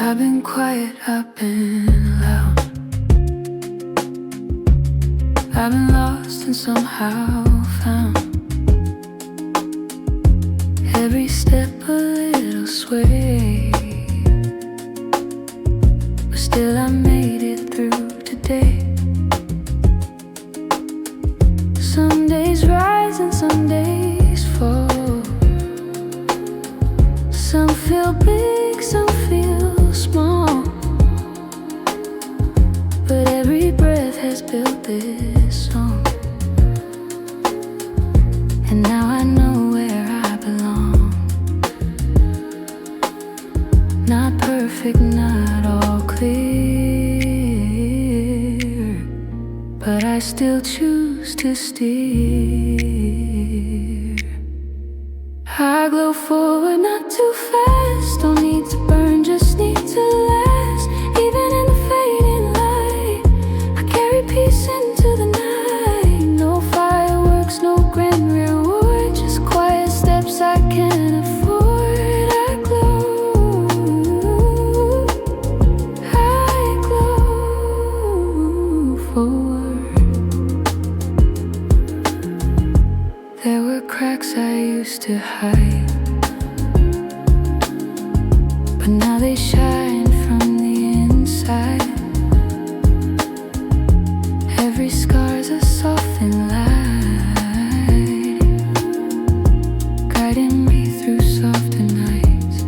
I've been quiet, I've been loud, I've been lost and somehow found. Every step a little sway, but still I made it through today. Some days rise and some days fall. Some feel big, some feel small, but every breath has built this song. And now I know where I belong. Not perfect, not all clear, but I still choose to steer. I glow forward, not too fast. Don't need to burn, just need to last. Even in the fading light, I carry peace into the night. No fireworks, no grand reward, just quiet steps I can afford. I glow forward. There were cracks I used to hide, but now they shine from the inside. Every scar's a softened light, guiding me through softer nights.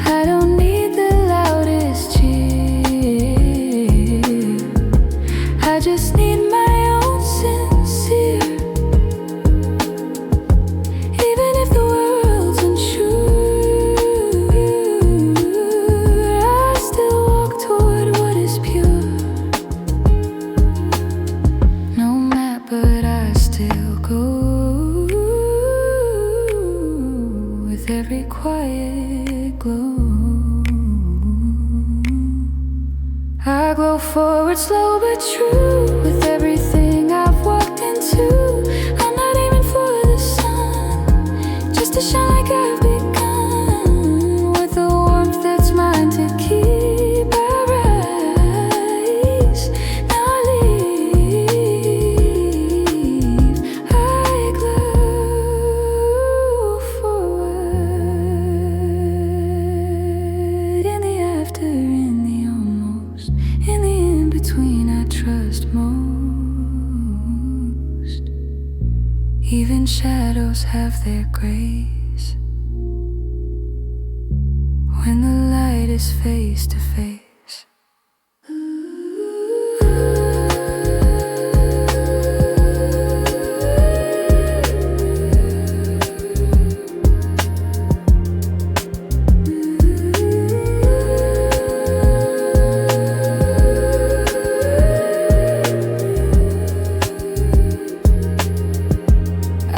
I don't need the loudest cheer, I just need my own sincere. Even if the world's unsure, I still walk toward what is pure. No map, but I still go with every quiet glow. I glow forward, slow but true, with everything I've walked into. I'm not aiming for the sun, just to shine like I've begun. With a warmth that's mine to keep, I rise, now I leave. I glow forward, in the after, in the almost, in the in-between I trust most. Even shadows have their grace when the light is face to face.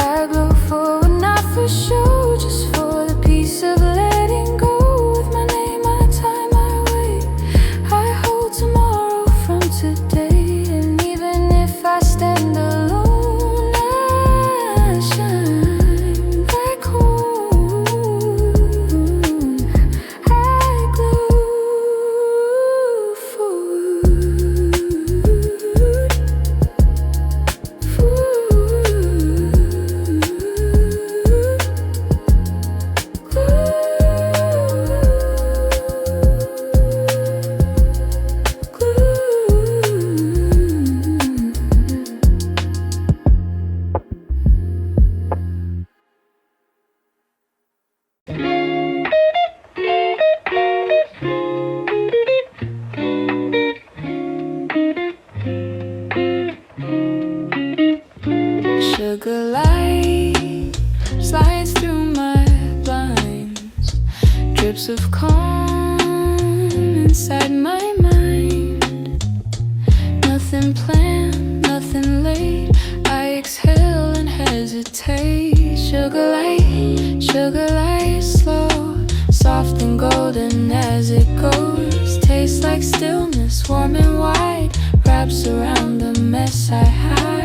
I glow forward, not for show, just for the peace of letting go. With my name, my time, my way, I hold tomorrow from today. And even if I stand alone, I shine like home. I glow forward. Sugar light slides through my blinds, drips of calm inside my mind. Nothing planned, nothing late, I exhale and hesitate. Sugar light stillness, warm and white, wraps around the mess I hide.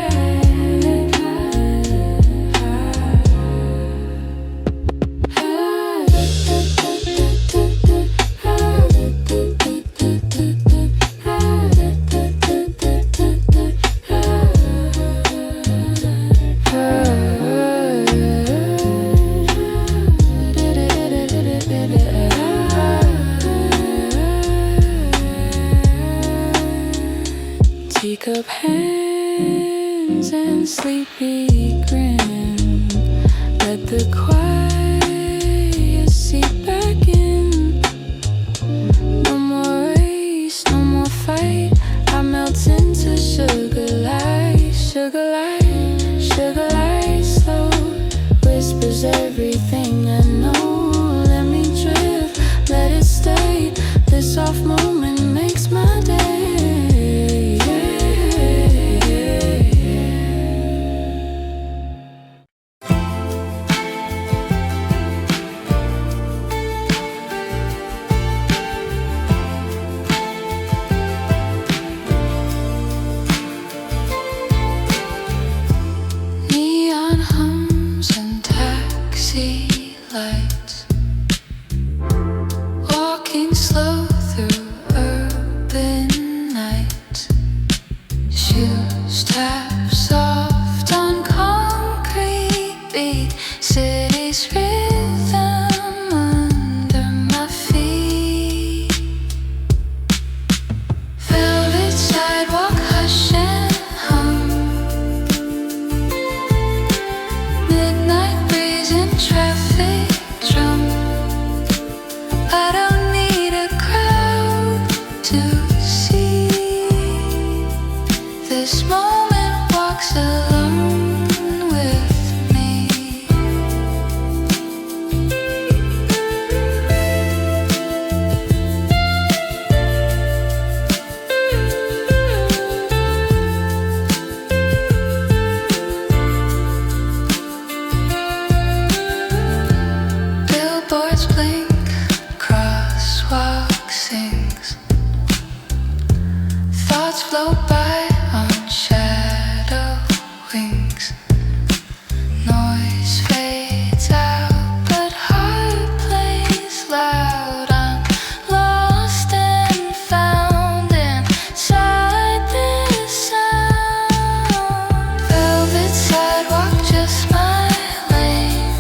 Teacup hands and sleepy grin, let the quiet seep back in. No more race, no more fight, I melt into sugar light, sugar light, sugar light. Slow whispers everything I know. Let me drift, let it stay. This off moment makes my day. Lights, walking slow through urban nights. Shoes tap soft on concrete beat. City's rhythm under my feet. Velvet sidewalk hush and hum. Midnight breeze in traffic. I don't need a crowd to see. This moment walks alone with me. Billboards blink, crosswalk sings. Thoughts float by on shadow wings. Noise fades out, but heart plays loud. I'm lost and found inside this sound. Velvet sidewalk, just my lane.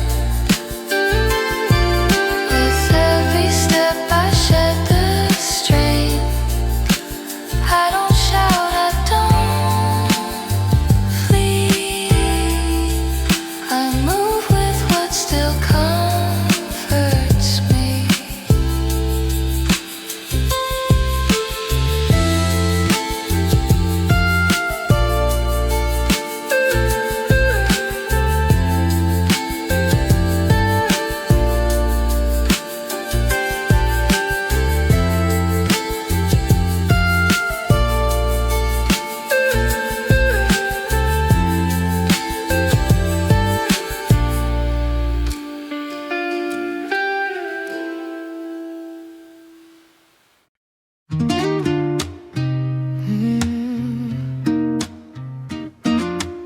With every step I shed the strain. I don't shout, I don't flee. I move with what still comforts me.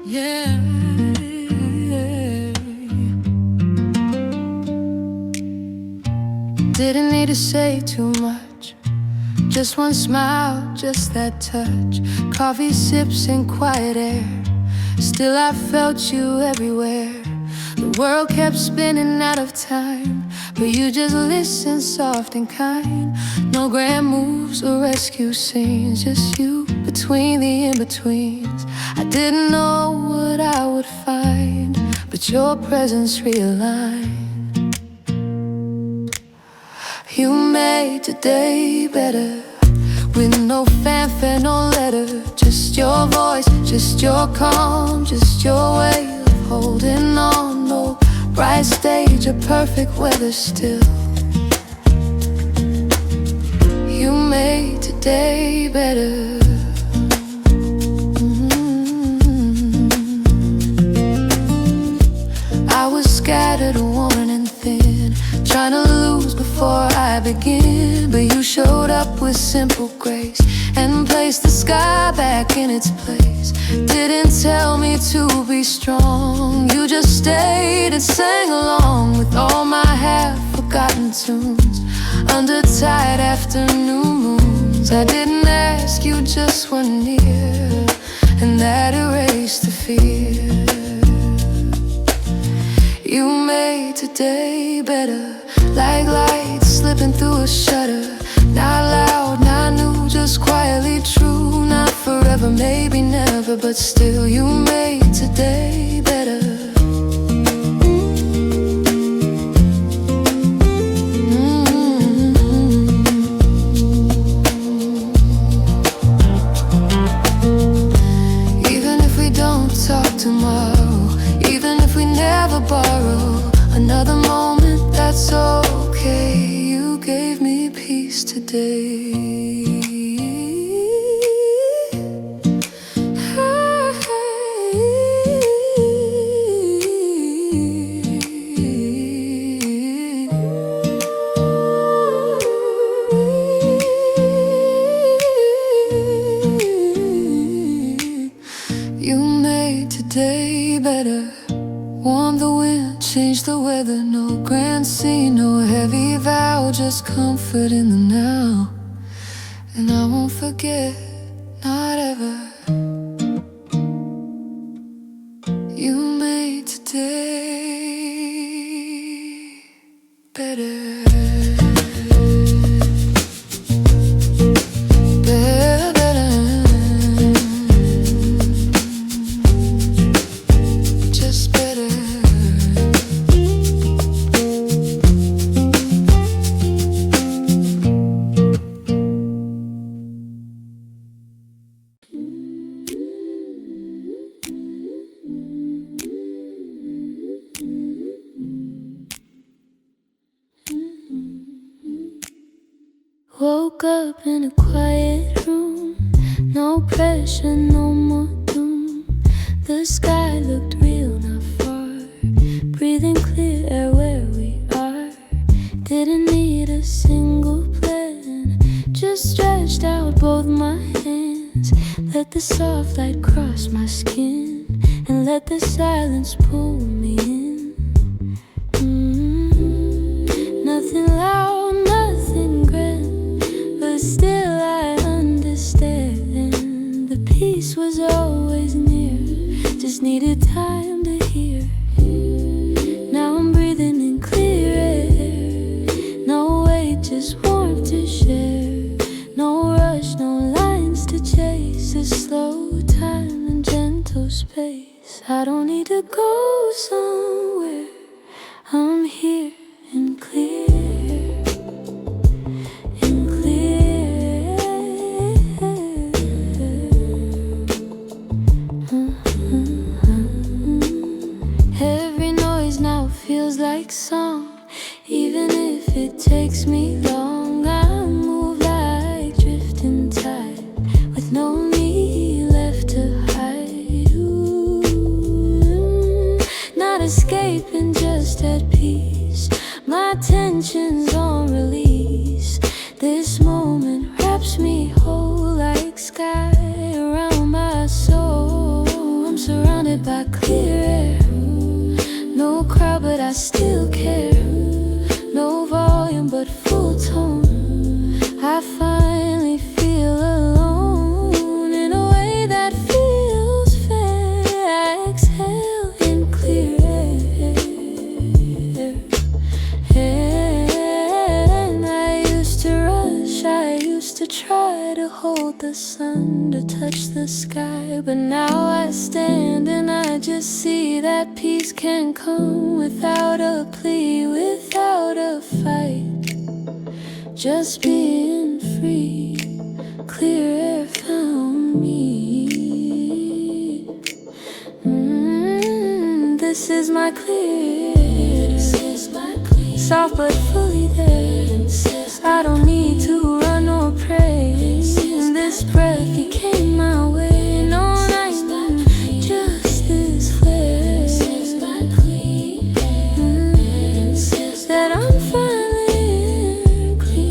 Yeah. Didn't need to say too much. Just one smile, just that touch. Coffee sips and quiet air. Still I felt you everywhere. The world kept spinning out of time, but you just listened soft and kind. No grand moves or rescue scenes, just you between the in-betweens. I didn't know what I would find, but your presence realigned. You made today better, with no fanfare, no letter. Just your voice, just your calm, just your way of holding on. No bright stage or perfect weather still. You made today better. I was scattered, worn and thin, trying to lose before I begin? But you showed up with simple grace and placed the sky back in its place. Didn't tell me to be strong, you just stayed and sang along with all my half-forgotten tunes under tight afternoon moons. I didn't ask, you just were near, and that erased the fear. You made today better, like light slipping through a shutter. Not loud, not new, just quietly true. Not forever, maybe never, but still you made today better. Even if we don't talk tomorrow, even if we never borrow another moment, that's okay. You gave me peace today. You made today better. Warm the wind, change the weather. No grand scene, no heavy vow, just comfort in the now. And I won't forget, not ever. You made today better. Woke up in a quiet room, no pressure, no more doom. The sky looked real, not far, breathing clear air where we are. Didn't need a single plan, just stretched out both my hands. Let the soft light cross my skin, and let the silence pull me in. Nothing loud, nothing grand, but still I understand. The peace was always near, just needed time to hear. Now I'm breathing in clear air, no weight, just warmth to share. No rush, no lines to chase, a slow time and gentle space. I don't need to go somewhere, I'm here and clear. Feels like song, even if it takes me long. I move like drifting tide, with no me left to hide. Ooh, not escaping, just at peace. My tension's on release. This moment wraps me whole like sky around my soul. I'm surrounded by clear air, no crowd but I still care. No volume but full tone. I finally feel alone in a way that feels fair. I exhale in clear air. And I used to rush, I used to try to hold the sun, to touch the sky. But now I stand and I just see that peace can come without a plea, without a fight. Just being free, clear air found me. This is my clear, soft but fully there. I don't need to run or pray. This breath became my way. No night, just this flare. That I'm finally clear.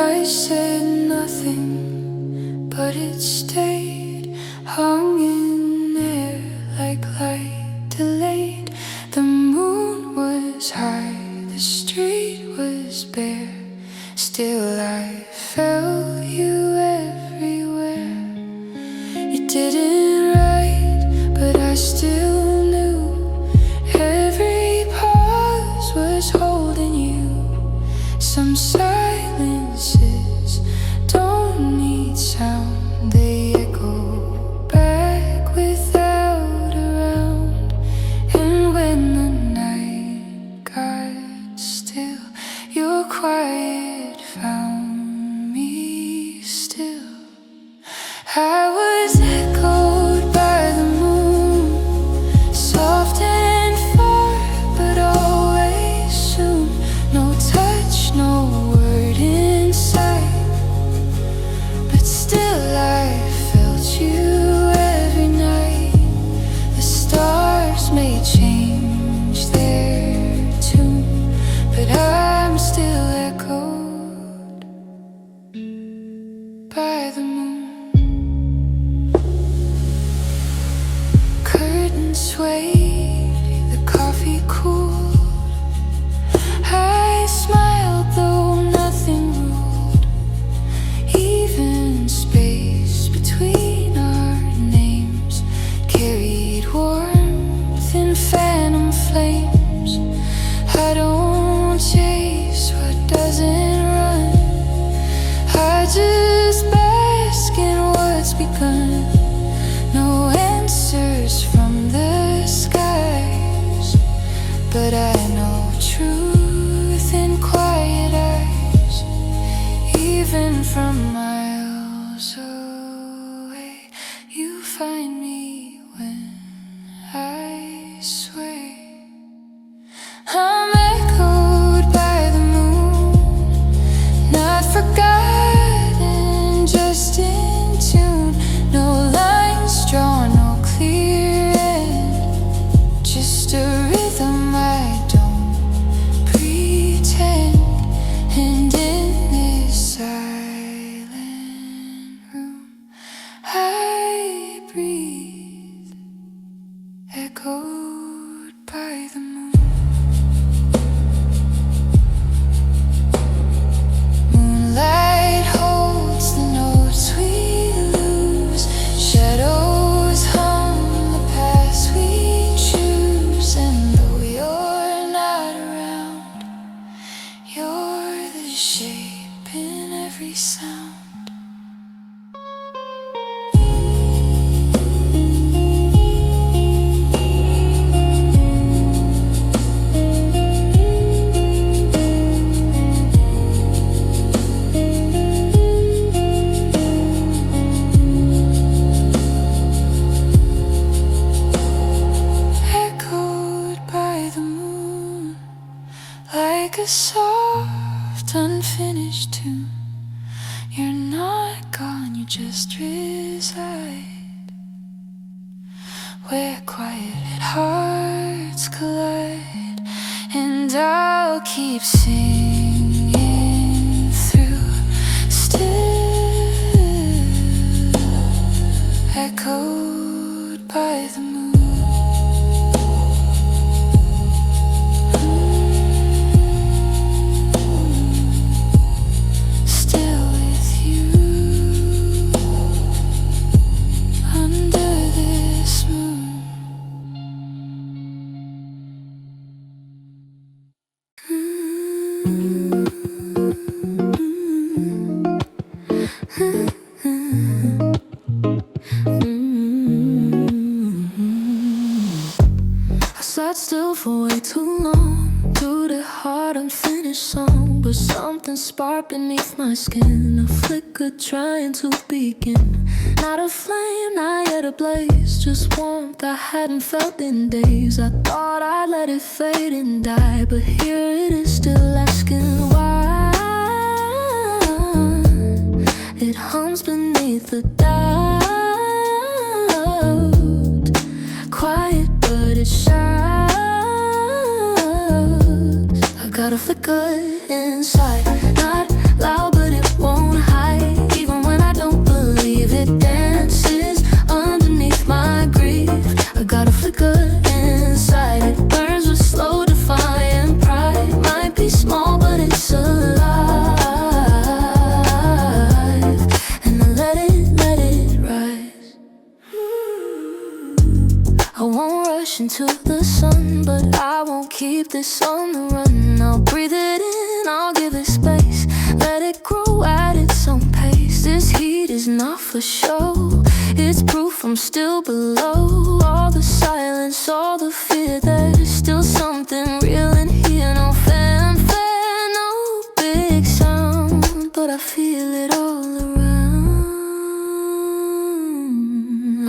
I said nothing, but it stayed, hung in there like light delayed. The moon was high, the street was bare, still I felt you everywhere. You didn't write, but I still knew every pause was holding you. Some silences don't need sound, they echo back without a round. And when the night got still, your quiet found me still. I was echoed by the moon, soft and far, but always soon. No touch, no word inside, but still I felt you every night. The stars may change their tune, but I'm still echoed by the moon. Curtains swayed, the coffee cooled. I smiled though nothing ruled. Even space between our names carried warmth in phantom flames. I don't chase what doesn't run, I just bask in what's begun. No answers from the skies, but I know truth in quiet eyes. Even from miles away, you find me when I sway. I'm echoed by the moon, not forgotten, just in tune. No lines drawn, no clear end, just a rhythm I don't pretend. And in this silent room I breathe, echoed by the moon. Moonlight holds the notes we lose, shadows hum the paths we choose. And though you're not around, you're the shape in every sound. Echoed by the moon, like a soft unfinished tune. You're not gone, you just reside where quiet hearts collide. And I'll keep singing through, still echoed by the moon. Still with you under this moon. I sat still for way too long to the hard unfinished song, but something sparked beneath my skin, a flicker trying to begin. Not a flame, not yet a blaze, just warmth I hadn't felt in days. I thought I'd let it fade and die, but here it is still asking why. It hums beneath the doubt, quiet but it shouts. I got a flicker inside, not loud but it rush into the sun, but I won't keep this on the run. I'll breathe it in, I'll give it space, let it grow at its own pace. This heat is not for show, it's proof I'm still below. All the silence, all the fear, there's still something real in here. No fanfare, no big sound, but I feel it all around.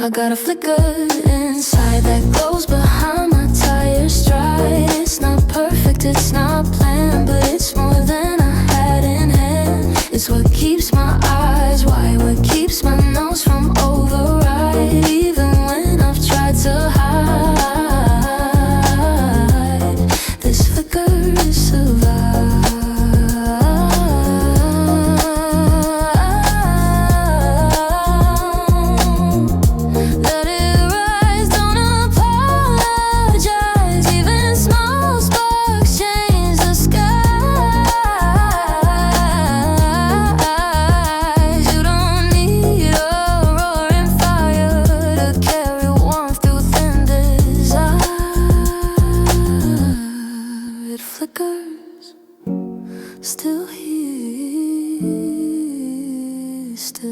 I got a flicker inside that glows behind my tired stride. It's not perfect, it's not planned, but it's more than I had in hand. It's what keeps my eyes wide, what keeps my nose from override. Even when I've tried to hide, this flicker survives. Let it rise, don't apologize. Even small sparks change the skies. You don't need a roaring fire to carry warmth through thin desire. It flickers, still here, still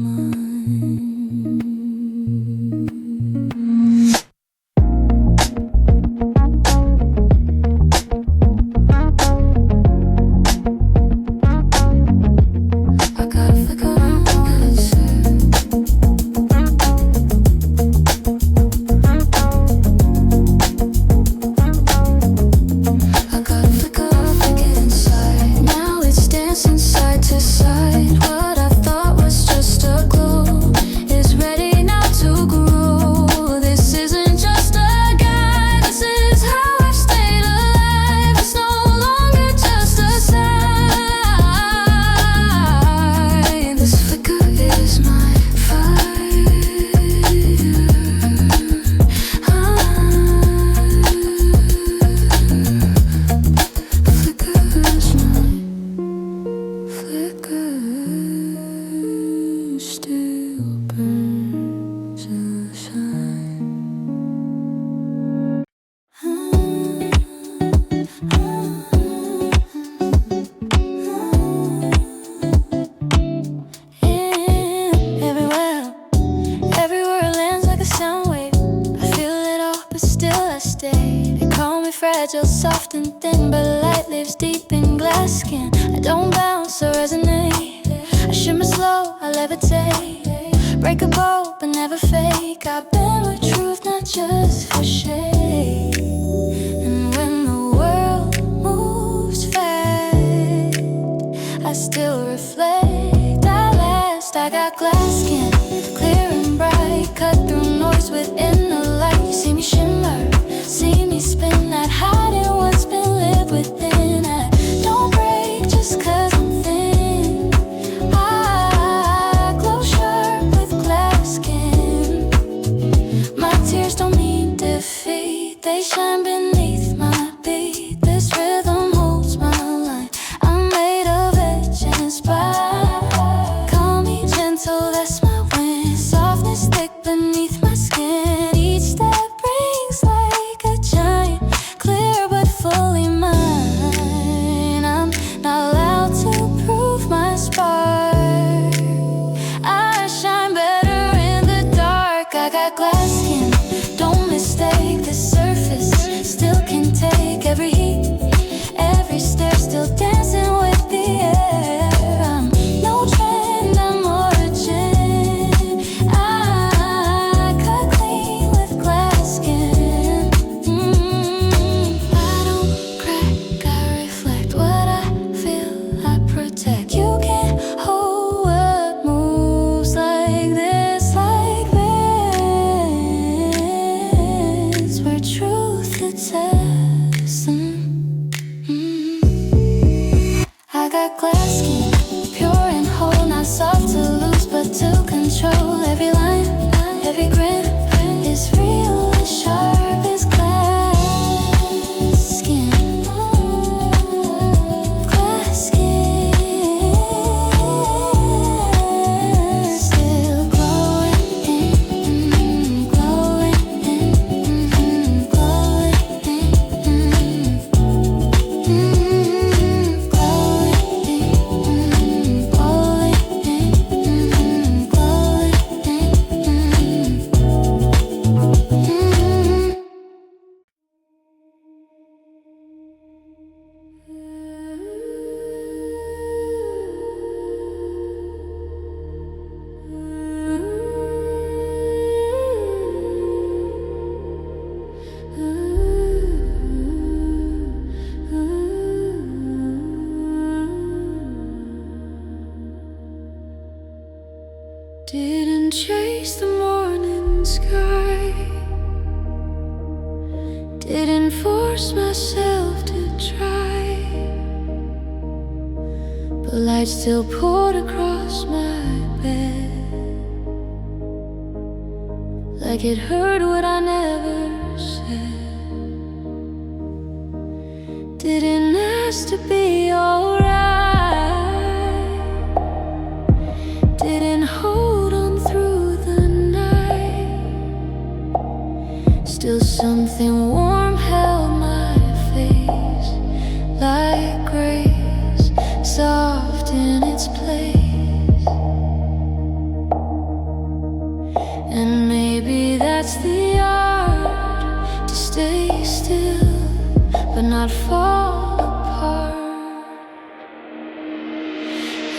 mine. I got a flicker on my shirt. I got a flicker inside. Now it's dancing side to side. What I thought was just a glow is ready now to grow. This isn't just a guide, this is how I've stayed alive. It's no longer just a sign. This flicker is my fire. Flicker is my flicker, still burns a shine. Everywhere it lands like a sound wave. I feel it all, but still I stay. They call me fragile, soft and thin, but light lives deep in glass skin. I don't bounce or resonate. I shimmer slow, I levitate. Breakable, but never fake. I bend with truth, not just for shade. And when the world moves fast, I still reflect. I last, I got glass skin, clear and bright. Cut through noise within the light. You see me shimmer, see me spin, not hiding what's been lived within. I don't break just 'cause I'm thin. I glow sharp with glass skin. My tears don't mean defeat, they shine beneath my beat. This rhythm holds my line. I'm made of edge and spine. Call me gentle, that's my win. Softness thick beneath my skin. Each step brings like a giant, clear but fully mine. I'm not allowed to prove my spark. I shine better in the dark. I got glass skin, don't mistake the surface. Still can take every heat, every stare. Still dancing with the air. I'm no trend, I'm origin. Didn't chase the morning sky, didn't force myself to try, but light still poured across my bed, like it heard what I never said. Didn't ask to be alright, didn't hold on through the night. Still something warm held my face, like grace, soft in its place. And maybe that's the art, to stay still but not fall apart.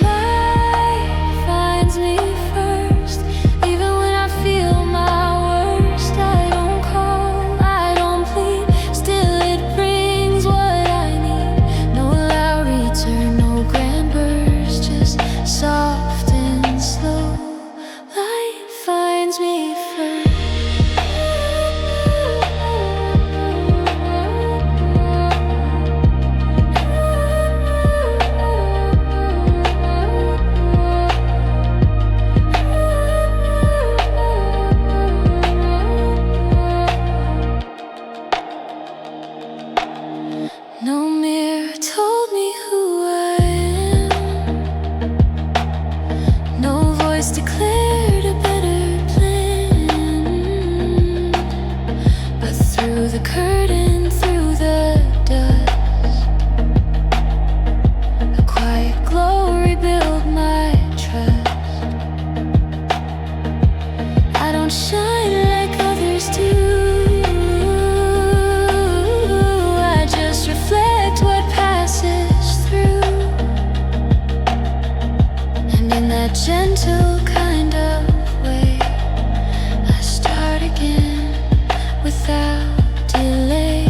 Light finds me first, even when I feel my worst. I don't call, I don't plead, still it brings what I need. No loud return, no grand burst, just soft and slow. Light finds me first. No mirror told me who I am, no voice declared a better plan. But through the curtain, through the dust, a quiet glow rebuilt my trust. I don't shine like others do, reflect what passes through, and in that gentle kind of way, I start again without delay.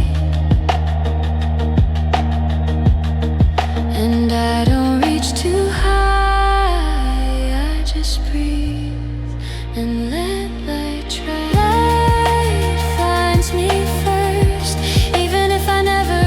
And I don't reach too high, I just breathe and let light try. Light finds me first, even if I never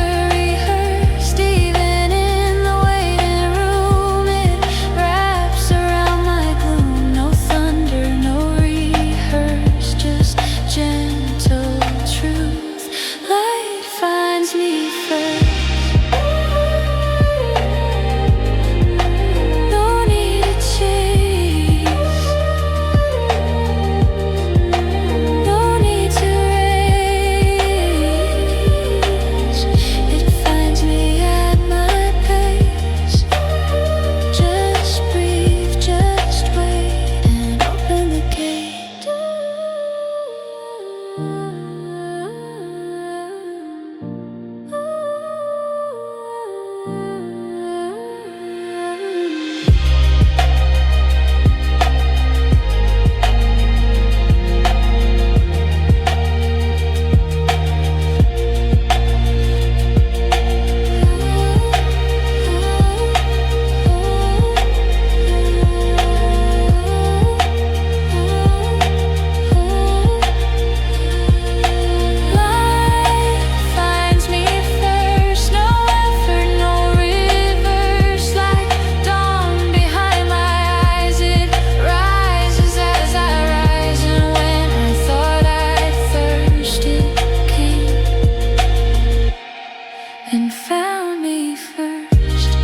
and found me first.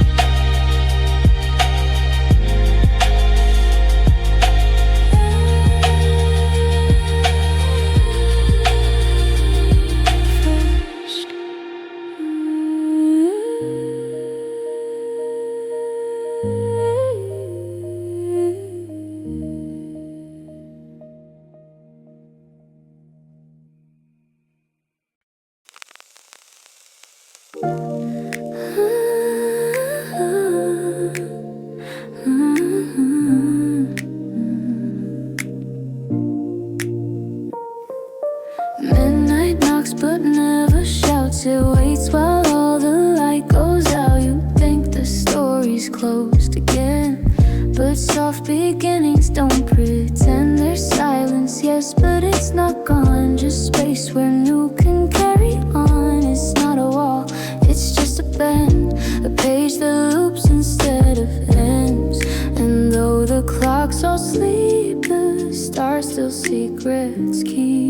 First. Midnight knocks but never shouts, it waits while all the light goes out. You think the story's closed again, but soft beginnings don't pretend. gone, just space where new can carry on. It's not a wall, it's just a bend, a page that loops instead of ends. And though the clocks all sleep, the stars still secrets keep.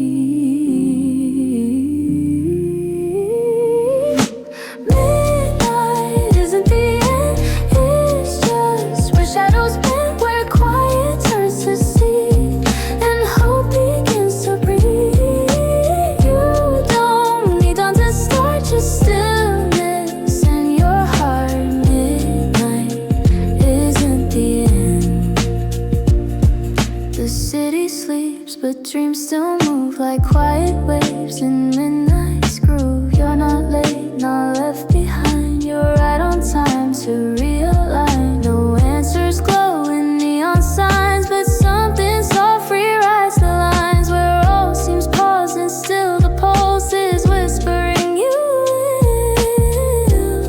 Midnight isn't the end, it's just where shadows bend, where quiet turns to sea, and hope begins to breathe. You don't need dawn to start, just stillness and your heart. Midnight isn't the end. The city sleeps, but dreams still move like quiet waves in midnight's groove. You're not late, not left behind. You're right on time to realign. No answers glow in neon signs, but something soft rewrites the lines where all seems paused and still the pulse is whispering you will.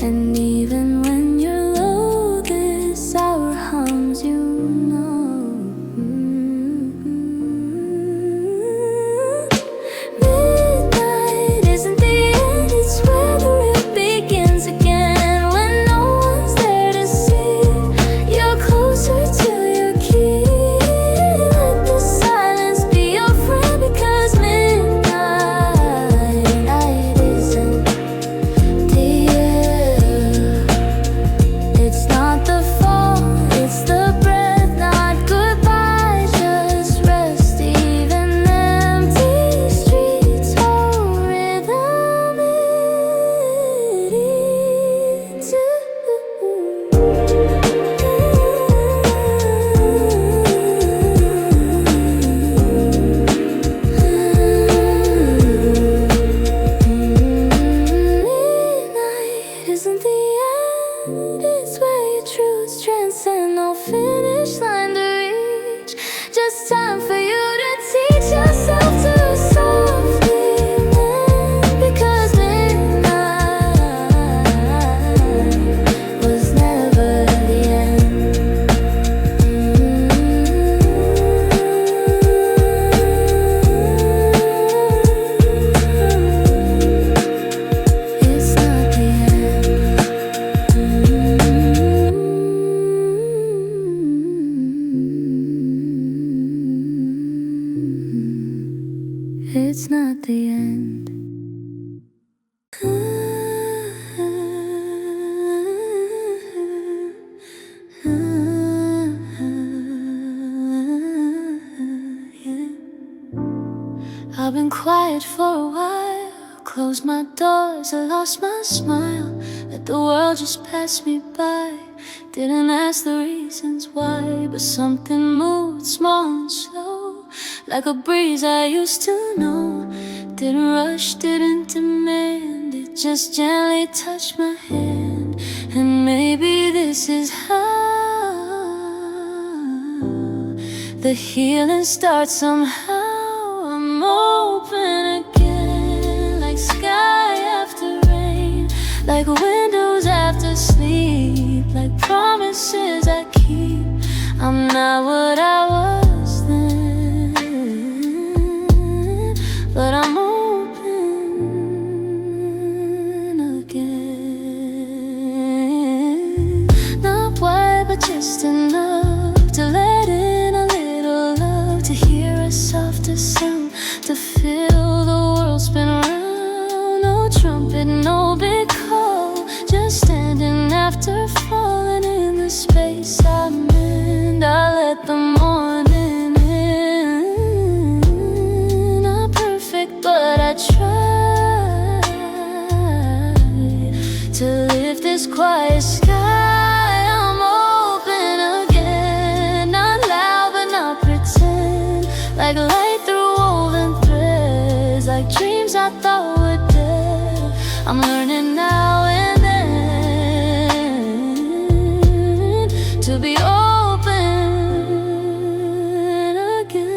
And even when you're low, this hour hums, you know. Midnight isn't the end, it's where the real begins again. When no one's there to see, you're closer to your key. Let the silence be your friend, because midnight isn't the end. It's not the fall, it's the breath, not goodbye, just rest. Even empty streets hold rhythm Midnight isn't the end, it's where your truths transcend no finish line to reach. Just time for you to teach yourself to softly mend, because midnight was never the end. It's not the end. It's not the end. I've been quiet for a while, closed my doors, I lost my smile, let the world just pass me by. Didn't ask the reasons why, but something moved small and slow, like a breeze I used to know. Didn't rush, didn't demand, it just gently touched my hand. And maybe this is how the healing starts somehow. I'm open again, like sky after rain, like windows after sleep, like promises I keep. I'm not what I was then, but I'm open again. Not wide, but just enough to let in a little love, to hear a softer sound, to feel the world spin around. No trumpet, no big call, just standing after falling in the space I'm in. I let the morning in. Not perfect, but I try to lift this quiet sky. I'm open again, not loud but not pretend, like light through woven threads, like dreams I thought were dead. I'm learning now and then to be open again.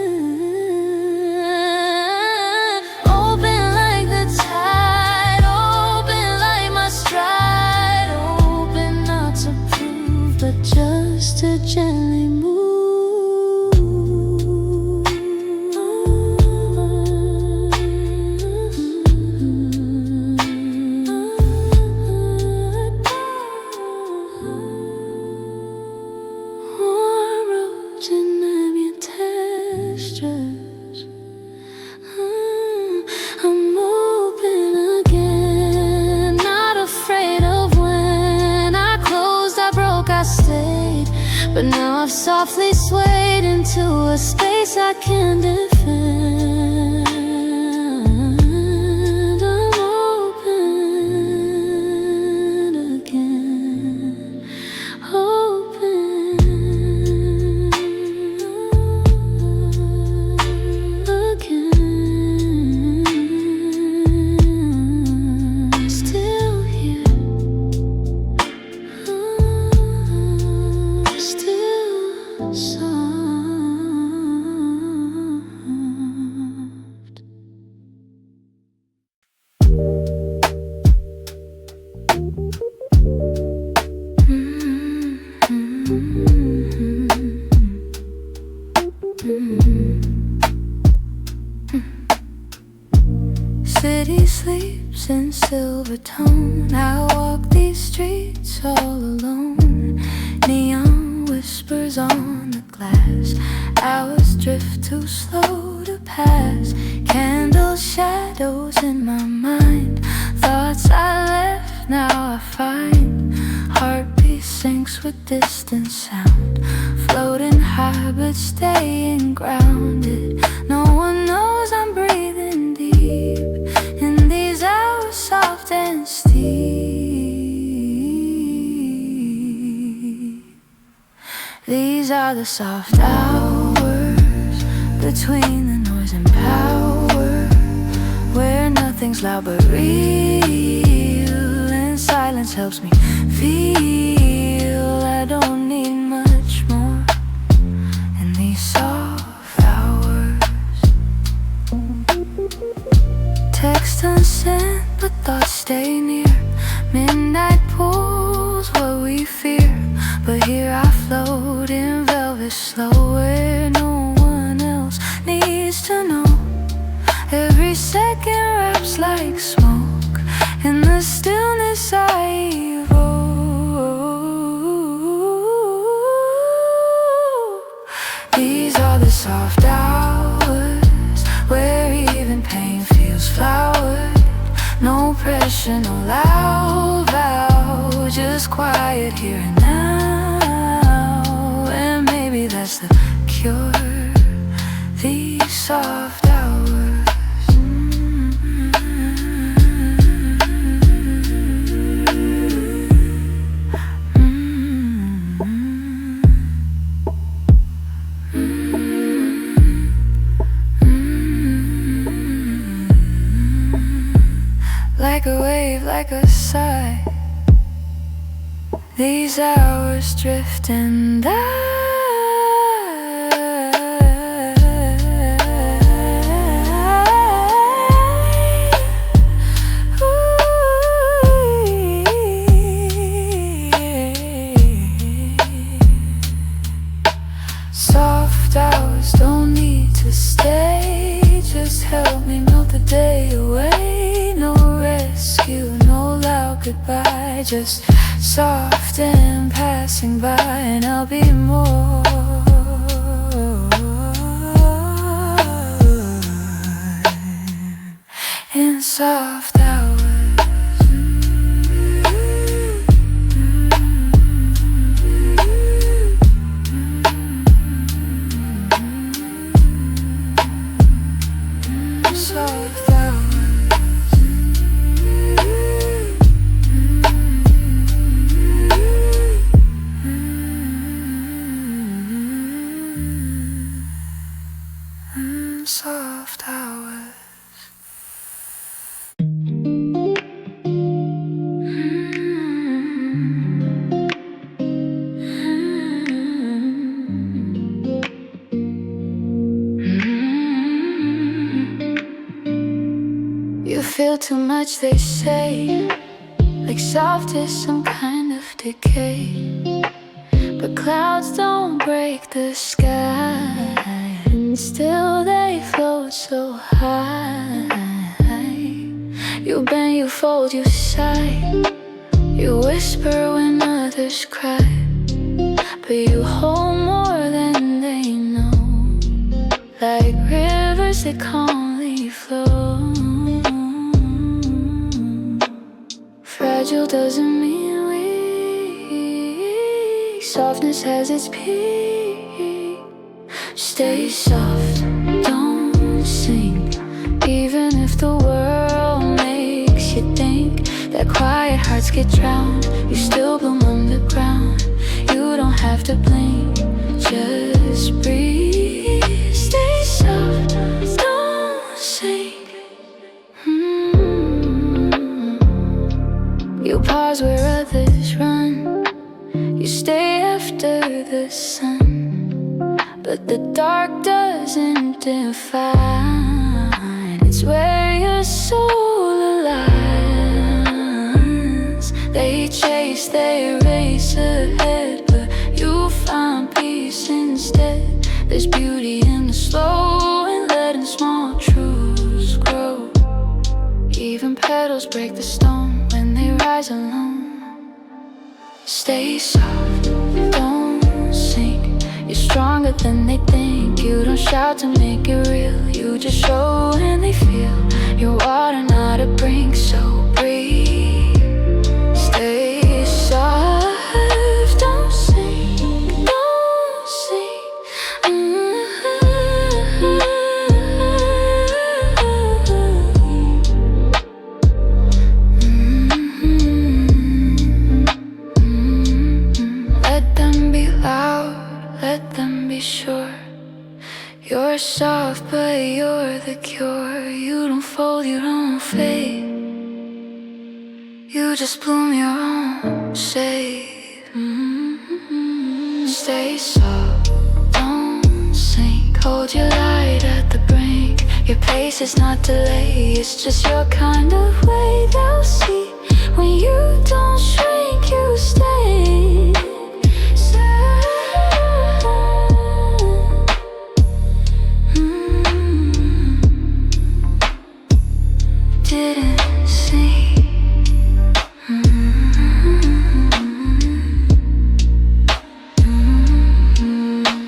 Open like the tide, open like my stride, open not to prove, but just to gently move. place I can defend. I'm open again, open again. Still here, still soft. City sleeps in silver tone. I walk these streets all alone. Neon whispers on the glass. Hours drift too slow to pass. Candle shadows in my mind. Thoughts I left, now I find. Heartbeat sinks with distant sound. Floating high but staying grounded. No one knows I'm breathing deep in these hours, soft and steep. These are the soft hours between the noise and power, where nothing's loud but real, and silence helps me feel. I don't need much more in these soft hours. Text unsent, but thoughts stay near. Midnight pulls what we fear, but here I float in velvet slow, where no one else needs to know. Every second wraps like smoke. In the stillness I evoke. These are the soft hours, where even pain feels flowered. No pressure, no loud vow, just quiet here and now. And maybe that's the cure. These soft hours. Like a wave, like a sigh. These hours drift and die. Soft hours don't need to stay. Just help me melt the day away. No rescue, no loud goodbye. Just soft and passing by, and I'll be more in soft hours. Soft hours. Soft hours. You feel too much, they say, like soft is some kind of decay. But clouds don't break the sky, and still they float so high. You bend, you fold, you sigh. You whisper when others cry, but you hold more than they know. Like rivers that calmly flow. Fragile doesn't mean weak. Softness has its peak. Stay soft, don't sink. Even if the world makes you think that quiet hearts get drowned, you still bloom underground. You don't have to blink, just breathe. Stay soft, don't sink. You pause where others run, you stay after the sun, but the dark doesn't define. It's where your soul aligns. They chase, they race ahead, but you find peace instead. There's beauty in the slow and letting small truths grow. Even petals break the stone when they rise alone. Stay soft, don't sink. You're stronger than they think. You don't shout to make it real, you just show and they feel. You're water, not a brink, so breathe. Stay soft, don't sink, don't sink. Let them be loud, let them be sure. You're soft, but you're the cure. You don't fold, you don't fade. You just bloom your own shape. Stay soft, don't sink. Hold your light at the brink. Your pace is not delay, it's just your kind of way. They'll see when you don't shrink, you stay. Didn't see.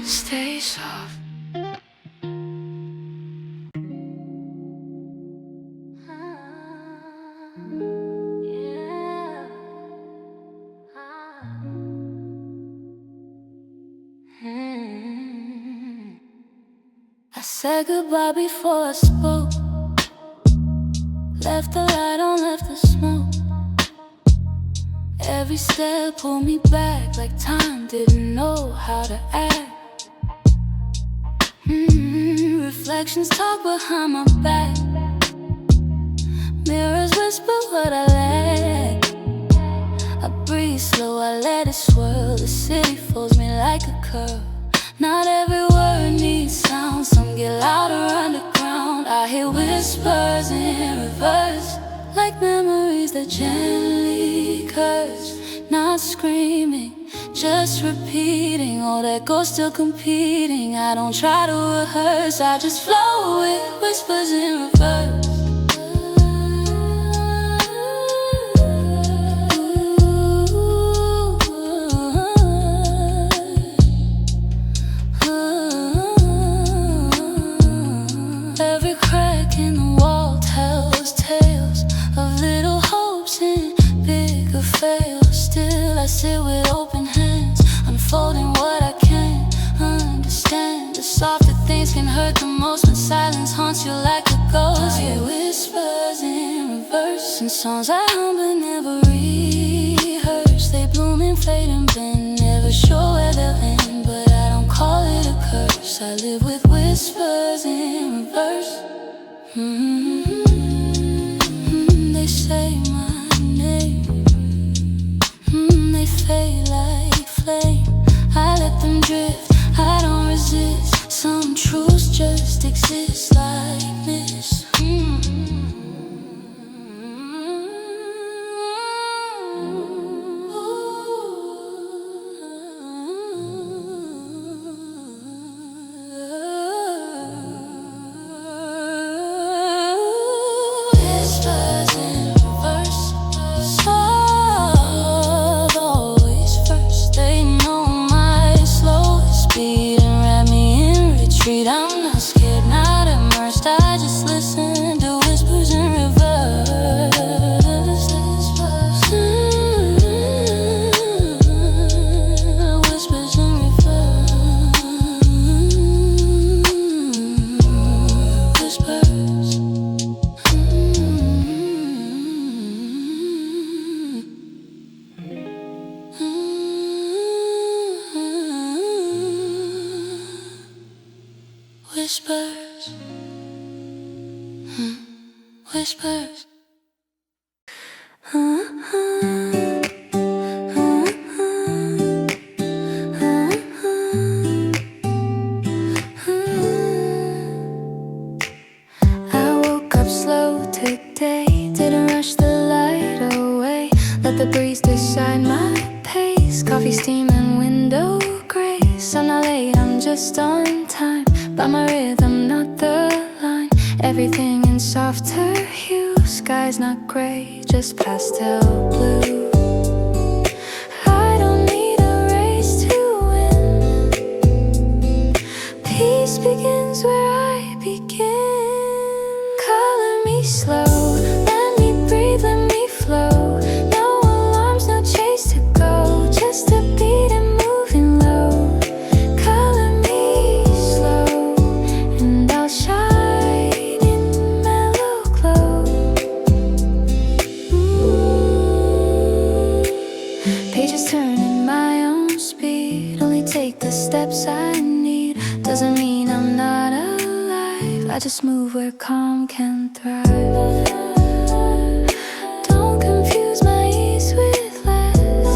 Stay soft. I said goodbye before I spoke. Left the light on, left the smoke. Every step pulled me back like time didn't know how to act. Reflections talk behind my back. Mirrors whisper what I lack. I breathe slow, I let it swirl. The city folds me like a curl. Not every word needs sound, some get louder underground. I hear whispers in reverse, like memories that gently curse. Not screaming, just repeating. All that goes still competing. I don't try to rehearse, I just flow with whispers in reverse. Every crack in the wall tells tales of little hopes and bigger fails. Still I sit with open hands, unfolding what I can't understand. The softer things can hurt the most when silence haunts you like a ghost. I hear whispers in reverse, and songs I hum but never rehearse. They bloom and fade and bend, never sure where they'll end, but I don't call it a curse. I live with whispers in reverse. They say my name. They fade like flame. I let them drift, I don't resist. Some truths just exist like this. Whispers in reverse. Love always first. They know my slowest beat and wrap me in retreat. I'm not scared, not immersed. whispers, whispers. I woke up slow today, didn't rush the light away, let the breeze decide my pace, coffee steaming, window grace. I'm not late, I'm just on time, by my rhythm, not the line. Everything in softer hue, sky's not gray, just pastel blue. I don't need a race to win, peace begins where I begin. Color me slow, let me breathe, let me flow. No alarms, no chase to go, just a beat and moving low. Color me slow, and I'll shine in mellow glow. Pages turn in my own speed, only take the steps I need. Doesn't mean I'm not alive, I just move where calm can thrive. Don't confuse my ease with less,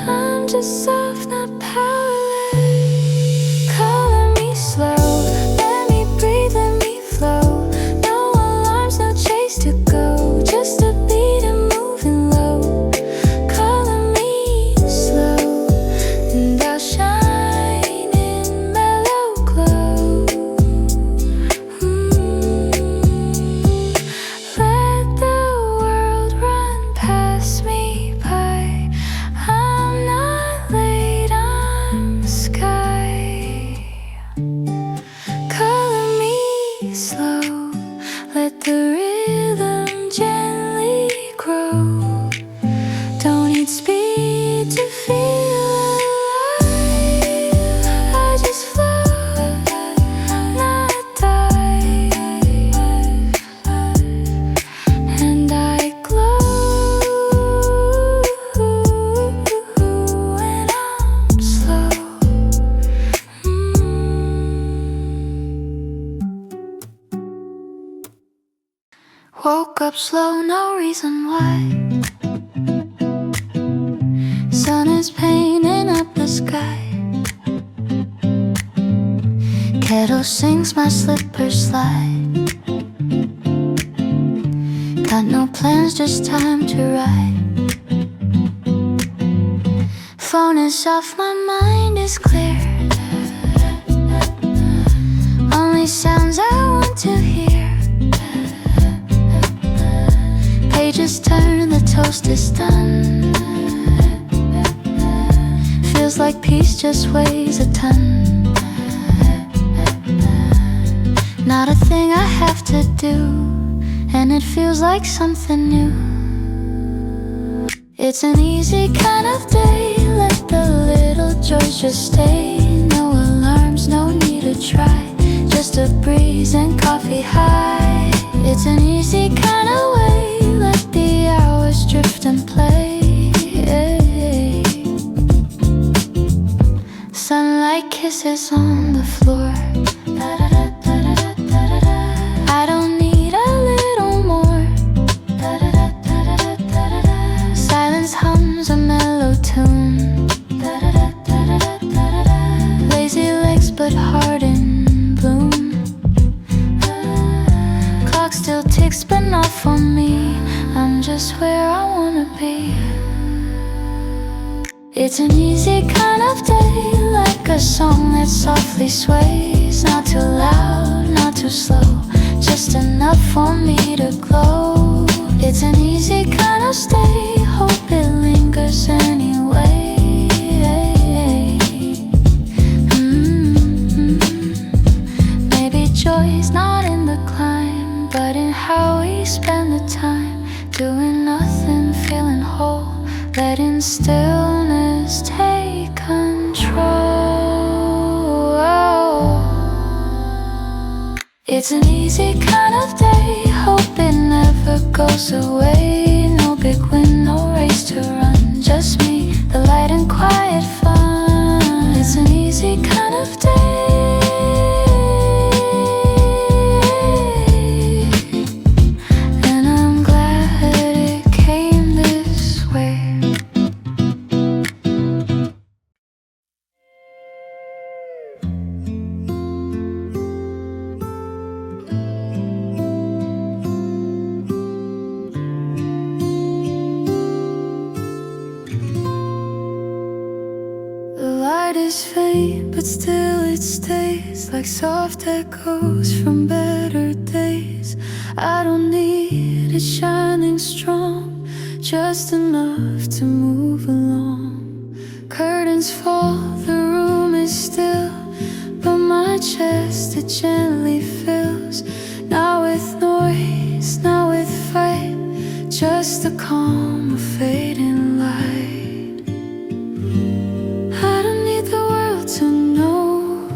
I'm just soft, not powerless. Color me slow, let me breathe, let me flow. No alarms, no chase to go, just a beat and moving low. Color me slow, and I'll shine in mellow glow. Let the world run past me by, I'm not late, I'm the sky. Color me slow, let the rhythm gently grow. Don't need speed to feel alive, I just flow, not dive, and I glow when I'm slow. Woke up slow, no reason why. Sun is painting up the sky. Kettle sings, my slippers slide. Got no plans, just time to ride. Phone is off, my mind is clear. Only sounds I want to hear. Pages turn, the toast is done. Feels like peace just weighs a ton. Not a thing I have to do, and it feels like something new. It's an easy kind of day, let the little joys just stay. No alarms, no need to try, just a breeze and coffee high. It's an easy kind of way, let the hours drift and play. Sunlight kisses on the floor. I don't need a little more. Silence hums a mellow tune. Lazy legs but heart in bloom. Clock still ticks but not for me, I'm just where I wanna be. It's an easy kind of day, like a song that softly sways. Not too loud, not too slow, just enough for me to glow. It's an easy kind of stay, hope it lingers anyway. Maybe joy's not in the climb, but in how we spend the time, doing nothing, feeling whole, letting stillness take control. It's an easy kind of day, hope it never goes away. No big win, no race to run, just me, the light and quiet fun. It's an easy kind of day. faint, but still it stays like soft echoes from better days. I don't need it shining strong, just enough to move along. Curtains fall, the room is still, but my chest it gently fills. Not with noise, not with fight, just the calm of fading light. I don't need the world to know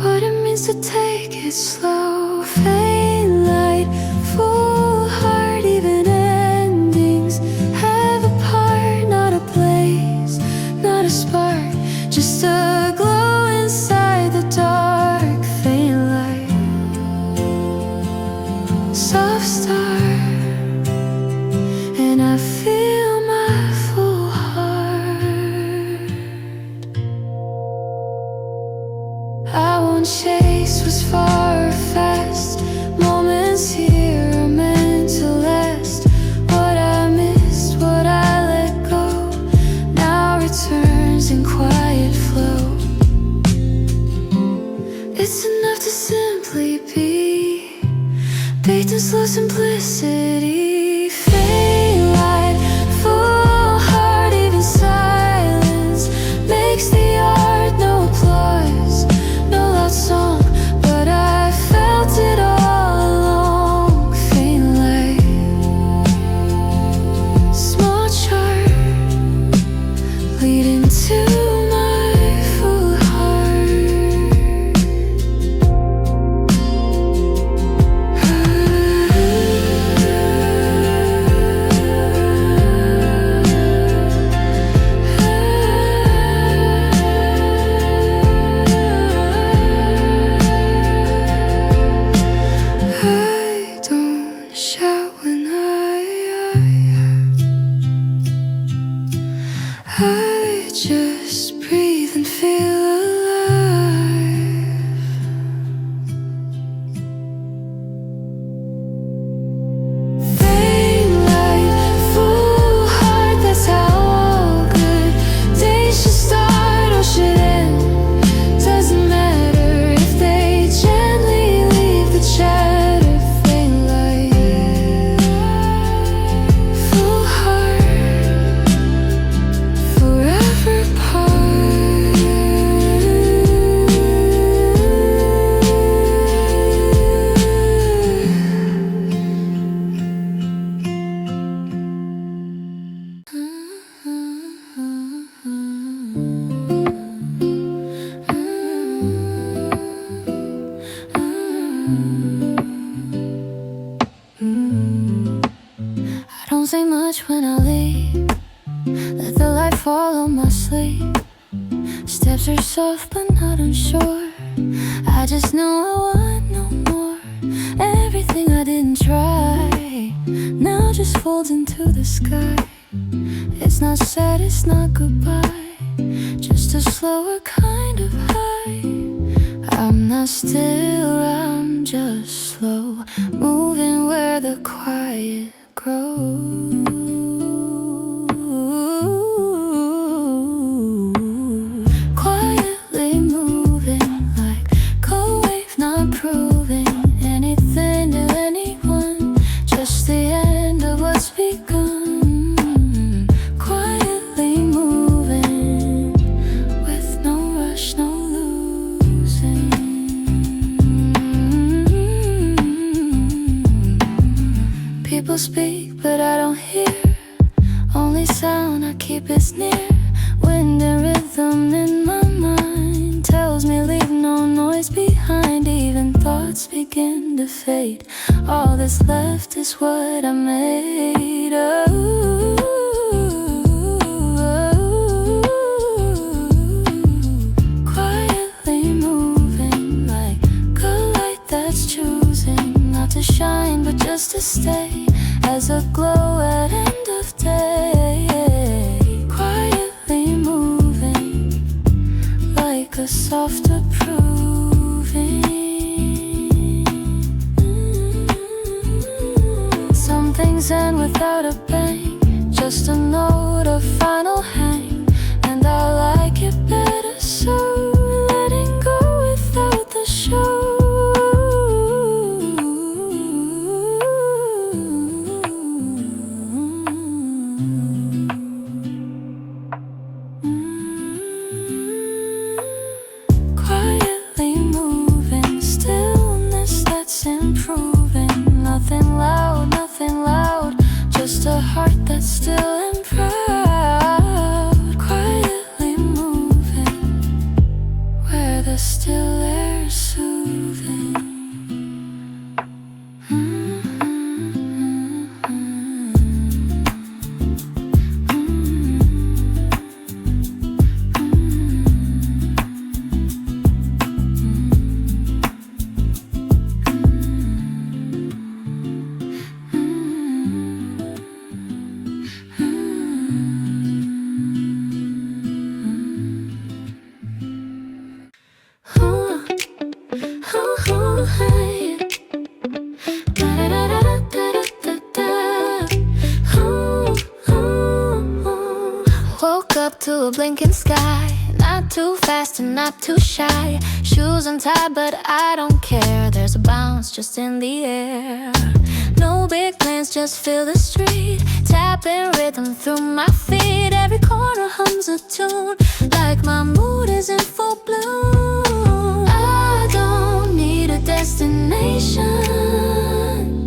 what it means to take it slow. Faint light, full heart, even endings have a part, not a blaze, not a spark, just a glow inside the dark. Faint light, soft star, and I feel my full heart. I won't chase what's far or fast. Moments here are meant to last. What I missed, what I let go, now returns in quiet flow. It's enough to simply be, baked in slow simplicity. Faint light, full heart, even silence makes the art. No applause, no loud song, but I felt it all along. Faint light, small chart leading to my full heart. I don't shout when I just breathe and feel alive. Faint light, full heart, that's how all good days should start or should end. Doesn't matter if they gently leave the chatter. Faint light, full heart, forever part. I don't say much when I leave, let the light follow my sleep. Steps are soft but not unsure, I just know I want no more. Everything I didn't try now just folds into the sky. It's not sad, it's not goodbye, just a slower kind of high. I'm not still, I'm just slow, moving where the quiet grows. Quietly moving like a wave, not proving anything to anyone, just the end of what's begun. Quietly moving with no rush, no losing. People speak, but I don't hear. Only sound I keep is near. Wind and rhythm in my mind tells me leave no noise behind. Even thoughts begin to fade. All that's left is what I made of. Quietly moving like a light that's choosing not to shine but just to stay as a glow at end of day. Quietly moving like a soft approving. Some things end without a bang, just a note of final hang, and I like it better so. fast and not too shy. Shoes untied but I don't care. There's a bounce just in the air. No big plans, just feel the street. Tapping rhythm through my feet. Every corner hums a tune, like my mood is in full bloom. I don't need a destination,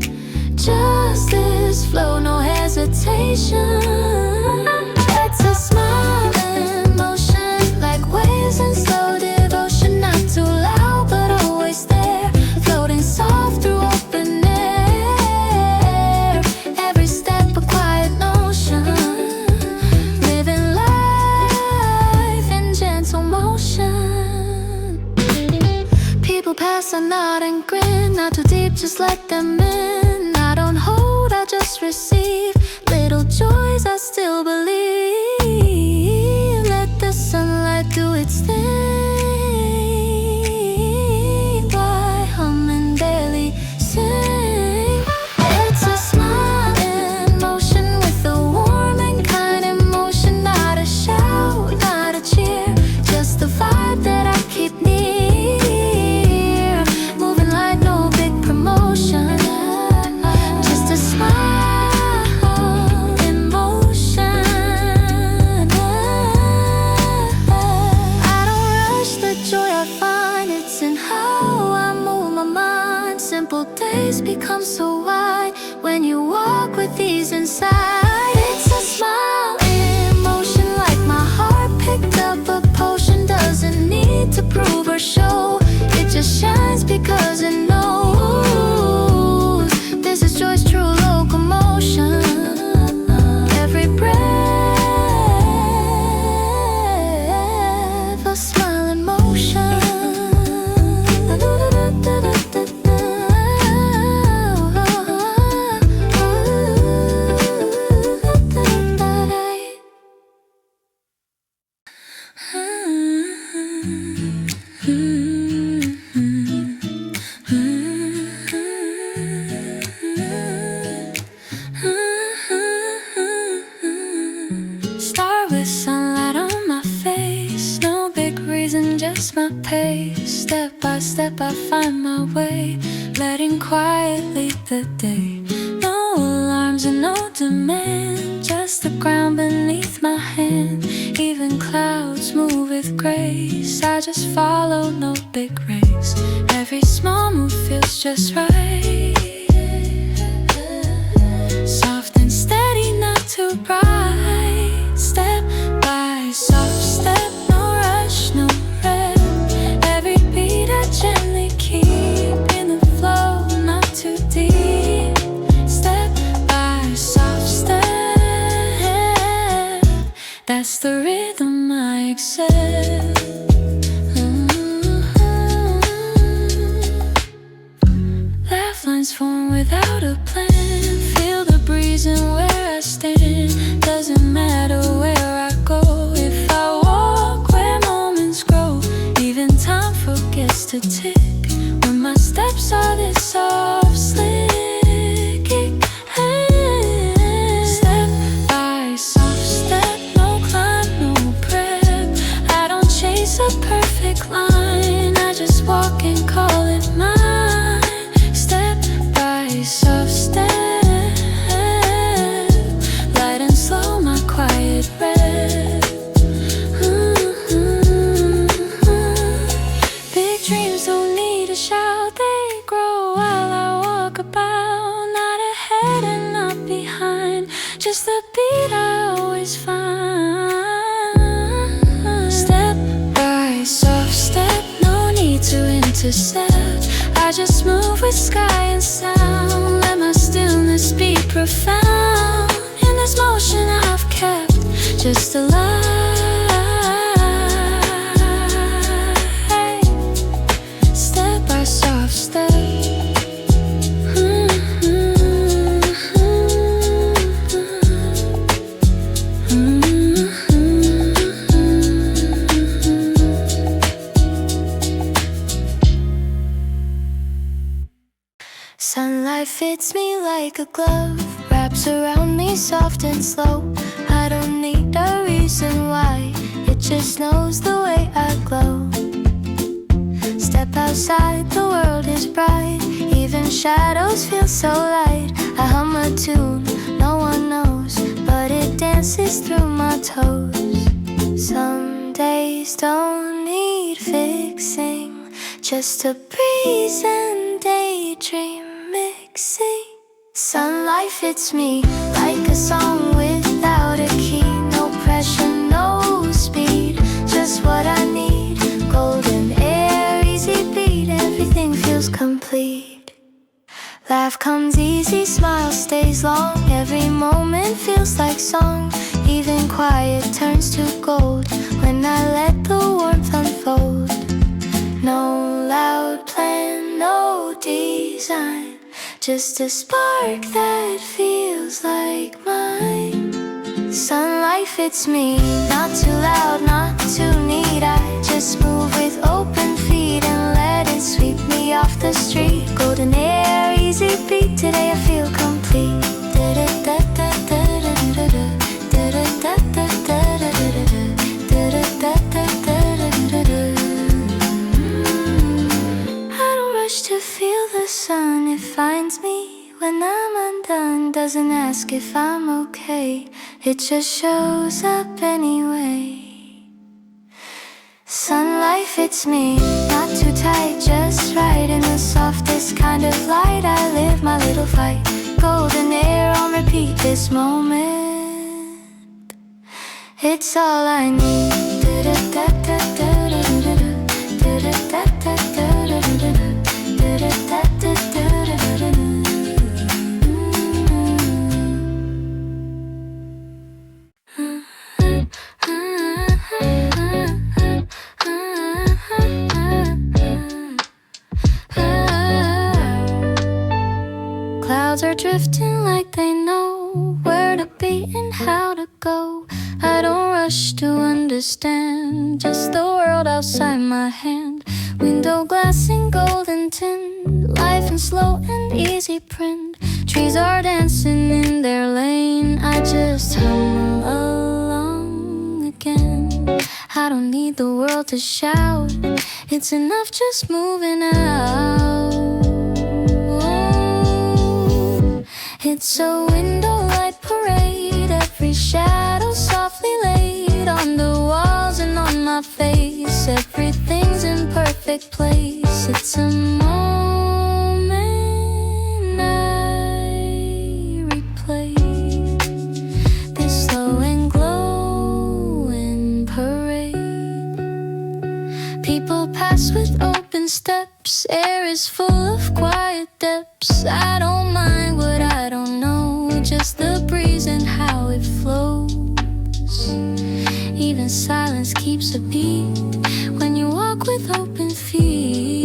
just this flow, no hesitation. It's a smile in motion, like waves in slow devotion. Not too loud but always there, floating soft through open air. Every step a quiet notion, living life in gentle motion. People pass, I nod and grin, not too deep, just let them in. I don't hold, I just receive little joys, I still believe. Let the sunlight do its thing, I hum and barely sing. It's a smile in motion with a warm and kind emotion. Not a shout, not a cheer, just the vibe that I keep near. Moving like no big promotion, just a smile in motion. I don't rush the joy I find, it's in how I move my mind. Simple days become so wide when you walk with ease inside. It's a smile in motion, like my heart picked up a potion. Doesn't need to prove or show, it just shines because it knows this is joy's true locomotion. Every breath, a smile in motion. Start with sunlight on my face, no big reason, just my pace. Step by step I find my way, letting quiet lead the day. No alarms and no demand, just the ground beneath my hand. Even clouds move with grace, I just follow, no big race. Every small move feels just right, soft and steady, not too bright. Step by soft step, no rush, no rep. Every beat I gently keep in the flow, not too deep. Step by soft step, that's the rhythm I accept. Lifelines form without a plan, feel the breeze and where I stand. Doesn't matter where I go, if I walk where moments grow. Even time forgets to tick when my steps are this soft, slick. Step by soft step, no climb, no prep. I don't chase a perfect line, I just walk and call it mine. Step by soft step, light and slow, my quiet rep. Big dreams don't need a shout, they grow while I walk about. Not ahead and not behind, just the beat I always find. Step by soft step, no need to intercept. I just move with sky and sound, let my stillness be profound. In this motion I've kept just alive. Step by soft step. Sunlight fits me like a glove, wraps around me soft and slow. I don't need a reason why, it just knows the way I glow. Step outside, the world is bright. Even shadows feel so light. I hum a tune no one knows, but it dances through my toes. Some days don't need fixing, just a breeze and daydream mixing. Sunlight fits me like a song without a key. No pressure, no speed, just what I need. Golden air, easy beat, everything feels complete. Laugh comes easy, smile stays long. Every moment feels like song. Even quiet turns to gold when I let the warmth unfold. No loud plan, no design, just a spark that feels like mine. Sunlight fits me, not too loud, not too neat. I just move with open feet and let it sweep me off the street. Golden air, easy beat, today I feel complete. I don't rush to feel the sun, it finds me when I'm undone. Doesn't ask if I'm okay, it just shows up anyway. Sunlight fits me, not too tight, just right. In the softest kind of light, I live my little fight. Golden air on repeat, this moment, it's all I need. Clouds are drifting like they know where to be and how to go. I don't rush to understand, just the world outside my hand. Window glass in golden tint, life in slow and easy print. Trees are dancing in their lane, I just hum along again. I don't need the world to shout, it's enough just moving out. It's a window light parade, every shadow softly laid on the walls and on my face. Everything's in perfect place. It's a moment I replay, this slow and glowing parade. People pass with open steps, air is full of quiet depths. I don't mind what I don't know, just the breeze and how it flows. Even silence keeps a beat when you walk with open feet.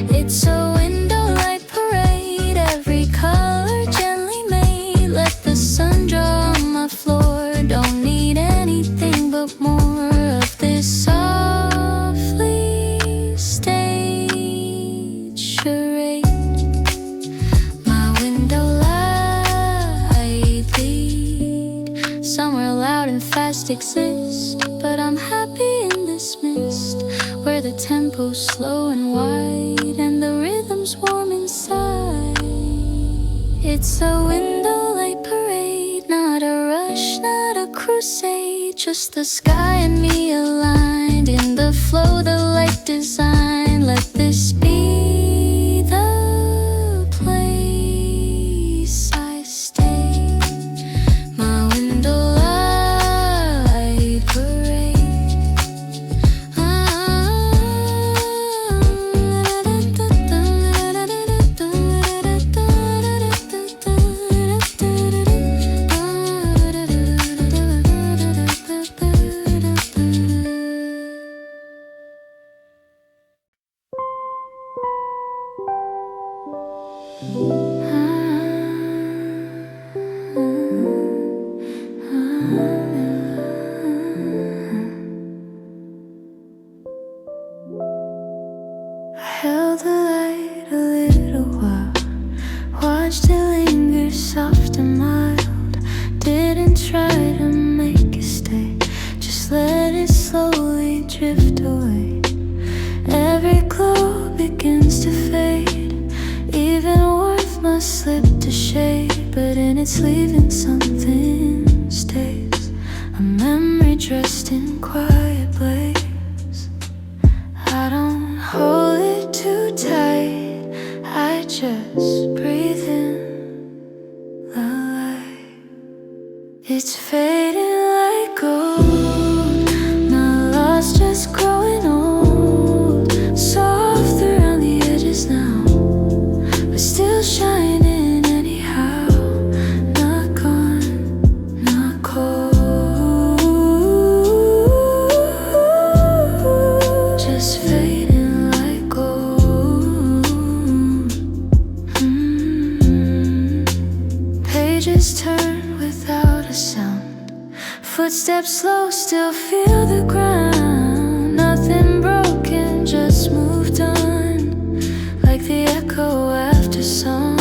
It's a window light parade, every color gently made. Let the sun draw on my floor, don't need anything but more of this softly staged charade. My window light lead somewhere loud and fast exist, but I'm happy in this mist where the tempo's slow and wide and the rhythm's warm inside. It's a window light parade, not a rush, not a crusade, just the sky and me aligned in the flow, the light design. Let this be the place I stay. My window light parade. I held the light a little while, watched it linger soft and mild. Didn't try to drift away. Every glow begins to fade. Even warmth must slip to shade, but in its leaving something stays. A memory dressed in quiet blaze. I don't hold it too tight, I just breathe in the light. It's fading like gold, not lost, just growing old. Soft around the edges now, but still shining anyhow. Not gone, not cold, just fading like gold. Pages turn without a sound. Footsteps slow, still feel the ground. Nothing broken, just moved on, like the echo after song.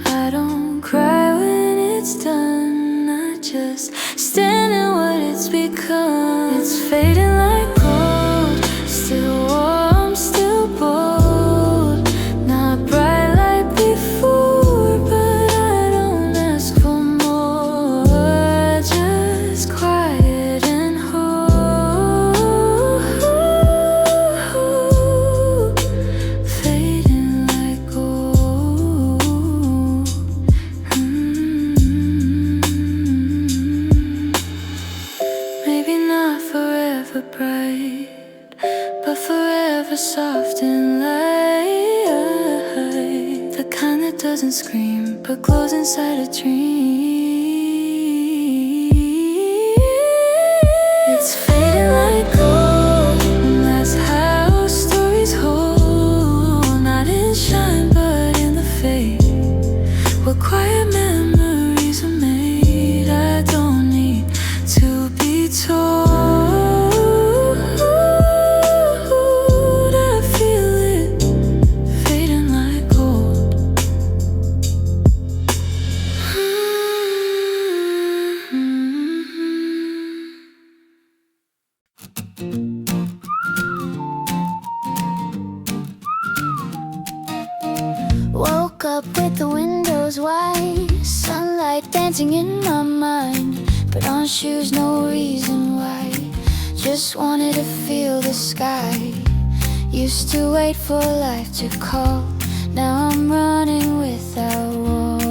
I don't cry when it's done, I just stand in what it's become. It's fading like gold, still warm, still bold. Not bright like before, but I don't ask for more. Just quiet and whole, fading like gold. Maybe not forever bright, but forever soft and light. The kind that doesn't scream, but glows inside a dream. It's fading like gold, and that's how stories hold. Not in shine, but in the fade, where quiet memories are made. I don't need to be told, I feel it fading like gold. Woke up with the windows wide, sunlight dancing in my mind. Put on shoes, no reason why, just wanted to feel the sky. Used to wait for life to call, now I'm running without walls.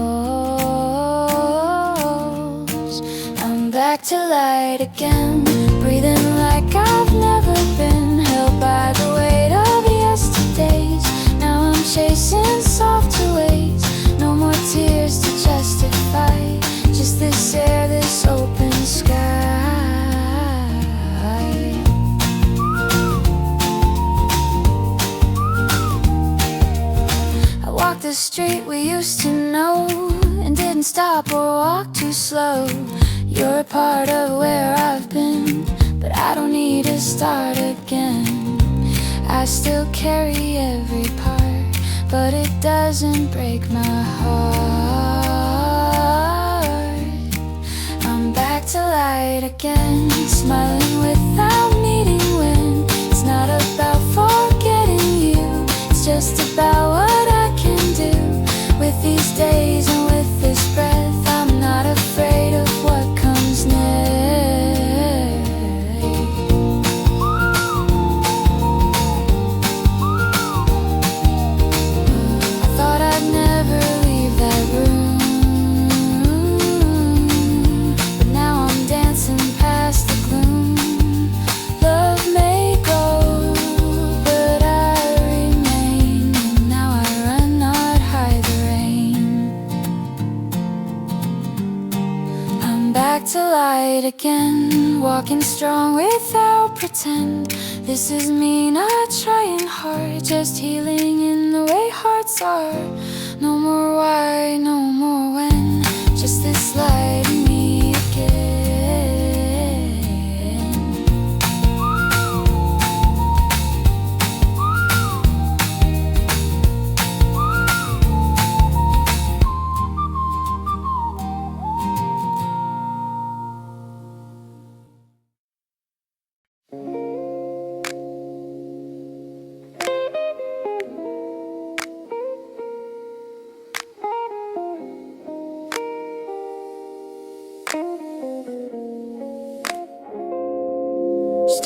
I'm back to light again, breathing like I've never been. Held by the weight of yesterdays, now I'm chasing softer ways. No more tears to justify, just this air, this open sky. I walked the street we used to know, and didn't stop or walk too slow. You're a part of where I've been, but I don't need to start again. I still carry every part, but it doesn't break my heart. I'm back to light again, smiling without needing when. It's not about forgetting you, it's just about what I can do with these days and with this breath. I'm not afraid of what comes next. I thought I'd never leave that room, but now I'm dancing past the gloom. Love may go, but I remain, and now I run, not hide the rain. I'm back to light again, walking strong without pretend. This is me not trying hard, just healing in the way hearts are. No more why, no more when, just this light in me again.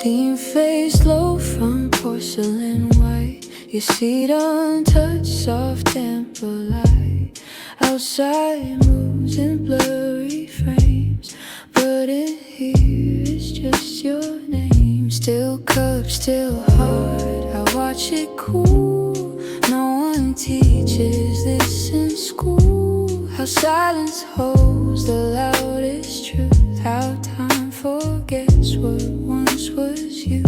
clean face, low from porcelain white. Your seat untouched, soft amber-light. Outside moves in blurry frames, but in here it's just your name. Still cup, still heart, I watch it cool. No one teaches this in school. How silence holds the loudest truth. How time forgets what once was you.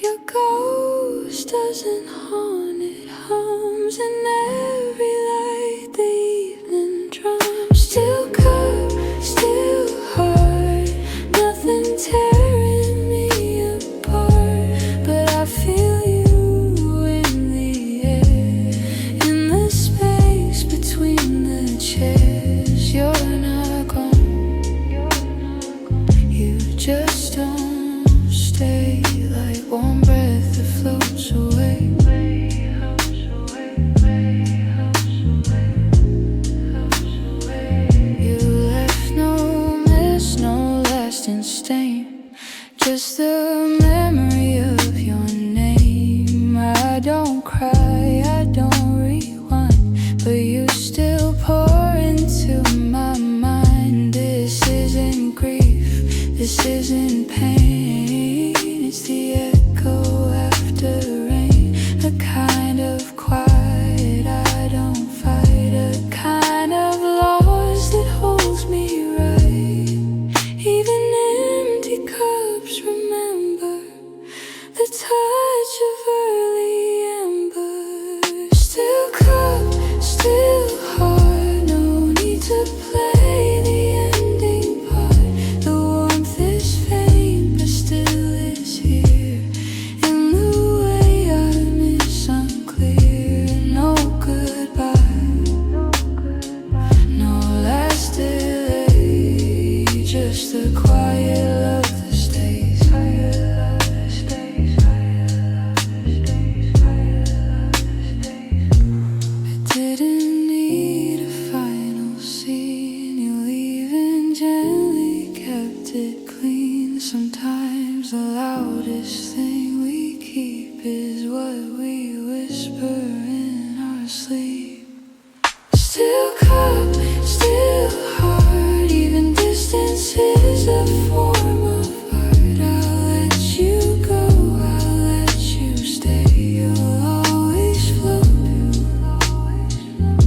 Your ghost doesn't haunt, it hums in every light the evening drums. Still cup, still heart, nothing tearing me apart. But I feel you in the air, in the space between the chairs. You're not gone, you just don't stay. Like warm breath that floats away. You left no mess, no lasting stain, just the memory of your name. I don't cry, I don't rewind, but you still pour into my mind. This isn't grief, this isn't pain, it's the echo after rain. A kind of quiet I don't fight, a kind of loss that holds me right. Even empty cups remember the touch of early ember. Still cup, still heart, no need to play the ending part. The warmth is faint but still is here, in the way I miss unclear. No goodbye, no last delay, just the quiet love that stays. I didn't need a final scene, you leaving gently kept it clean. Sometimes the loudest thing we keep is what we whisper in our sleep. Still cup, still heart, even distance is a form of art. I'll let you go, I'll let you stay. You'll always float,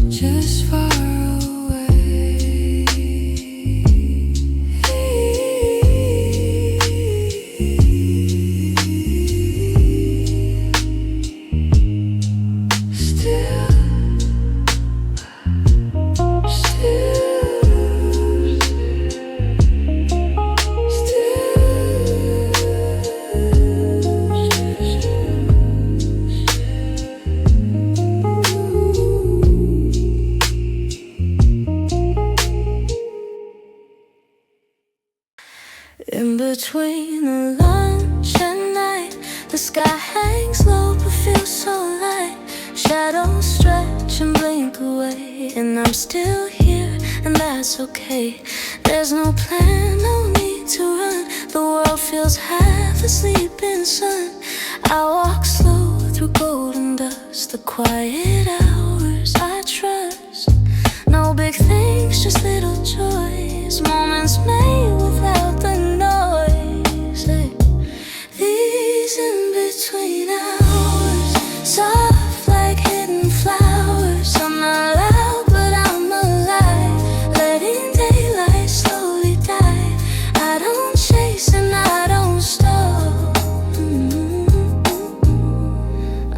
just far away. Still, in between the lunch and night, the sky hangs low but feels so light. Shadows stretch and blink away, and I'm still here, and that's okay. There's no plan, no need to run. The world feels half asleep in sun. I walk slow through golden dust, the quiet hours I trust. No big things, just little joys, moments made without the noise. Hey. These in between hours, soft like hidden flowers. I'm not loud, but I'm alive, letting daylight slowly die. I don't chase and I don't stop.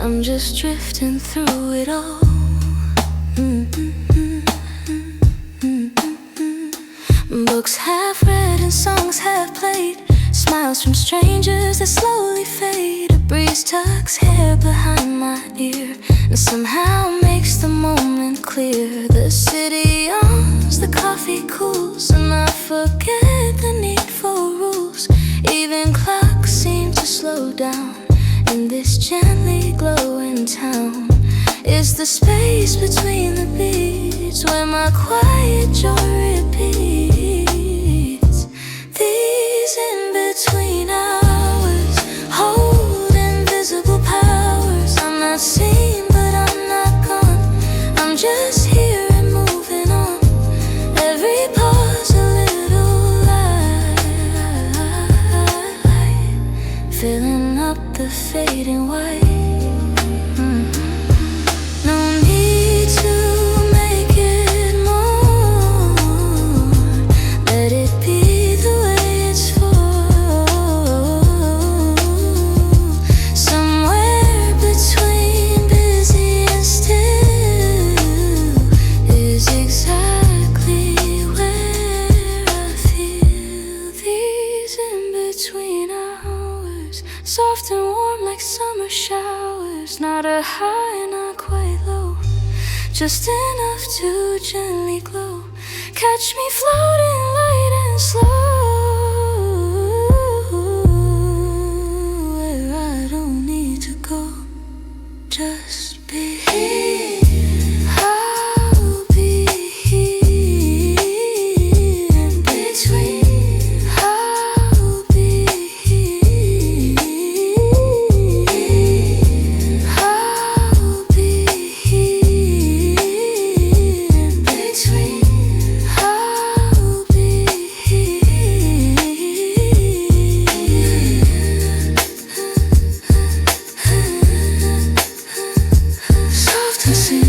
I'm just drifting through it all. Books half read and songs half played, smiles from strangers that slowly fade. A breeze tucks hair behind my ear and somehow makes the moment clear. The city yawns, the coffee cools, and I forget the need for rules. Even clocks seem to slow down in this gently glowing town. It's the space between the beats where my quiet joy repeats. These in between hours. filling up the fading white. No need to make it more. Let it be the way it's for. Somewhere between busy and still is exactly where I feel. These in-between hours, soft and warm like summer showers. Not a high, not quite low, just enough to gently glow. Catch me floating light and slow, where I don't need to go, just be here. I'll be here in between. I'll be here. I'll be here in between. I'll be here. Soft and sing.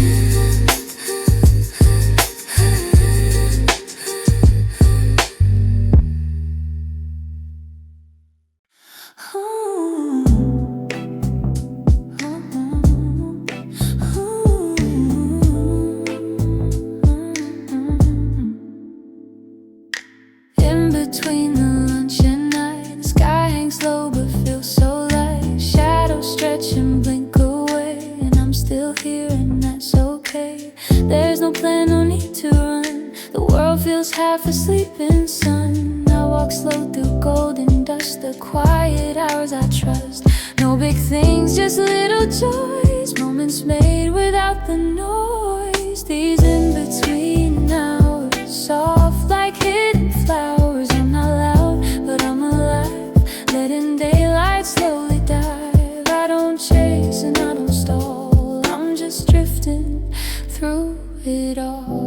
In between the lunch and night, the sky hangs low but feels so light. Shadows stretch and blink away, and I'm still here and that's okay. There's no plan, no need to run. The world feels half asleep in sun. I walk slow through golden dust, the quiet hours I trust. No big things, just little joys, moments made without the noise. These in-between hours, soft like hidden flowers. I'm not loud, but I'm alive, letting daylight slowly dive. I don't chase and I don't stall, I'm just drifting through it all.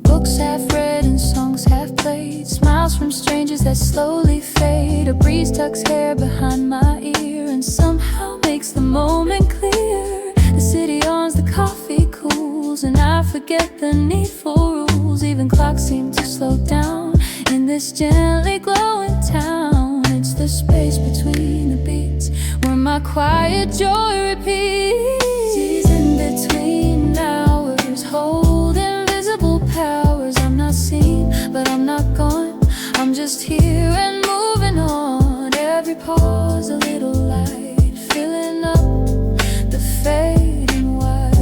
Books half read and songs half played, smiles from strangers that slowly fade. A breeze tucks hair behind my ear and somehow makes the moment clear. The city yawns, the coffee cools, and I forget the needful rules. Even clocks seem to slow down in this gently glowing town. It's the space between the beats where my quiet joy repeats. These in-between hours hold invisible powers. I'm not seen, but I'm not gone. I'm just here and moving on. Every pause a little light, filling up the fading white.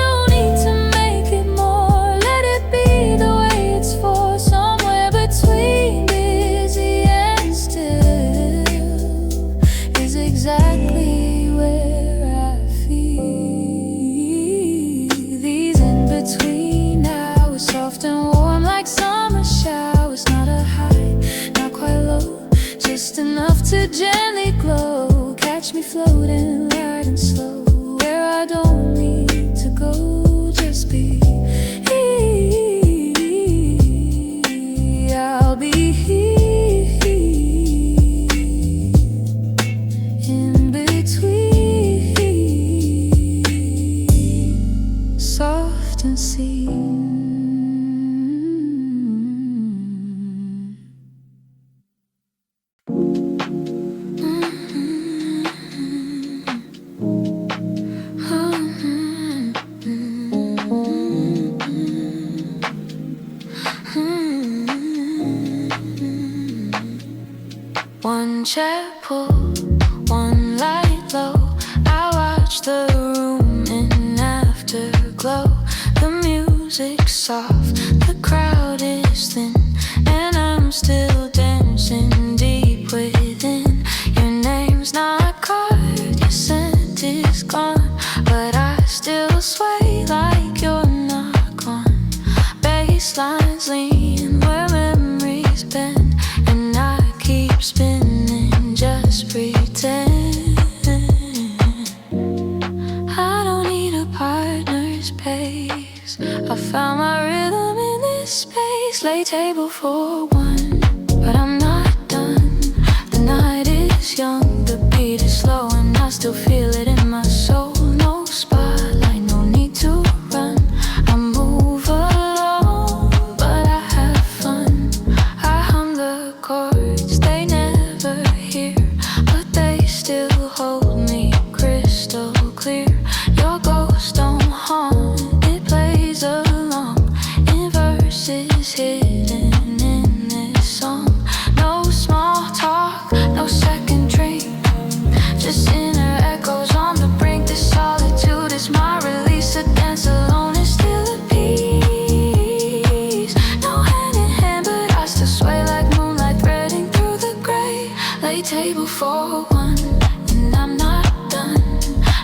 No need to make it more. Let it be the way it's for. Somewhere between busy and still is exactly where I feel. These in-between hours, soft and warm like summer showers. Not a high, not quite low, just enough to gently glow. Catch me floating light and slow, where I don't need to go, just be here. I'll be here in between, soft and seen. One chair pull, one light low. I watch the room in afterglow. The music's soft, the crowd is thin, and I'm still dancing deep within. Your name's not carved, your scent is gone, but I still sway like you're not gone. Bass lines lean where memories bend, and I keep spinning, just pretend. I don't need a partner's pace, Let's lay table for one, but I'm not done. The night is young, the beat is slow, and I still feel it in my soul. No spotlight, no need to run. I move alone, but I have fun. I hum the chords, they never hear, but they still hold me crystal clear. Your ghost don't haunt, it plays along in verses hidden in this song. No small talk, no second drink, just inner echoes on the brink. This solitude is my release. To dance alone is still a peace. No hand in hand, but I still sway like moonlight threading through the gray. Lay table for one, and I'm not done.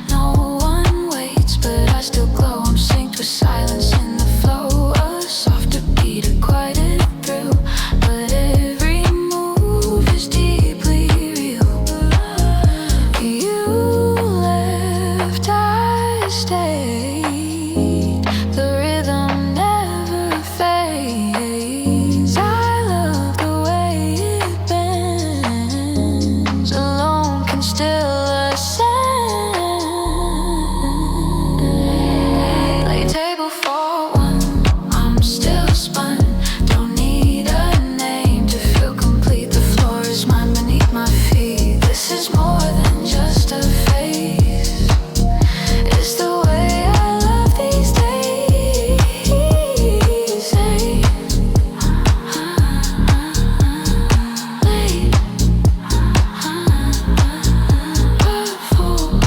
No one waits, but I still glow. I'm synced with silence in the flow. A softer beat, a quieter thrill, but every move is deeply real. You left, I stayed. The rhythm never fades. I love the way it bends. Alone can still ascend. Lay table for one, I'm still spun. Don't need a name to feel complete. The floor is mine beneath my feet. This is more than just a phase. It's the way I love these days. Hey. Late. Purple.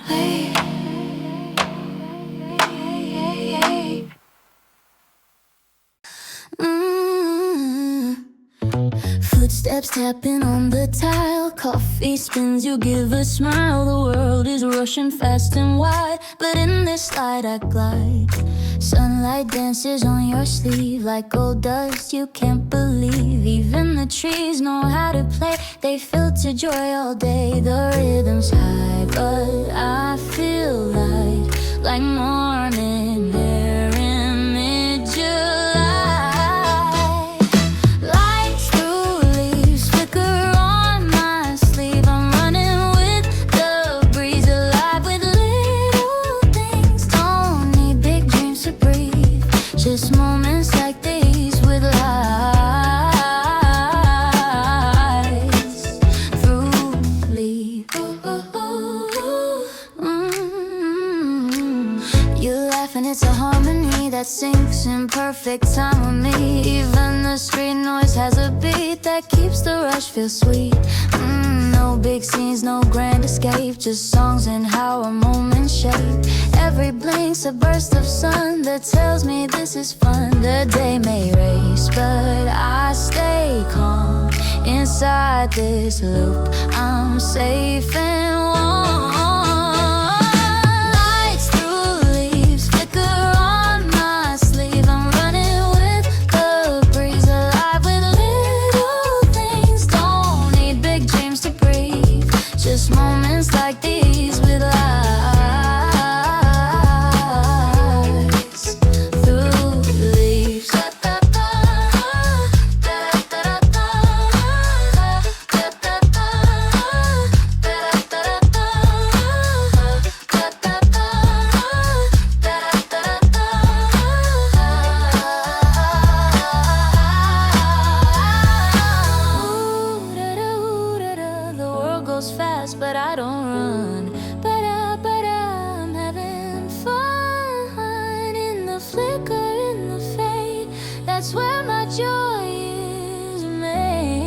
Late. Footsteps tapping on the tile, coffee spins, you give a smile. The world is rushing fast and wide, but in this light I glide. Sunlight dances on your sleeve like gold dust you can't believe. Even the trees know how to play, they filter joy all day. The rhythm's high, but I feel light, like morning air in mid-July. Lights through leaves flicker on my sleeve. I'm running with the breeze, alive with little things. Don't need big dreams to breathe, just moments like these with lights through leaves. You laugh and it's a harmony that syncs in perfect time with me. Even the street noise has a beat that keeps the rush feel sweet. No big scenes, no grand escape, just songs and how a moment shape. Every blink's a burst of sun that tells me this is fun. The day may race, but I stay calm. Inside this loop, I'm safe and warm. Lights through leaves flicker on my sleeve. I'm running with the breeze, alive with little things. Don't need big dreams to breathe, just moments like these with lights through leaves. The world goes fast, but I don't run. But I'm having fun in the flicker, in the fade. That's where my joy is made.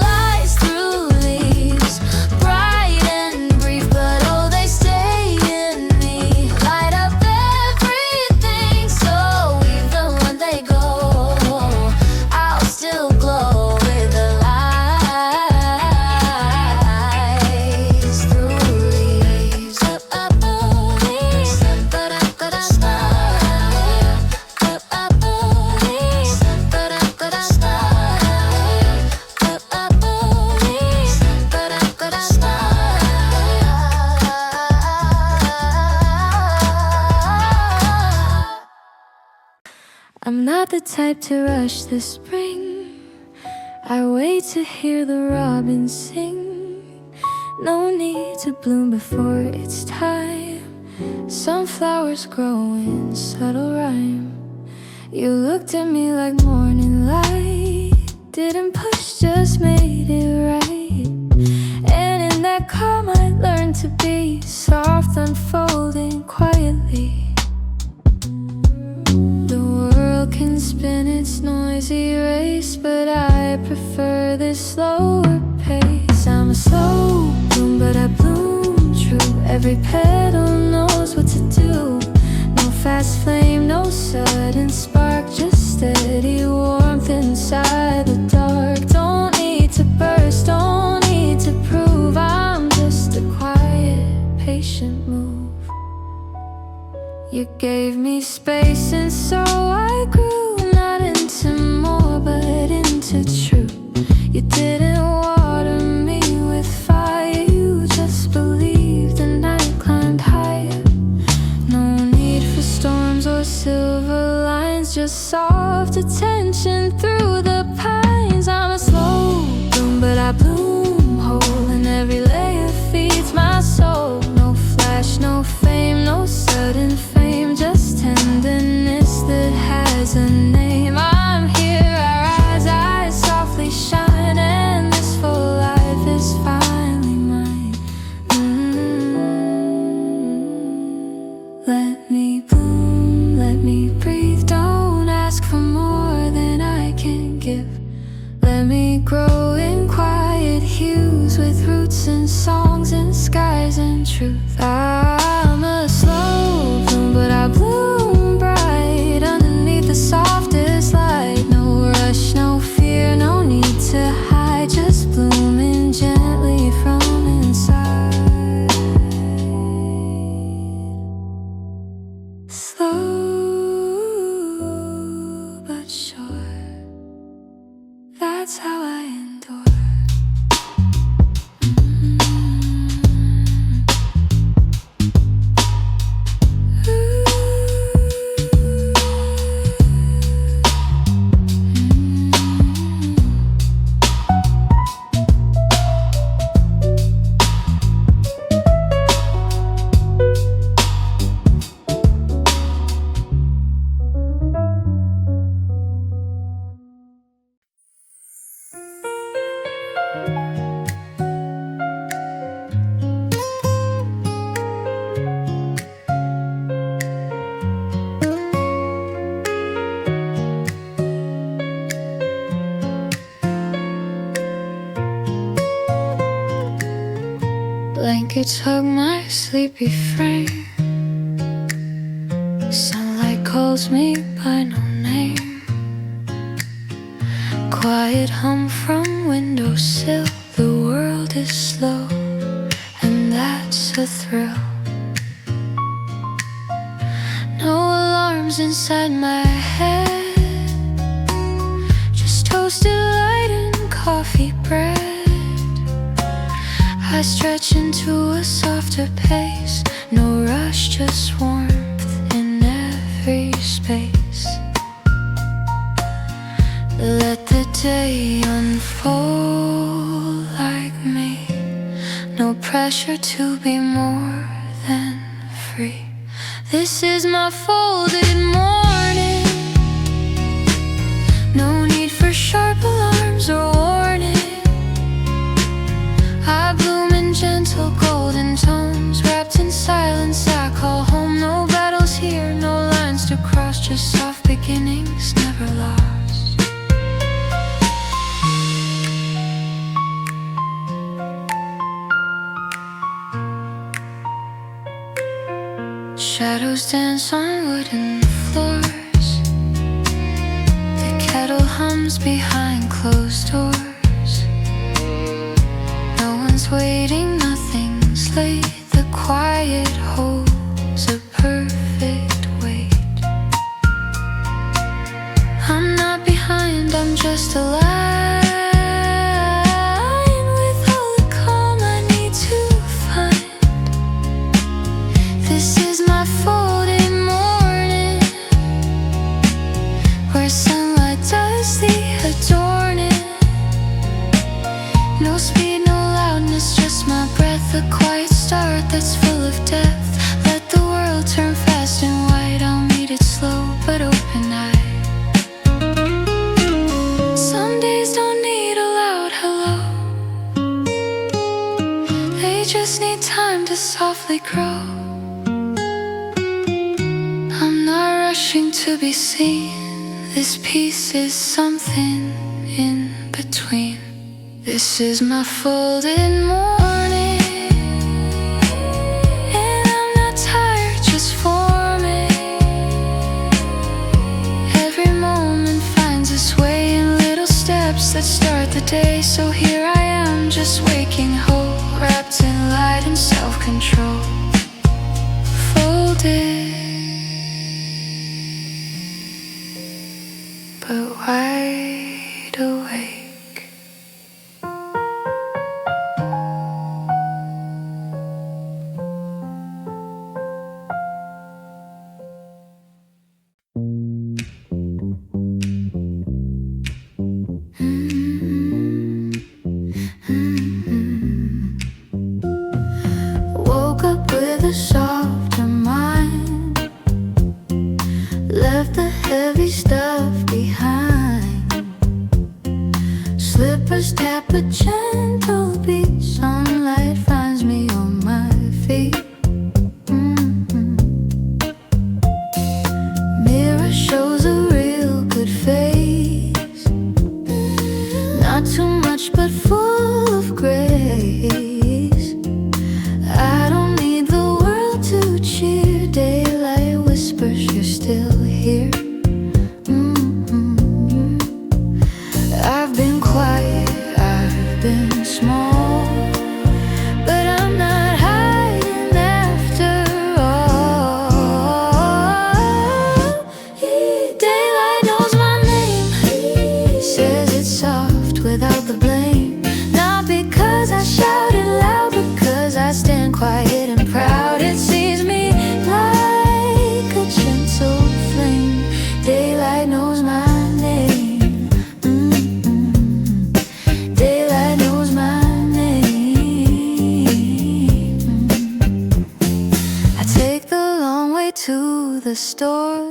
Lights through leaves, bright and brief, but oh, they stay in me. Light up everything, so even when they go, I'll still glow with the lights through leaves. type to rush the spring. I wait to hear the robins sing. No need to bloom before it's time. Some flowers grow in subtle rhyme. You looked at me like morning light. Didn't push, just made it right. And in that calm I learned to be soft, unfolding quietly. The world can spin its noisy race, but I prefer this slower pace. I'm a slow bloom, but I bloom true. Every petal knows what to do. No fast flame, no sudden spark, just steady warmth inside the dark. Don't need to burst, don't need to prove. I'm just a quiet, patient move. You gave me space and so I grew, not into more but into truth. You didn't water me with fire, you just believed and I climbed higher. No need for storms or silver lines, just soft attention through the pines. I'm a slow bloom, but I bloom whole, and every layer feeds my soul. No flash, no fame, no sudden fame, just tenderness that has a name. I'm here, I rise, eyes softly shine, and this full life is finally mine. Let me bloom, let me breathe. Don't ask for more than I can give. Let me grow in quiet hues, with roots and songs and skies and truth. I'm a slow bloom, but I bloom bright underneath the softest light. No rush, no fear, no need to hide, just blooming gently from inside. Slow but sure, that's how I endure. Blankets hug my sleepy frame. Sunlight calls me by no name. Quiet hum from windowsill. The world is slow, and that's a thrill. No alarms inside my head, just toasted light and coffee bread. I stretch into a softer pace. No rush, just warmth in every space. Let the day unfold like me. No pressure to be more than free. This is my folded morning. No need for sharp alarms or warning. I bloom in gentle golden tones, wrapped in silence I call home. No battles here, no lines to cross, just soft beginnings never lost. Shadows dance on wooden floors. The kettle hums behind closed doors. Waiting, nothing's late. The quiet holds a perfect weight. I'm not behind, I'm just aligned with all the calm I need to find. This is my folded morning, where sun No speed, no loudness, just my breath. A quiet start that's full of depth. Let the world turn fast and white. I'll meet it slow but open-eyed. Some days don't need a loud hello. They just need time to softly grow. I'm not rushing to be seen. This piece is something in between. This is my folded morning, and I'm not tired, just forming. Every moment finds its way in little steps that start the day. So here I am, just waking whole, wrapped in light and self-control. Folded, but wide awake. Woke up with a softer mind, left the heavy stuff behind. Slippers tap a gentle beat, sunlight finds me on my feet. Mirror shows a real good face, not too much but full of grace. I don't need the world to cheer. Daylight whispers you're still here. I've been quiet, I've been small, but I'm not hiding after all. Daylight knows my name, says it's soft without the blame. Not because I shout it loud, because I stand quiet and proud. It sees me like a gentle flame. Daylight knows my name. Daylight knows my name. I take the long way to the store.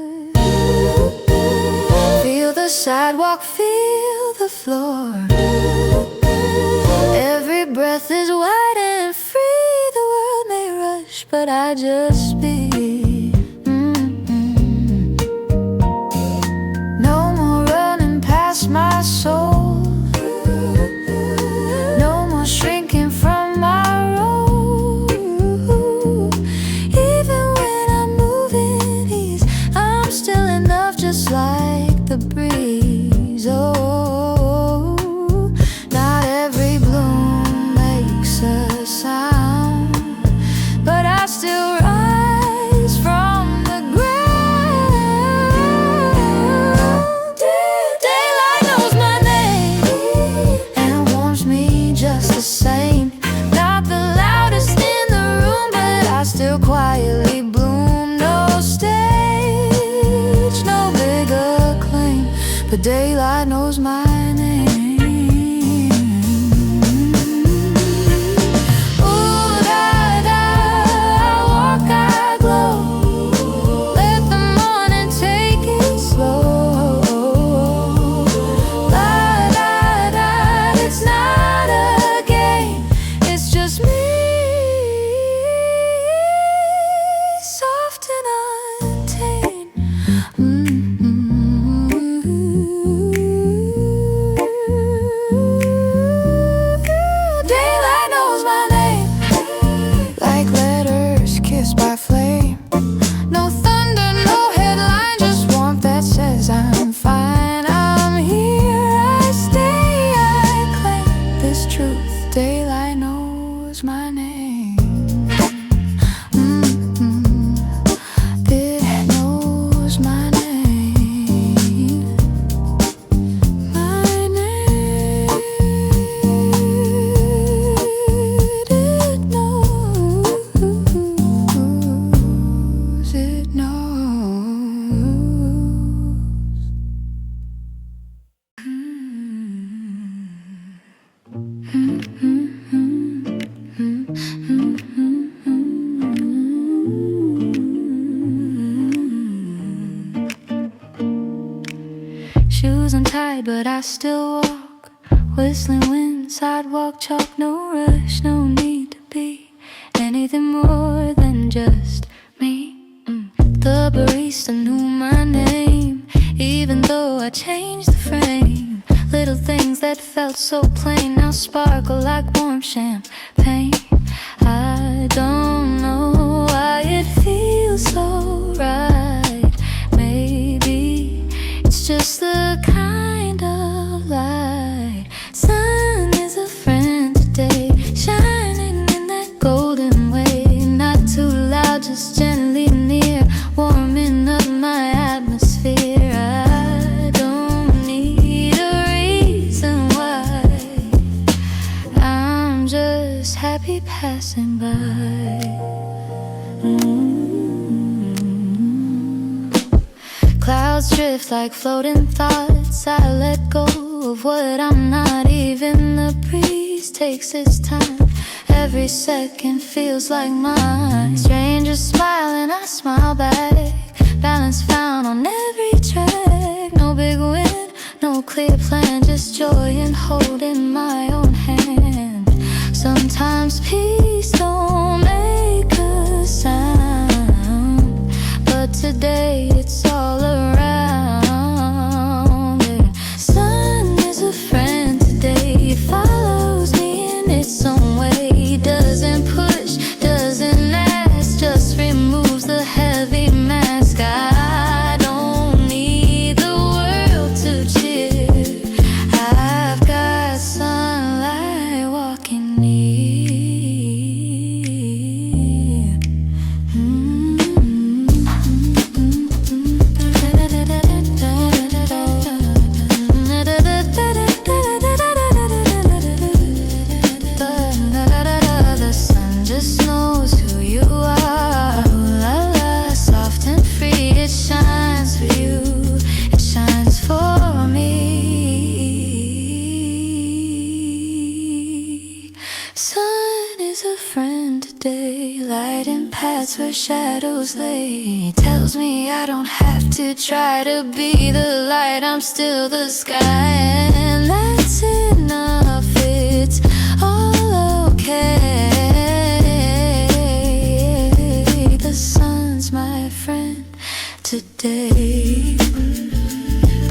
Feel the sidewalk, feel the floor. Every breath is wide and free. The world may rush, but I just be. No more running past my soul. No more shrinking from my road. Even when I'm moving ease, I'm still enough, just like the breeze. Oh, not every bloom makes a sound, but I still rise from the ground. Daylight knows my name and warms me just the same. Not the loudest in the room, but I still quietly bloom. No stage, no big acclaim, but daylight knows my name. Ooh, da, da, I walk, I glow. Let the morning take it slow. La, da, da, it's not a game, it's just me, soft and untamed. Daylight knows my name, like letters kissed by flame. No thunder, no headline, just warmth that says I'm fine. I'm here, I stay, I claim this truth. Daylight knows my name. It knows my name. My name. It knows. It knows. Shoes untied, but I still walk. Whistling wind, sidewalk chalk, no rush, no need to be anything more than just me. The barista knew my name, even though I changed the frame. Little things that felt so plain now sparkle like warm champagne. I don't know why it feels so right. Maybe it's just the kind of light. Sun is a friend today, shining in that golden way. Not too loud, just gently near, warming up my atmosphere. I don't need a reason why. I'm just happy passing by. Clouds drift like floating thoughts. I let go of what I'm not. Even the breeze takes its time. Every second feels like mine. Strangers smile and I smile back. Balance found on every track. No big win, no clear plan, just joy in holding my own hand. Sometimes peace don't make a sound, but today it's all around. The sun is a friend today. It follows me in its own way. Doesn't push, doesn't ask, just removes the heavy mask. I don't need the world to cheer. I've got sunlight walking near. The sun just knows who you are. Ooh la la, soft and free, it shines for you, it shines for me. Sun is a friend today, lighting paths where shadows lay. Tells me I don't have to try to be the light, I'm still the sky, and that's enough. It's all okay. The sun's my friend today.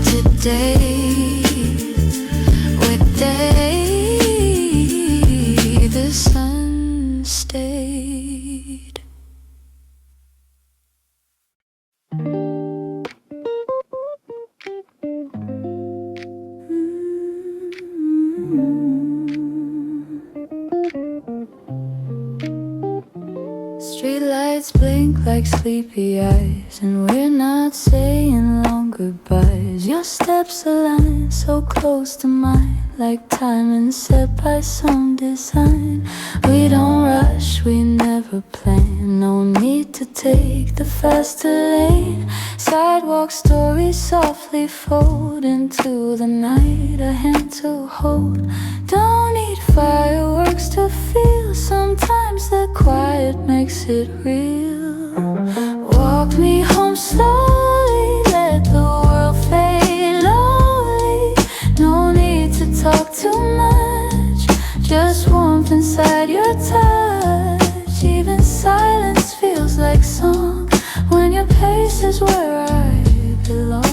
Today, with day, the sun stayed. Streetlights blink like sleepy eyes, and we're not saying long goodbyes. Your steps align so close to mine, like timing set by some design. We don't rush, we never plan, no need to take the faster lane. Sidewalk stories softly fold into the night, a hand to hold. Don't need fireworks to feel, sometimes the quiet makes it real. Walk me home slowly, let the world fade lonely. No need to talk too much, just warmth inside your touch. Even silence feels like song when your pace is where I belong.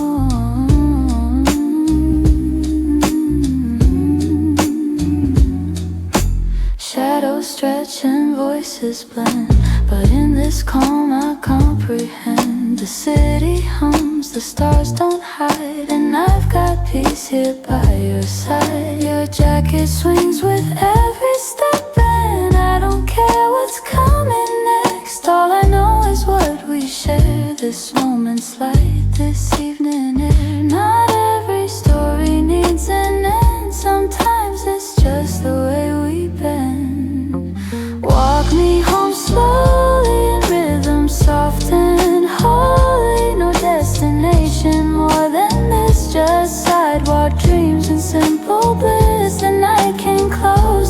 Shadows stretch and voices blend, but in this calm I comprehend. The city hums, the stars don't hide, and I've got peace here by your side. Your jacket swings with every step, and I don't care what's coming next. All I know is what we share, this moment's light, this evening air. Not every story needs an end, sometimes it's just the way we bend. Walk me home slowly in rhythm, soft and holy. No destination more than this, just sidewalk dreams and simple bliss. The night came close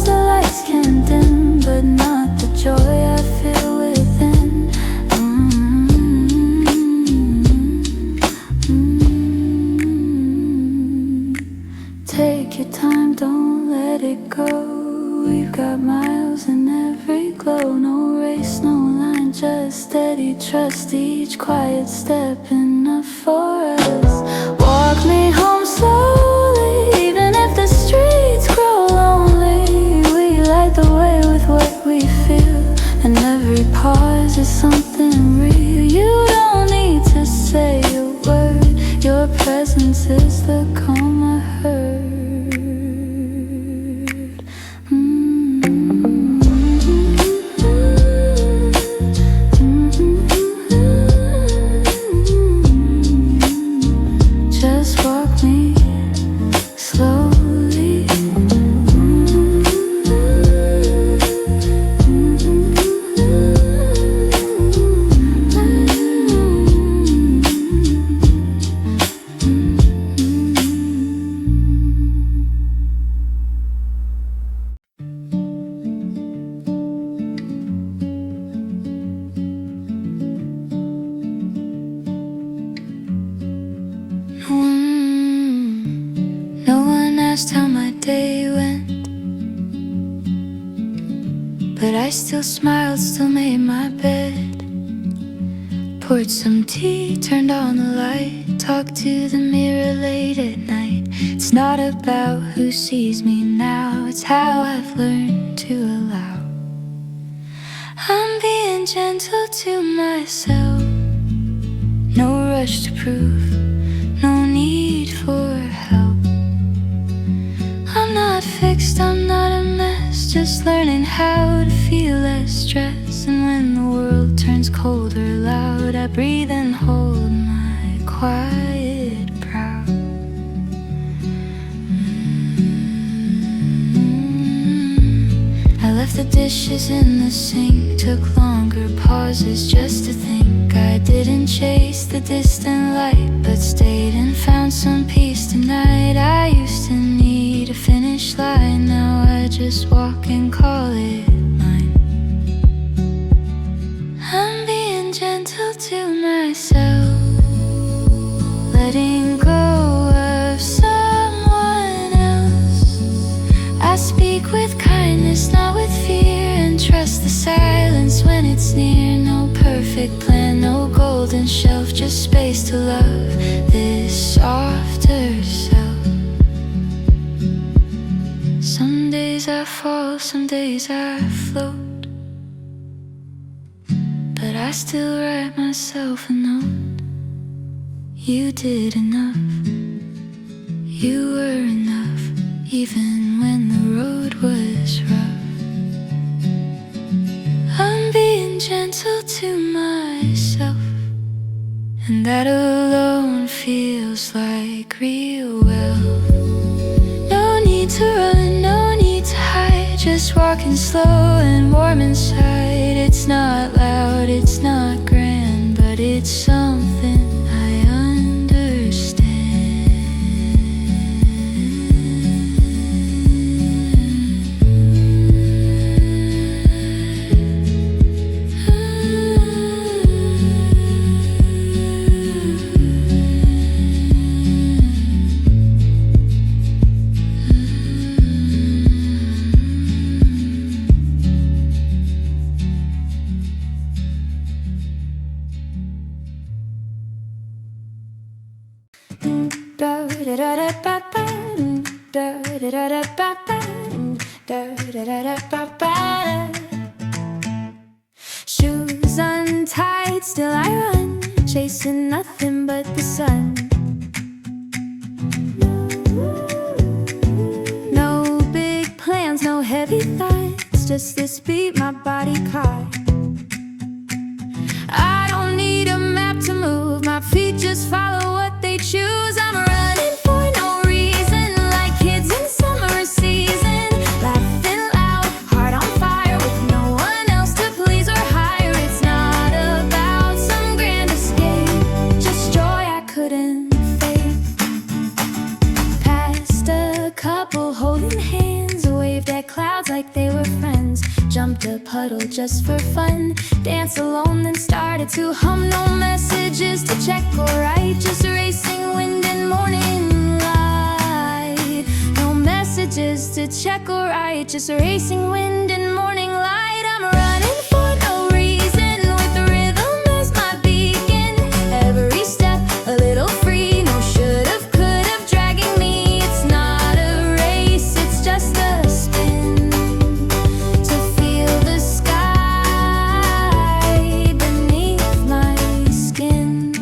we've got miles in every glow. No race, no line, just steady trust. Each quiet step enough for us. Walk me home slowly, even if the streets grow lonely. We light the way with what we feel, and every pause is something real. You don't need to say a word, your presence is the calm I heard. Just walk me slowly. No one asked how my day went, but I still smiled, still made my bed. Poured some tea, turned on the light, talked to the mirror late at night. It's not about who sees me now, it's how I've learned to allow. I'm being gentle to myself, no rush to prove, no need for help. I'm not fixed, I'm not a mess, just learning how to feel less stress. And when the world turns cold or loud, I breathe and hold my quiet proud. I left the dishes in the sink, took longer pauses just to think. I didn't chase the distant light, but stayed and found some peace tonight. I used to need a finish line, now I just walk and call it mine. I'm being gentle to myself, letting go of someone else. I speak with kindness, not with fear, and trust the silence when it's near. No perfect plan, no golden shelf, just space to love this softer self. Some days I fall, some days I float, but I still write myself a note. You did enough, you were enough, even when the road was rough. I'm being gentle to myself, and that alone feels like real wealth. No need to run, no need to hide, just walking slow and warm inside. It's not loud, it's not grand, but it's something I understand. Shoes untied, still I run, chasing nothing but the sun. No big plans, no heavy thoughts, just this beat my body caught. I don't need a map to move, my feet just follow what they choose. I'm running for no reason, like kids in summer season, laughing loud, heart on fire, with no one else to please or hire. It's not about some grand escape, just joy I couldn't fake. Past a couple holding hands, waved at clouds like they were friends, jumped a puddle just for fun, danced alone then started to hum. No messages to check or write, just racing wind and morning light. No message messages to check or write, just racing wind and morning light. I'm running for no reason, with the rhythm as my beacon. Every step a little free, no should've, could've dragging me. It's not a race, it's just a spin, to feel the sky beneath my skin.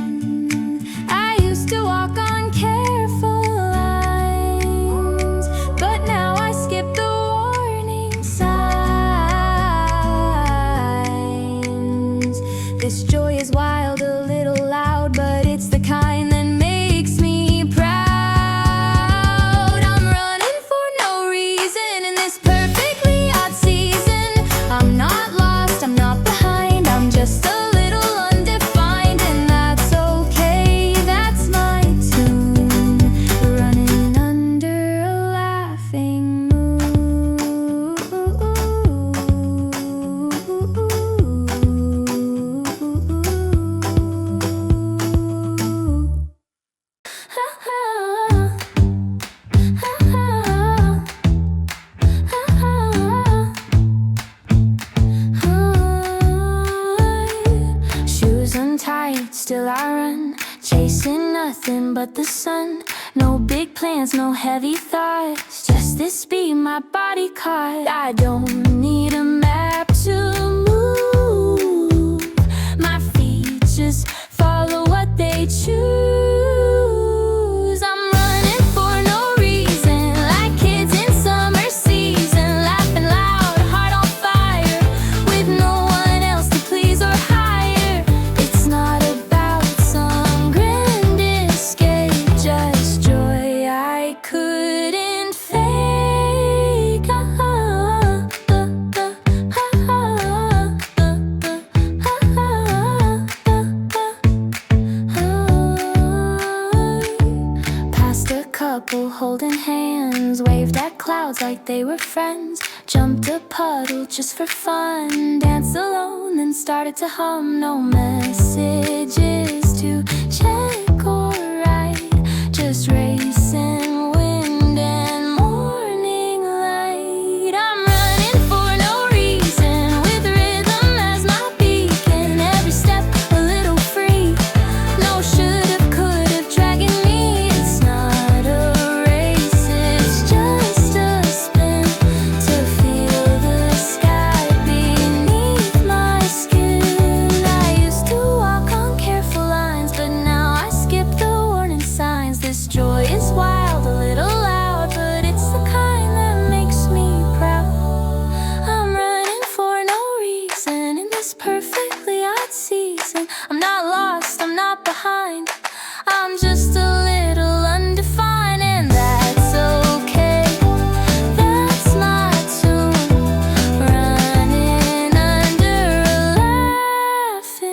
I used to walk on careful lines, but now I skip the warning signs. This joy is wild, a little loud, but it's the kind that makes me proud. I'm running for no reason in this perfectly odd season. I'm not lost, I'm not behind, I'm just a little undefined, and that's okay, that's my tune. Running under a laughing moon. Shoes untied, still I run, chasing nothing but the sun. No big plans, no heavy thoughts, just this beat, my body caught. I don't need a map to move, my feet just follow what they choose. I'm running for no reason, like kids in summer season, laughing loud, heart on fire, with no one else to please or hire. It's not about some grand escape, just joy I couldn't fake. Past a couple holding hands, waved at clouds like they were friends, jumped a puddle just for fun, danced alone, then started to hum. No messages to check or write, just racing wind and morning light. I'm running for no reason, with rhythm as my beacon. Every step a little free, no should've, could've dragging me. It's not a race, it's just a spin, to feel the sky beneath my skin. I used to walk on careful lines, but now I skip the warning signs. This joy is wild, a little loud, but it's the kind that makes me proud. I'm running for no reason in this perfectly odd season. I'm not lost, I'm not behind, I'm just a little undefined, and that's okay, that's my tune. Running under a laughing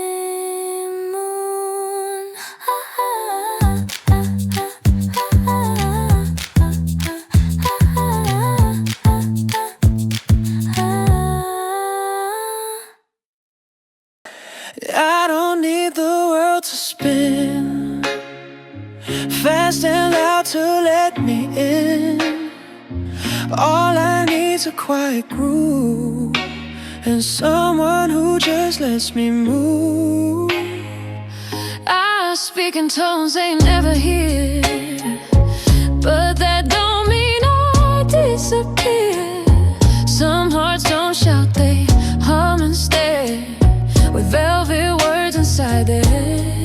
moon. I don't need the world to spin fast and loud to let me in. All I need's a quiet groove and someone who just lets me move. I speak in tones they never hear, but that don't mean I disappear. Some hearts don't shout, they hum and stare, with velvet words inside their head.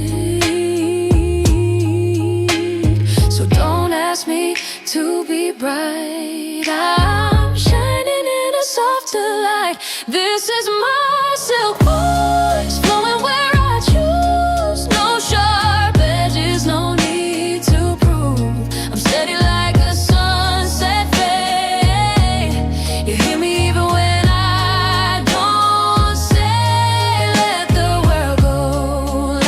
So don't ask me to be bright, I'm shining in a softer light. This is my silk voice, flowing where I choose. No sharp edges, no need to prove. I'm steady like a sunset fade. You hear me even when I don't say. Let the world go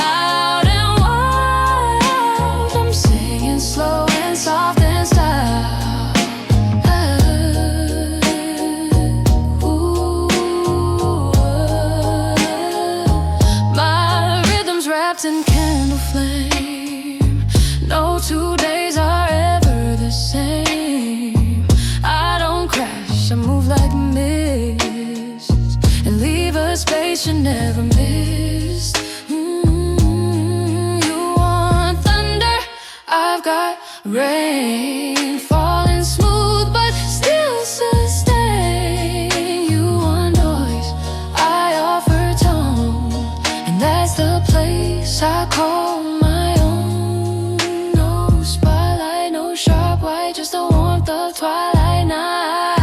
loud and wild. I'm singing slow and soft and style. Ooh, mist and leave a space you never missed. You want thunder, I've got rain, falling smooth but still sustain. You want noise, I offer tone, and that's the place I call my own. No spotlight, no sharp white, just the warmth of twilight night.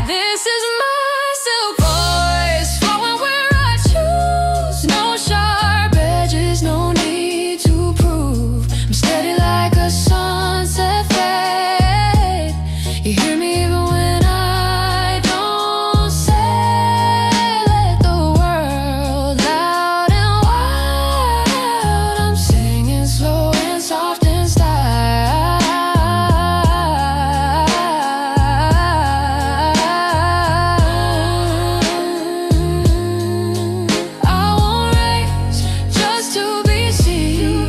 This is my silk voice, flowing where I choose. No sharp edges, no need to prove. I'm steady like a sunset fade. You hear me even when I don't say. Let the world loud and wild. I'm singing slow and soft and style. I won't race just to be seen.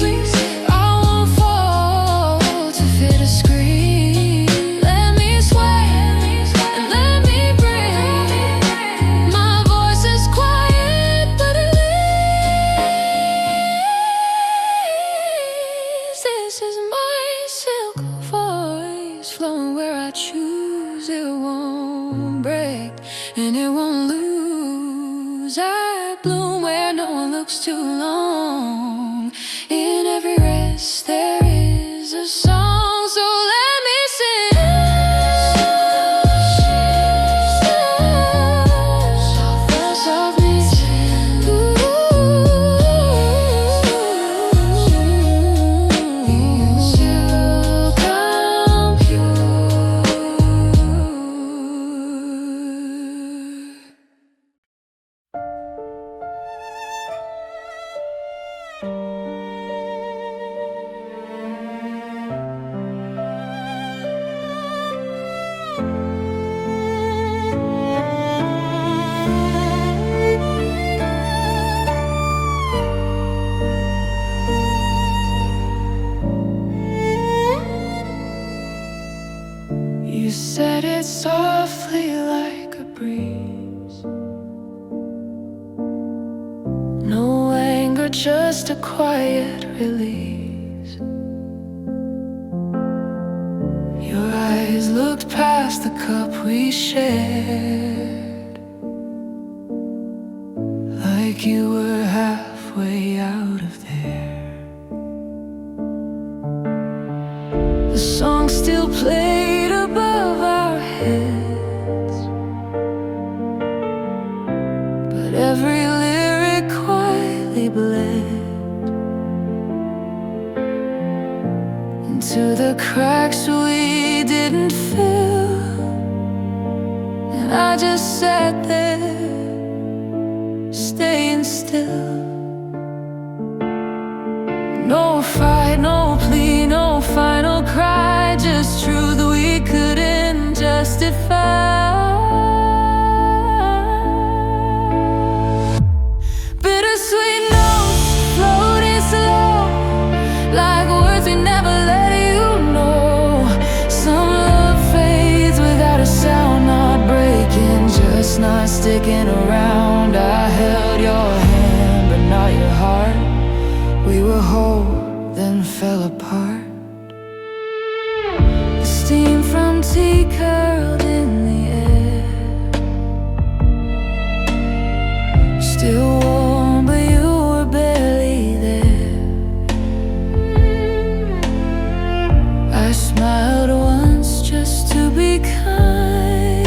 I won't fall to fit a screen. Let me sway and let me breathe. My voice is quiet, but it leaves. This is my silk voice, flowing where I choose. It won't break and it won't lose. I bloom where no one looks too long. In every rest there is a song, so let me sing. Soft me sing. You'll come pure. You said it softly like a breeze. No anger, just a quiet release. Your eyes looked past the cup we shared, like you were halfway out of there. The song still played above our heads, but every lyric quietly bled into the cracks we didn't fill. And I just sat there, staying still. No fight, no plea, no final cry, just truth we couldn't justify. Bittersweet notes floating slow, like words we never let you know. Some love fades without a sound, not breaking, just not sticking around. I held your hand, but not your heart. We were whole, then fell apart. The steam from tea curled in the air, still warm, but you were barely there. I smiled once just to be kind,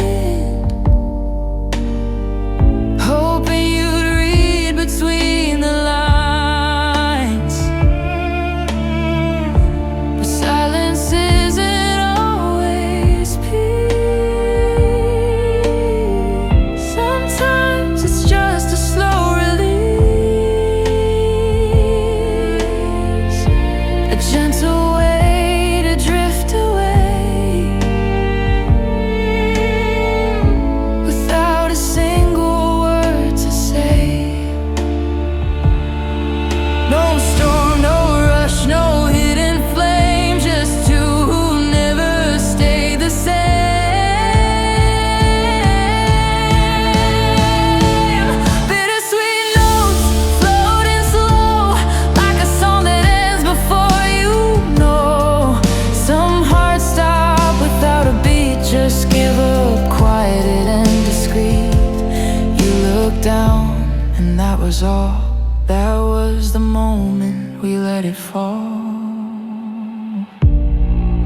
was all, that was the moment we let it fall.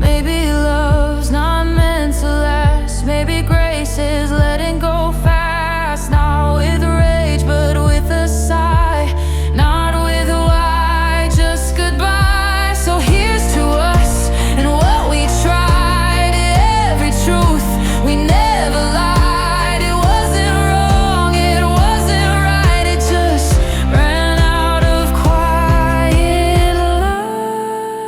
Maybe love's not meant to last. Maybe grace is letting go fast. Not with rage, but with a sigh. Not with a why, just goodbye. So here's to us and what we tried. Every truth we never lied. It wasn't wrong, it wasn't right. It just ran out of quiet light.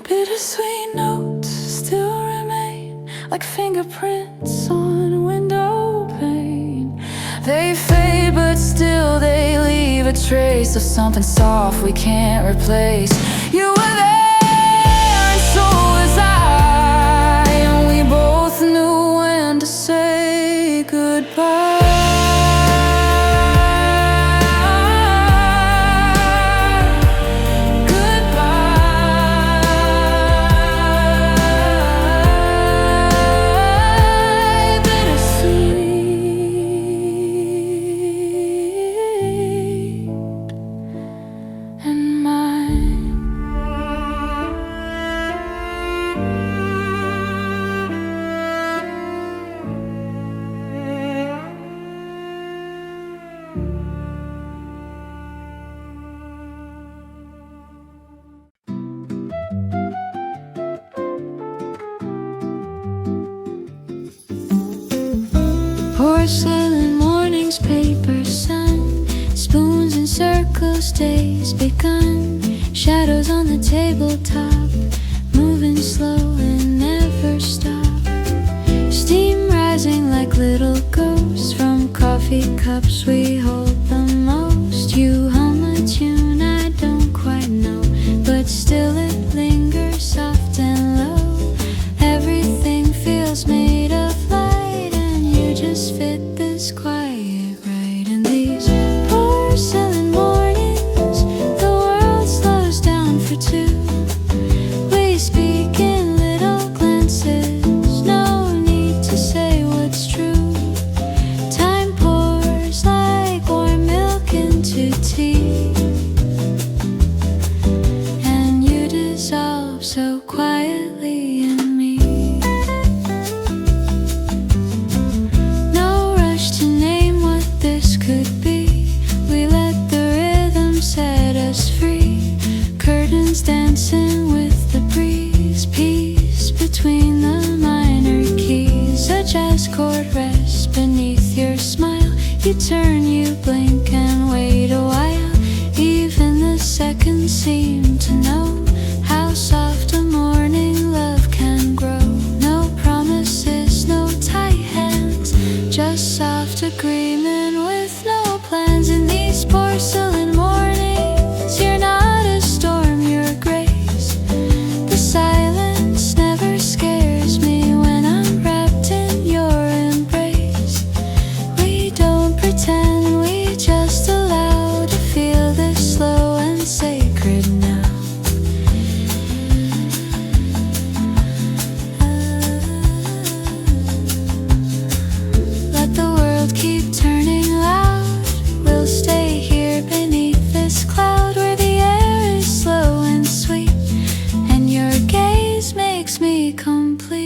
Bittersweet notes still remain, like fingerprints on a window pane. They fade but still they leave a trace of something soft we can't replace. You were there and so was I, and we both knew when to say goodbye. Porcelain mornings, paper sun, spoons in circles, days begun. Shadows on the tabletop, moving slow and never stop. Steam rising like little ghosts from coffee cups we hold the most. You hum a tune I don't quite know, but still it lingers soft and low. Everything feels made of light, and you just fit this quiet right in these porcelain mornings. The world slows down for two. We speak in little glances, no need to say what's true. Time pours like warm milk into tea, and you dissolve so quietly in me. No rush to name what this could be. We let the rhythm set us free. Curtains dancing with the breeze. Peace between the minor keys. A jazz chord rests beneath your smile. You turn, you blink and wait a while. Even the seconds seem to know how soft a morning love can grow. No promises, no tight hands, just soft agreement with no plans. In these porcelain mornings, you're not a storm, you're grace. The silence never scares me when I'm wrapped in your embrace. We don't pretend, we just allow to feel this slow and sacred now. Let the world keep turning loud. We'll stay here beneath this cloud where the air is slow and sweet, and your gaze makes me complete.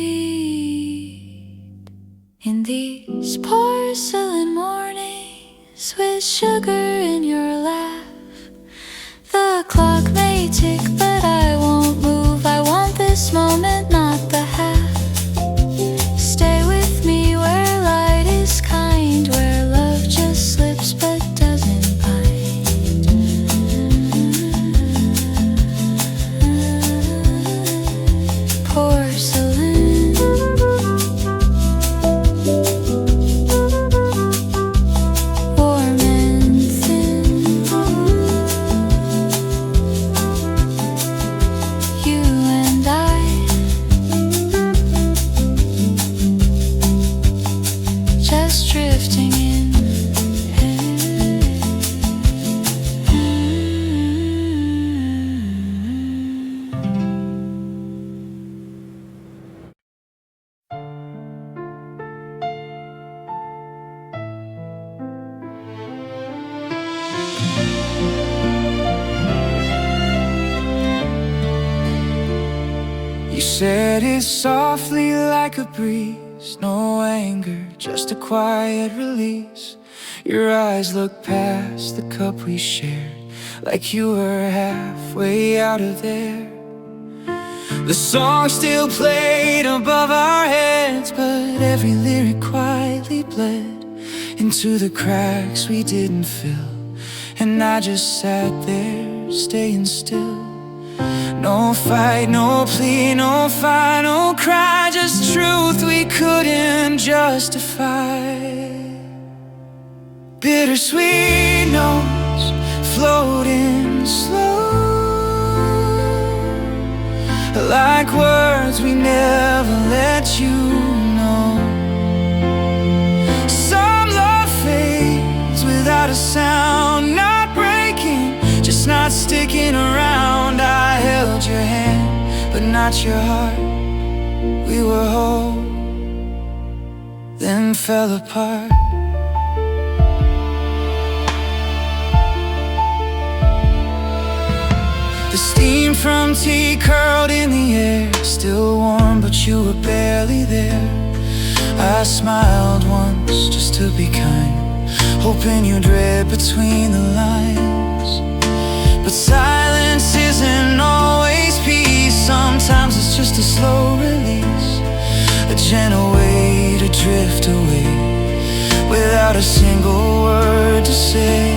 In these porcelain mornings with sugar in your laugh, the clock may tick but I won't move. I want this moment, not the half. Stay with me where light is kind, where love just slips but doesn't bind. Porcelain, warm and thin. his softly like a breeze. No anger, just a quiet release. Your eyes look past the cup we shared, like you were halfway out of there. The song still played above our heads, but every lyric quietly bled into the cracks we didn't fill. And I just sat there, staying still. No fight, no plea, no final cry, just truth we couldn't justify. Bittersweet notes floating slow, like words we never let you know. Some love fades without a sound, not breaking, just not sticking around. I held your hand, but not your heart. We were whole, then fell apart. The steam from tea curled in the air, still warm, but you were barely there. I smiled once just to be kind, hoping you'd read between the lines. But silence isn't always peace. Sometimes it's just a slow release, a gentle way to drift away without a single word to say.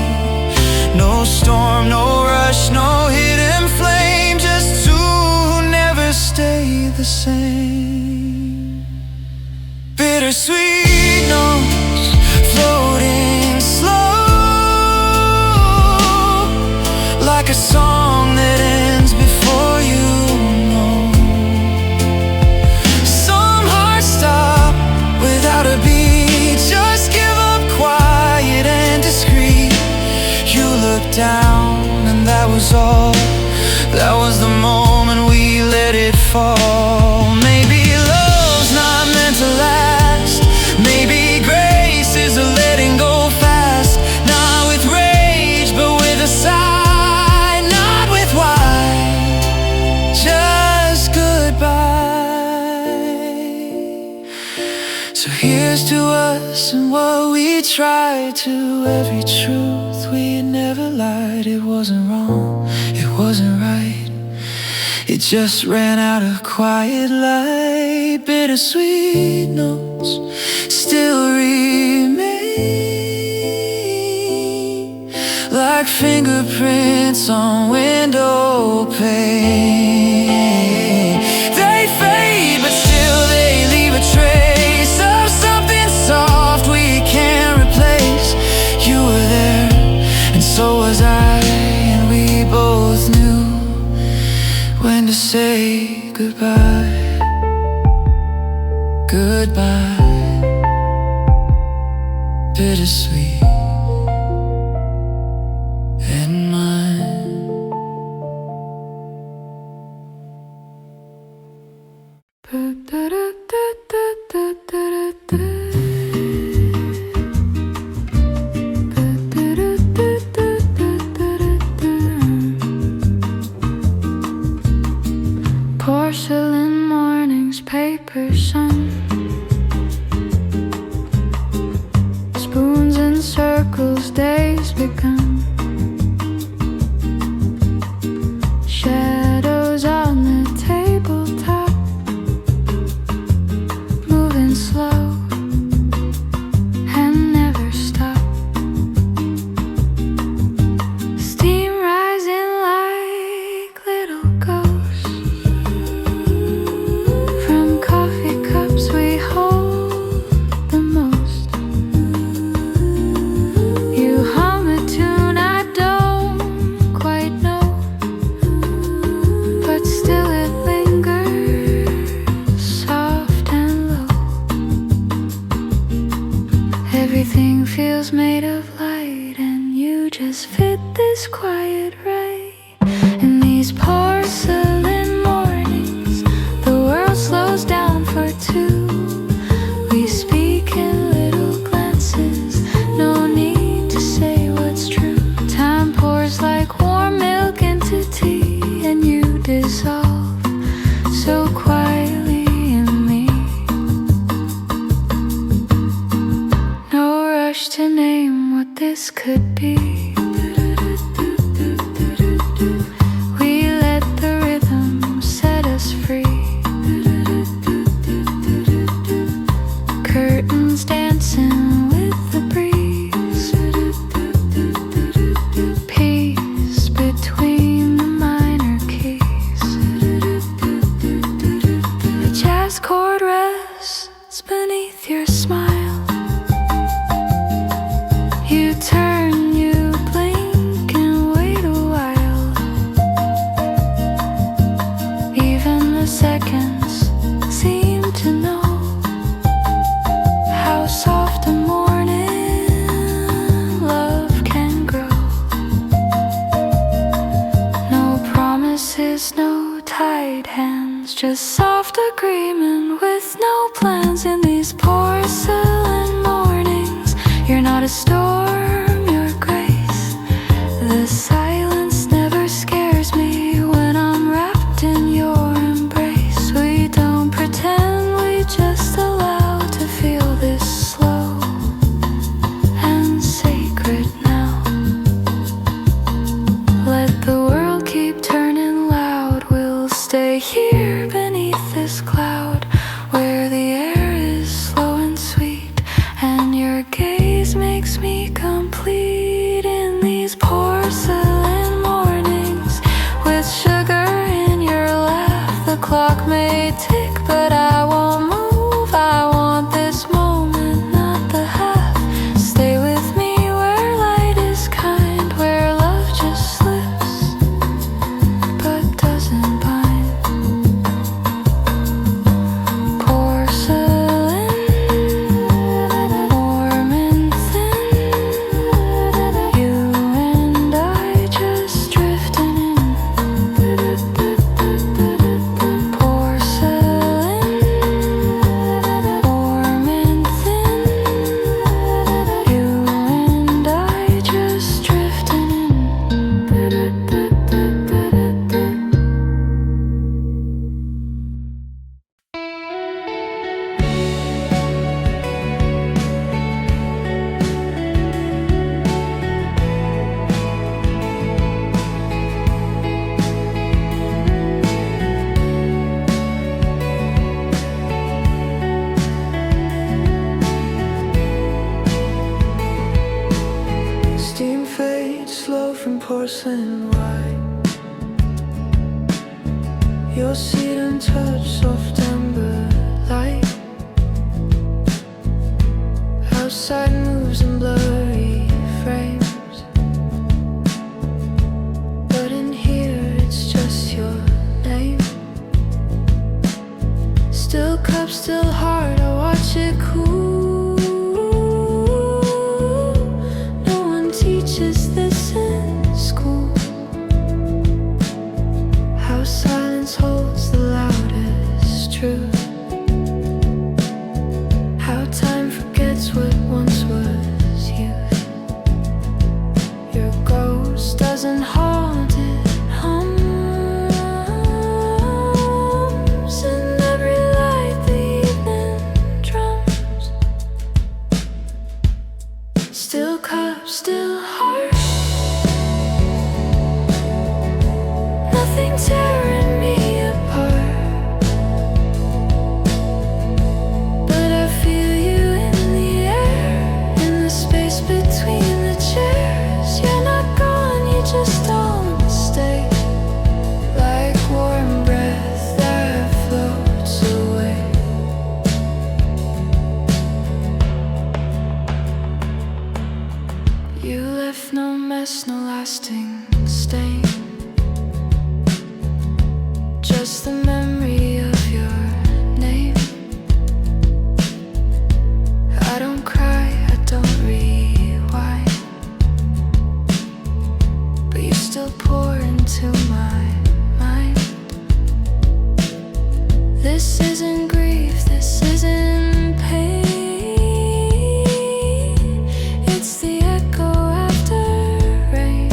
No storm, no rush, no hidden flame, just two who never stay the same. Bittersweet notes floating slow, like a song that ends before you know. Some hearts stop without a beat, just give up quiet and discreet. You looked down and that was all. That was the moment we let it fall. Maybe love's not meant to last. Maybe grace is a letting go fast. Not with rage, but with a sigh. Not with why, just goodbye. So here's to us and what we tried to. Every truth we never lied. It wasn't wrong, it wasn't right. It just ran out of quiet light. Bittersweet notes still remain, like fingerprints on window pane. They fade, but still they leave a trace of something soft we can't replace. You were there, and so was I, and we both knew when to say goodbye. Goodbye. Bittersweet and mine. Porcelain mornings, paper sun, spoons in circles, days begun. Shadows on the tabletop, moving slow and never stop. Steam rising like little ghosts from coffee cups we hold the most. You hum a tune I don't quite know, but still it lingers soft and low. Everything feels made of light, and you just fit this quiet right. In these porcelain mornings, the world slows down for two. We speak in little glances, no need to say what's true. Time pours like warm milk into tea, and you dissolve so quietly rush to name what this could be. We let the rhythm set us free. Curtains dancing with the breeze. Peace between the minor keys. The jazz chord rests beneath your smile. You turn, you blink and wait a while. Even the seconds seem to know how soft a morning love can grow. No promises, no tied hands, just soft agreement with no plans in these porcelain mornings. You're not a storm, you're grace. The silence never scares me when I'm wrapped in your embrace. We don't pretend, we just allow to feel this slow and sacred now. Let the world keep turning loud. We'll stay here beneath this cloud where the air is slow and sweet, and your gaze makes me complete in these porcelain mornings. With sugar in your laugh, the clock may tick, but I won't move. I want this moment, not the half. Stay with me where light is kind, where love just slips but doesn't bind. Porcelain, warm and thin, you and I just drifting in. Porcelain, warm and thin, you and I just drifting in. Steam fades slow from porcelain wine. Your seat and touch, soft amber light. Outside moves in blurry frames, but in here it's just your name. Still cup, still heart, I watch it cool. No one teaches this in school. How silence holds the loudest truth. How time forgets what once was youth. Your ghost doesn't haunt, it hums in every light the evening drums. Still cup, still heart, nothing tearing me apart. But I feel you in the air, in the space between the chairs. You're not gone, you just don't stay. Like warm breath that floats away. You left no mess, no lasting stain. Just the memory of your name. I don't cry, I don't rewind, but you still pour into my mind. This isn't grief, this isn't pain. It's the echo after rain.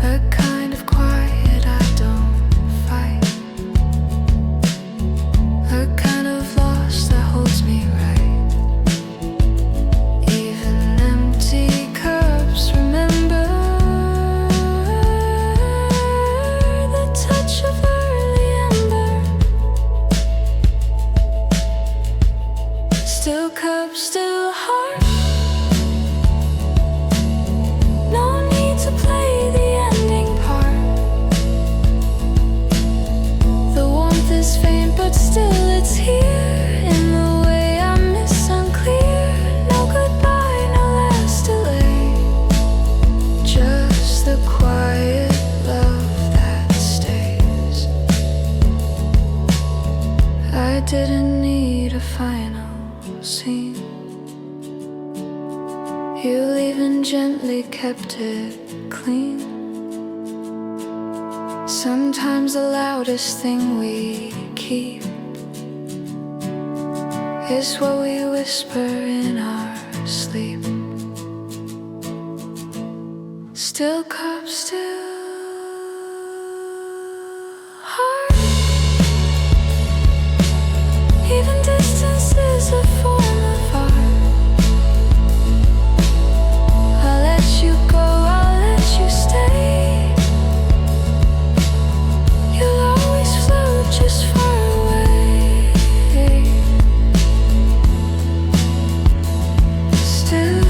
A kind of quiet I don't Still cup, still heart. No need to play the ending part. The warmth is faint, but still it's here. In the way I miss unclear. No goodbye, no last delay. Just the quiet love that stays. I didn't need a final scene. You even gently kept it clean. Sometimes the loudest thing we keep is what we whisper in our sleep. Still cup, still heart. Even distance is a form of art. I'll let you go, I'll let you stay. You'll always float just far away. Still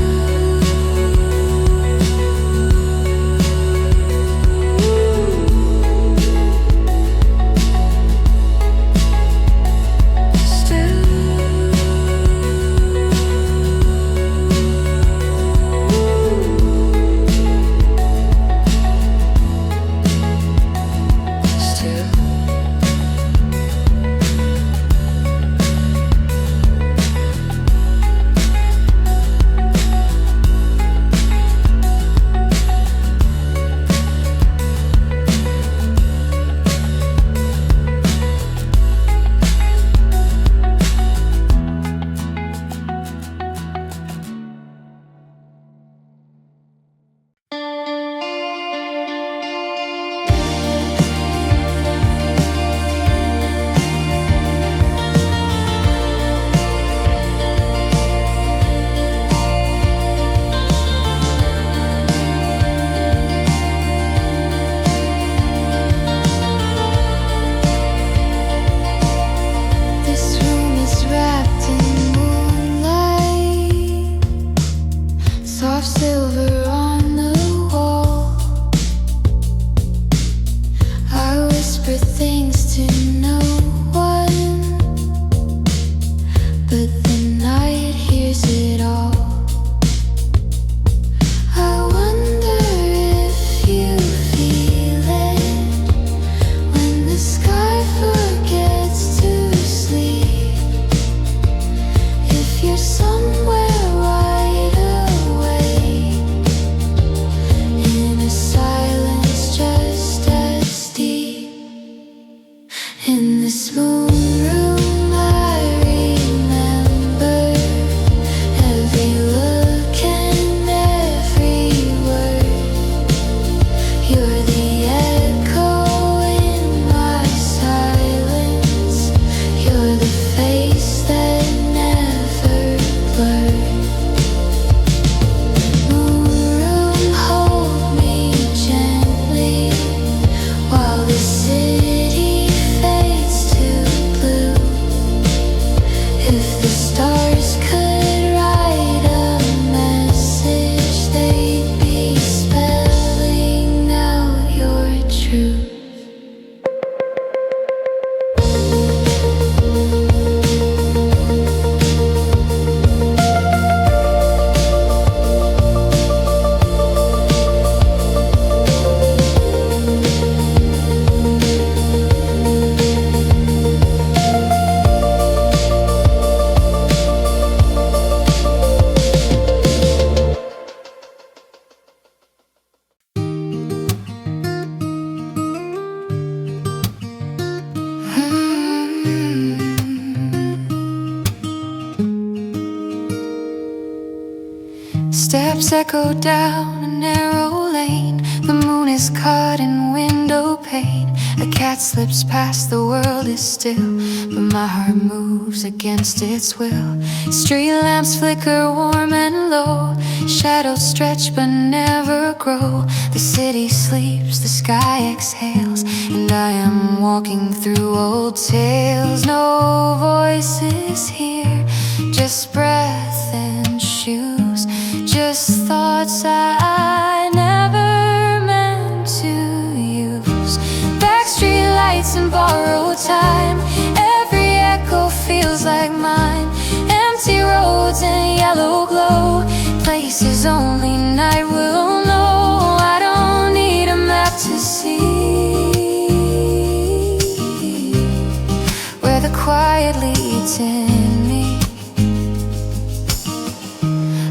Steps echo down a narrow lane. The moon is caught in window pane. A cat slips past, the world is still, but my heart moves against its will. Street lamps flicker warm and low. Shadows stretch but never grow. The city sleeps, the sky exhales, and I am walking through old tales. No voices here, just breath and shoes, just thoughts I never meant to use. Backstreet lights and borrowed time, every echo feels like mine. Empty roads and yellow glow, places only night will know. I don't need a map to see where the quiet leads in me.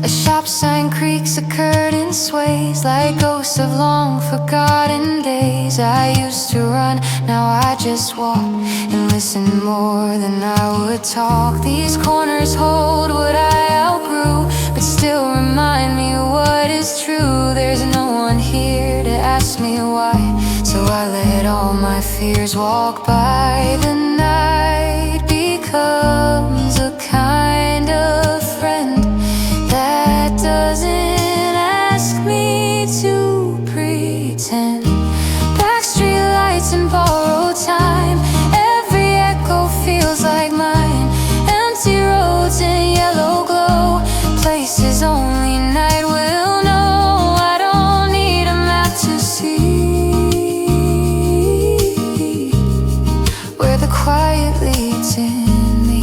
A shop sign creaks, a curtain sways like ghosts of long forgotten days. I used to run, now I just walk and listen more than I would talk. These corners hold what I outgrew, but still remind me what is true. There's no one here to ask me why, so I let all my fears walk by. The night becomes a kind of friend that doesn't ask me to pretend. Backstreet lights and borrowed time, every echo feels like mine. Empty roads and yellow glow, places only night will know. I don't need a map to see where the quiet leads in me.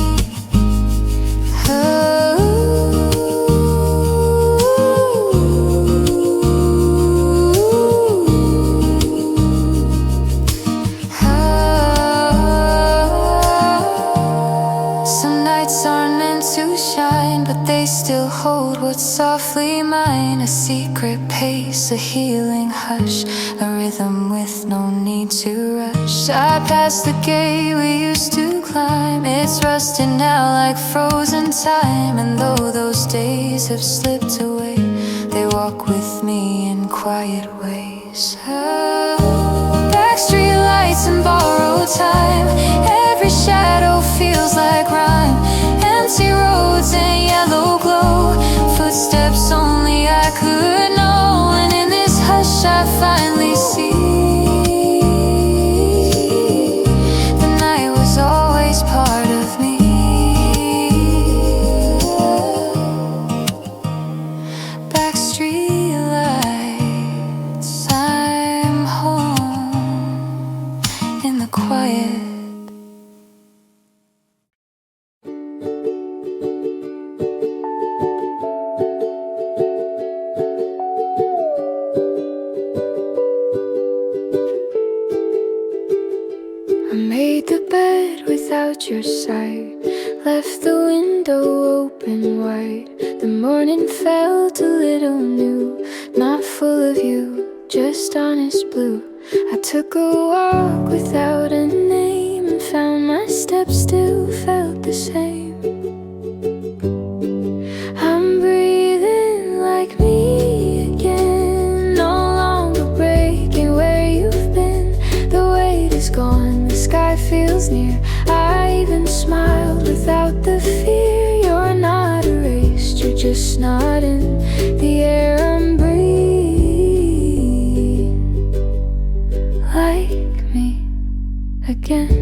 Some nights aren't meant to shine, but they still hold what's softly mine. A secret pace, a healing hush, a rhythm with no need to rush. I passed the gate we used to climb, it's rusted now like frozen time. And though those days have slipped away, they walk with me in quiet ways. Backstreet lights and borrowed time, every shadow feels like rhyme. Empty roads and yellow glow, footsteps only I could know. And in this hush I finally see the night was always part of me. Backstreet lights, I'm home in the quiet. I made the bed without your sight, left the window open wide. The morning felt a little new, not full of you, just honest blue. I took a walk without a name and found my steps still felt the same. I'm breathing like me again, no longer breaking where you've been. The weight is gone, the sky feels near. I even smiled without the fear. You're not erased, you're just not in the air I'm breathing. Like me again.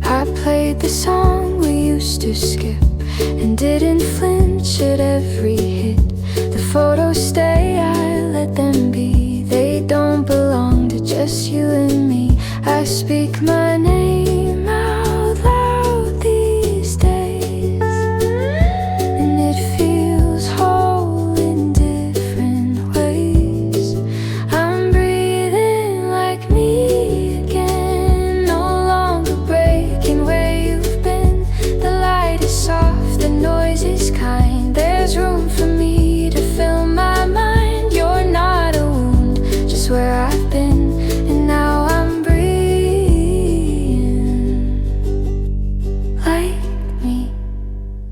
I played the song we used to skip and didn't flinch at every hit. The photos stay, I let them be. They don't belong to just you and me. I speak my name out loud these days, and it feels whole in different ways. I'm breathing like me again, no longer breaking where you've been. The light is soft, the noise is kind. There's room for me to fill my mind. You're not a wound, just where I've been, and now I'm breathing like me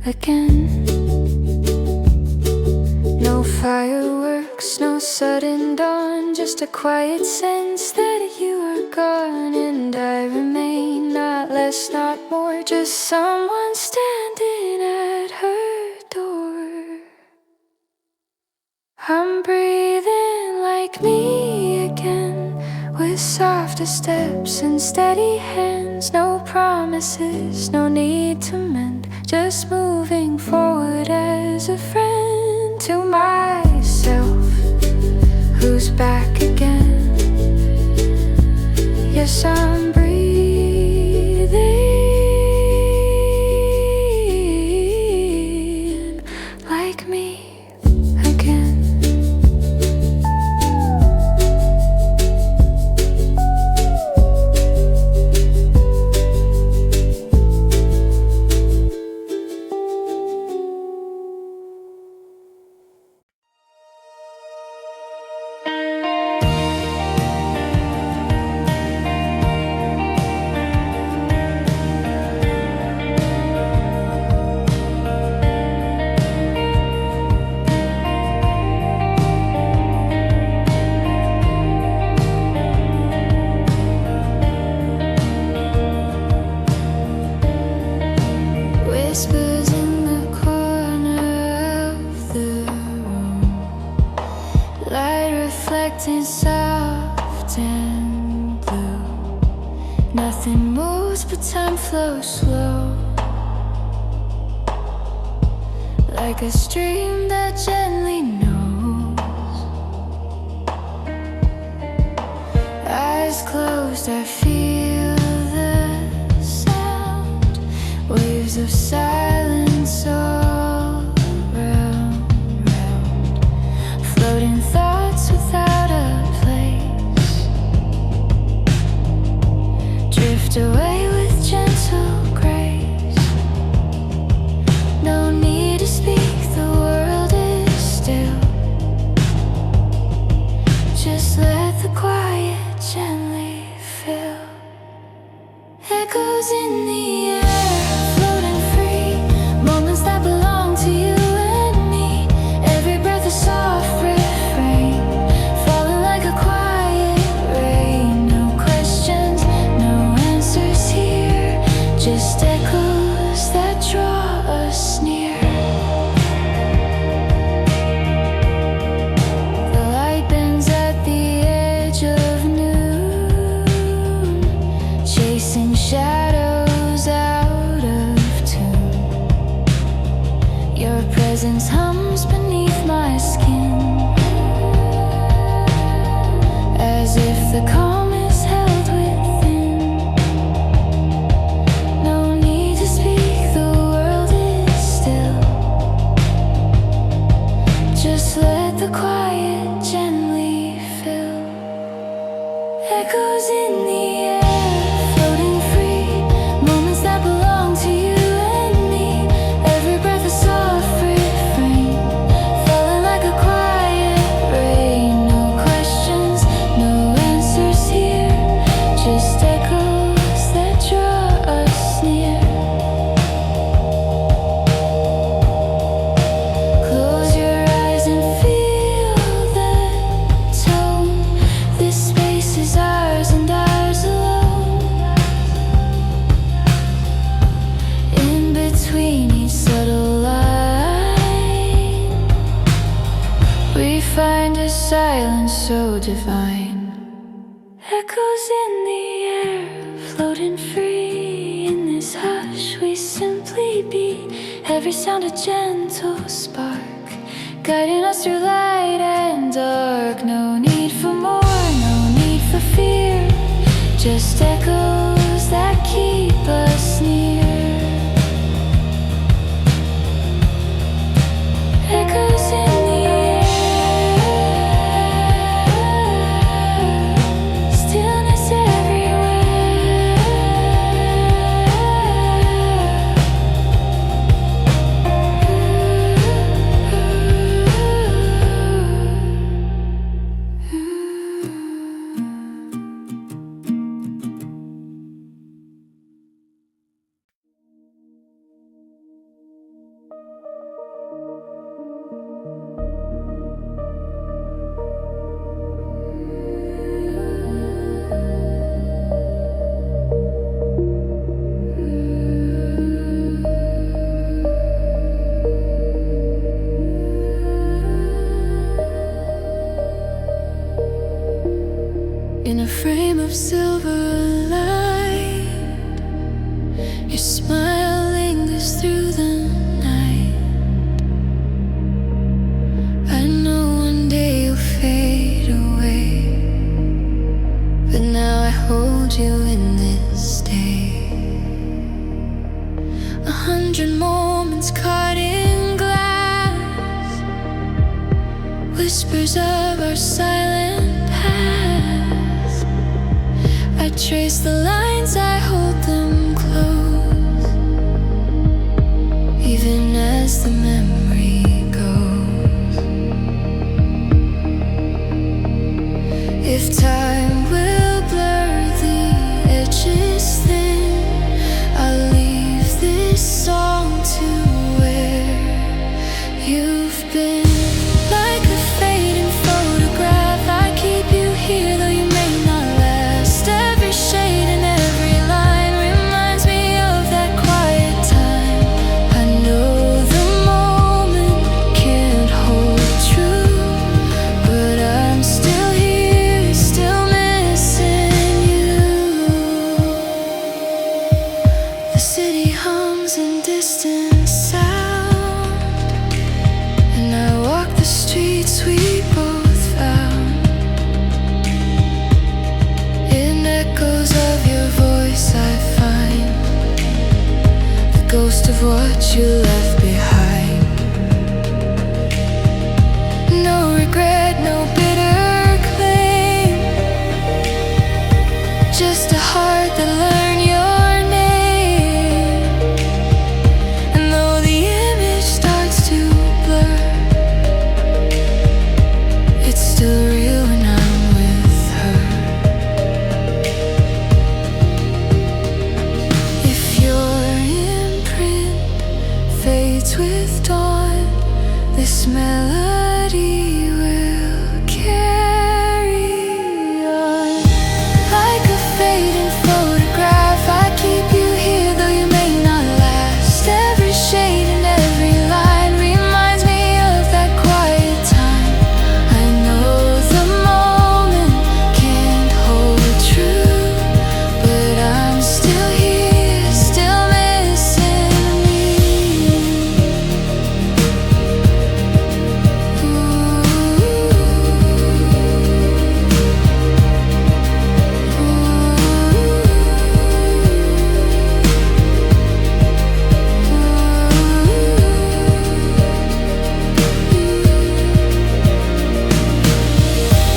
again. No fireworks, no sudden dawn, just a quiet sense that you are gone. And I remain, not less, not more, just someone standing at her door. I'm breathing like me again, with softer steps and steady hands. No promises, no need to mend, just moving forward as a friend to myself, who's back again. Yes, I'm breathing like me again. Whispers in the corner of the room, light reflecting soft and blue. Nothing moves but time flows slow, like a stream that gently knows. Eyes closed, I feel the sound, waves of silence all round, floating thoughts without a place, drift away with gentle grace. No need to speak, the world is still. Just let the quiet gently fill. Echoes in the air, floating free, moments that belong to you and me. Every breath a soft refrain, falling like a quiet rain. No questions, no answers here, just echoes that draw us near. The light bends at the edge of noon, chasing shadows out of tune. Your presence hums beneath my skin, as if the calm is held within. No need to speak, the world is still. Just let the quiet gently fill. Echoes in the air, floating free, moments that belong to you and me. Every breath a soft refrain, falling like a quiet rain. No questions, no answers here, just echoes that draw us near. Close your eyes and feel the tone. This space is ours and ours alone. In between each subtle line, we find a silence so divine. Echoes in the air, floating free. In this hush we simply be. Every sound a gentle spark, guiding us through light and dark. No need for more, no need for fear, just echoes that keep us near. Echoes in the air, stillness in a frame of silver light. Your smile lingers through the 100 moments caught in glass, whispers of our silent past. I trace the lines, I hold them close, even as the memory goes. If time will blur the edges thin, I'll leave this song to where you've been. Like a fading photograph, I keep you here though you may not last. Every shade and every line reminds me of that quiet time. I know the moment can't hold true, but I'm still here, still missing you. The city hums in distant sound, and I walk the streets we both found. In echoes of your voice I find the ghost of what you left behind. No regret, no bitter claim, just a heart that learned your name. And though the image starts to blur, it's still real when I'm with her. If your imprint fades with dawn, this melody will carry on. Like a fading photograph, I keep you here though you may not last. Every shade and every line reminds me of that quiet time. I know the moment can't hold true, but I'm still here, still missing you.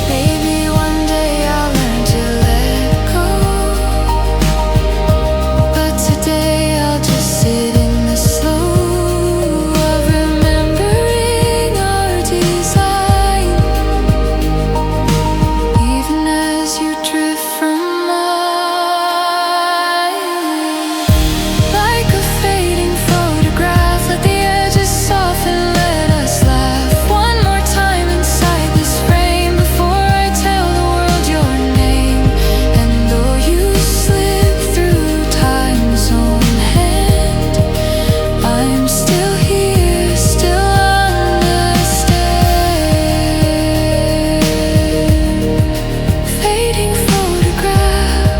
Maybe one day I'll learn to let go, but today I'll just sit in the slow of remembering our design. Even as you drift from mine, like a fading photograph, let the edges soften, let us laugh one more time inside this frame before I tell the world your name. And though you slip through time's own hand, I'm still here, still understand. Fading photograph,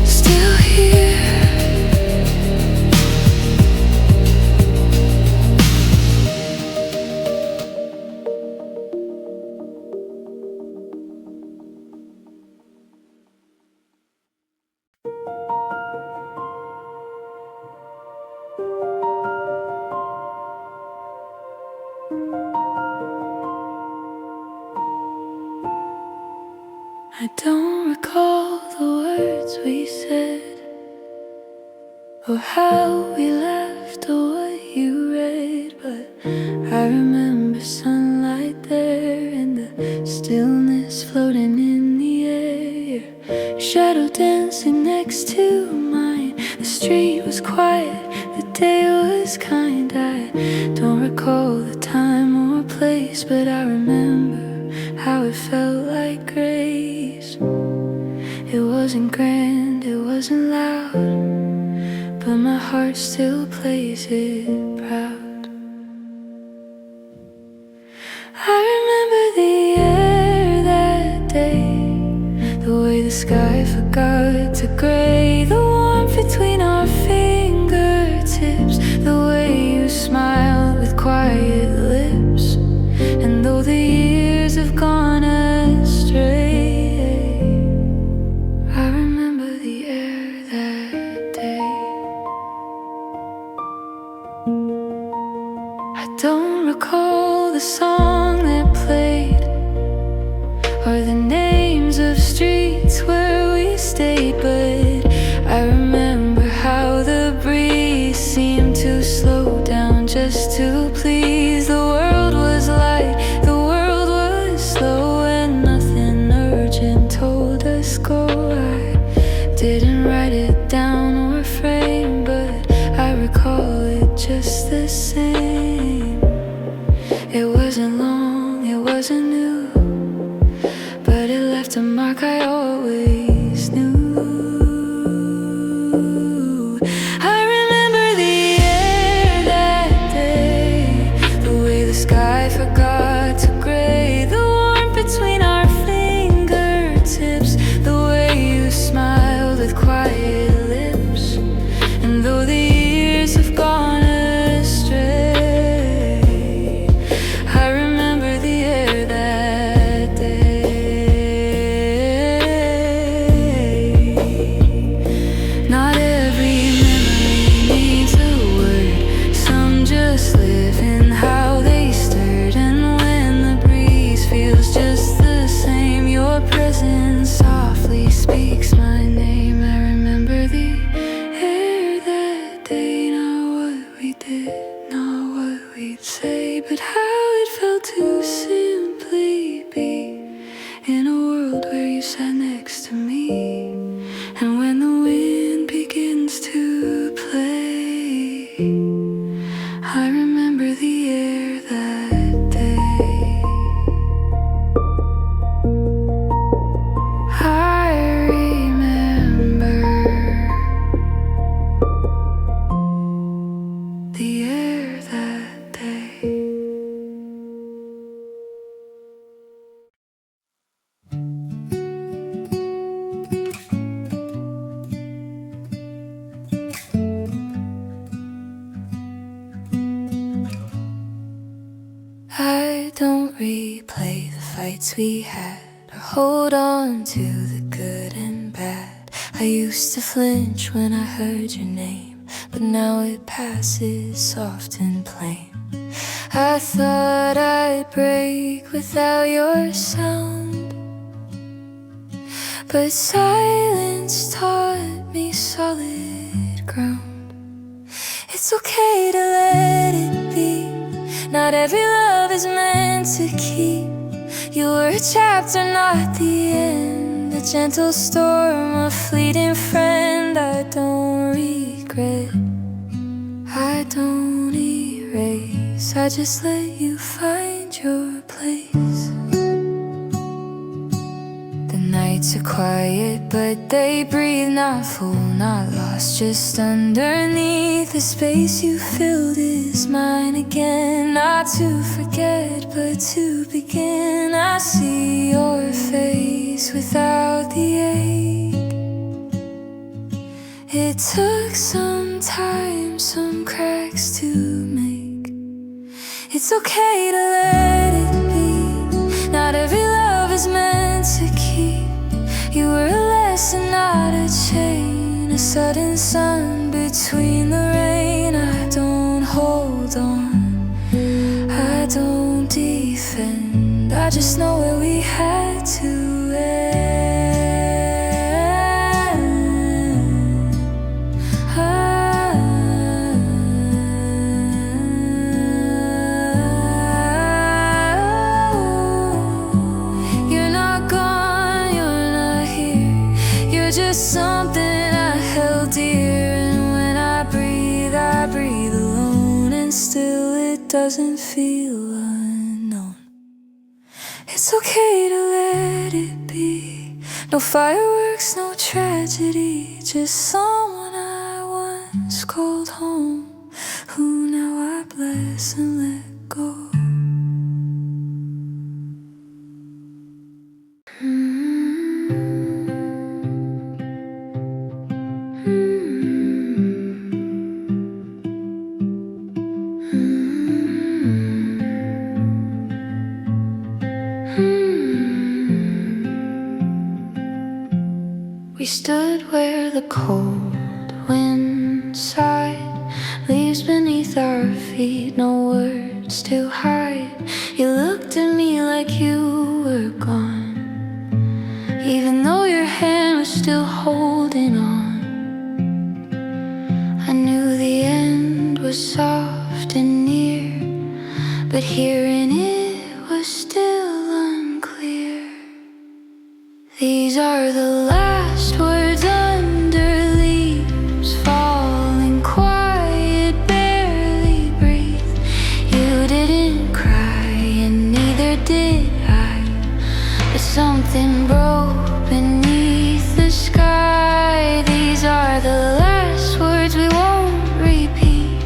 still here. I don't recall the words we said, or how we left, or what you read, but I remember sunlight there and the stillness floating in the air. Your shadow dancing next to mine. The street was quiet, the day was kind. I don't recall the time or place, but I remember how it felt like grace. It wasn't grand, it wasn't loud, but my heart still plays it proud. I remember the air that day, the way the sky forgot to gray, the warmth between our fingertips, the way you smiled with quiet lips. And though the years have gone as the names of streets where we stayed, but I remember how the breeze seemed to slow down just to please. The world was light, the world was slow, and nothing urgent told us go. I didn't write it down or frame, but I recall it just the same. It wasn't long, it wasn't new, but it left a mark I always knew. I remember the air that day, the way the sky forgot to gray, the warmth between our fingertips, the way you smiled with quiet lips. And though the years have gone astray, I remember the air that day. Not every memory needs a word, some just live in how they stirred. And when the breeze feels just the same, your presence softly speaks my name. I remember the air that day, not what we did, not what we'd say, but how it felt to simply be in a world where you sat next to me. And when the wind begins to play, I remember the air that day. I remember the air that day. I don't replay the fights we had or hold on to the good and bad. I used to flinch when I heard your name, but now it passes soft and plain. I thought I'd break without your sound, but silence taught me solid ground. It's okay to let it be. Not every love is meant to keep. You were a chapter, not the end. A gentle storm, a fleeting friend. I don't regret, I don't erase. I just let you find your place. The nights are quiet, but they breathe. Not full, not lost, just underneath. The space you filled is mine again. Not to forget, but to begin. I see your face without the ache. It took some time, some cracks to make. It's okay to let it be. Not every love is meant to keep. You were a lesson, not a chain. A sudden sun between the rain. I don't hold on, I don't defend. I just know where we had to end. You're not gone, you're not here. You're just something I held dear. And when I breathe alone. And still it doesn't feel unknown. It's okay to let it be. No fireworks, no tragedy. Just someone I once called home, who now I bless and let go. We stood where the cold wind sighed, leaves beneath our feet, no words to hide. You looked at me like you were gone, holding on. I knew the end was soft and near, but hearing it was still unclear. These are the last words under leaves falling quiet, barely breathe. You didn't cry and neither did I, but something broke beneath the sky. These are the last words we won't repeat,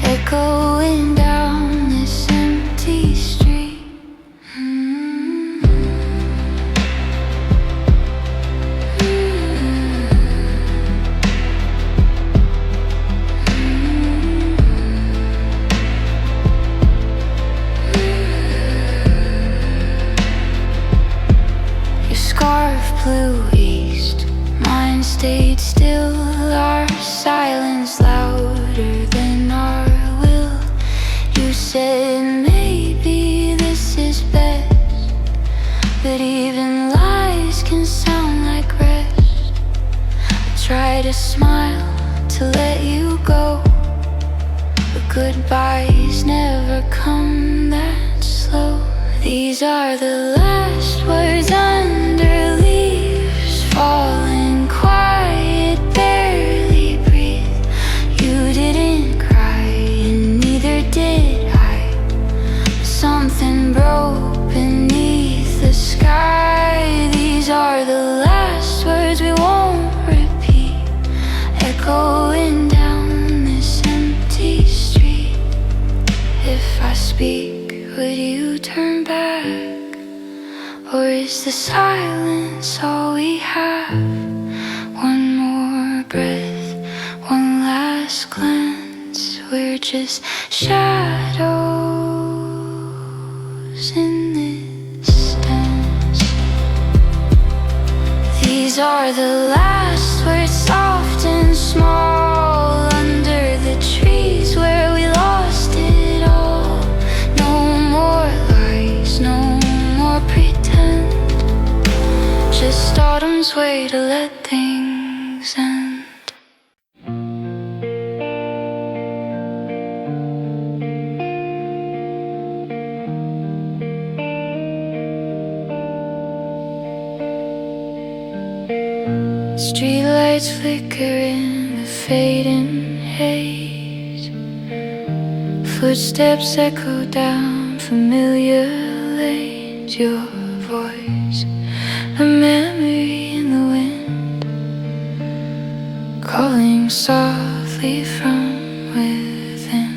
echoing down this empty street. Your scarf flew east, mine stayed still, our silence louder than our will. You said maybe this is best, but even lies can sound like rest. I try to smile to let you go, but goodbyes never come that slow. These are the last words under leaves falling quiet, barely breathe. You didn't cry and neither did I, but something broke beneath the sky. These are the last words we won't repeat, echoing down this empty street. If I speak, would you turn back? Or is the silence all we have? One more breath, one last glance. We're just shadows in this dance. These are the last words, soft and small, under the trees where we lost it all. No more lies, no more pretend, just autumn's way to let things end. Streetlights flicker in the fading haze, footsteps echo down familiar lanes. Your voice, a memory in the wind, calling softly from within.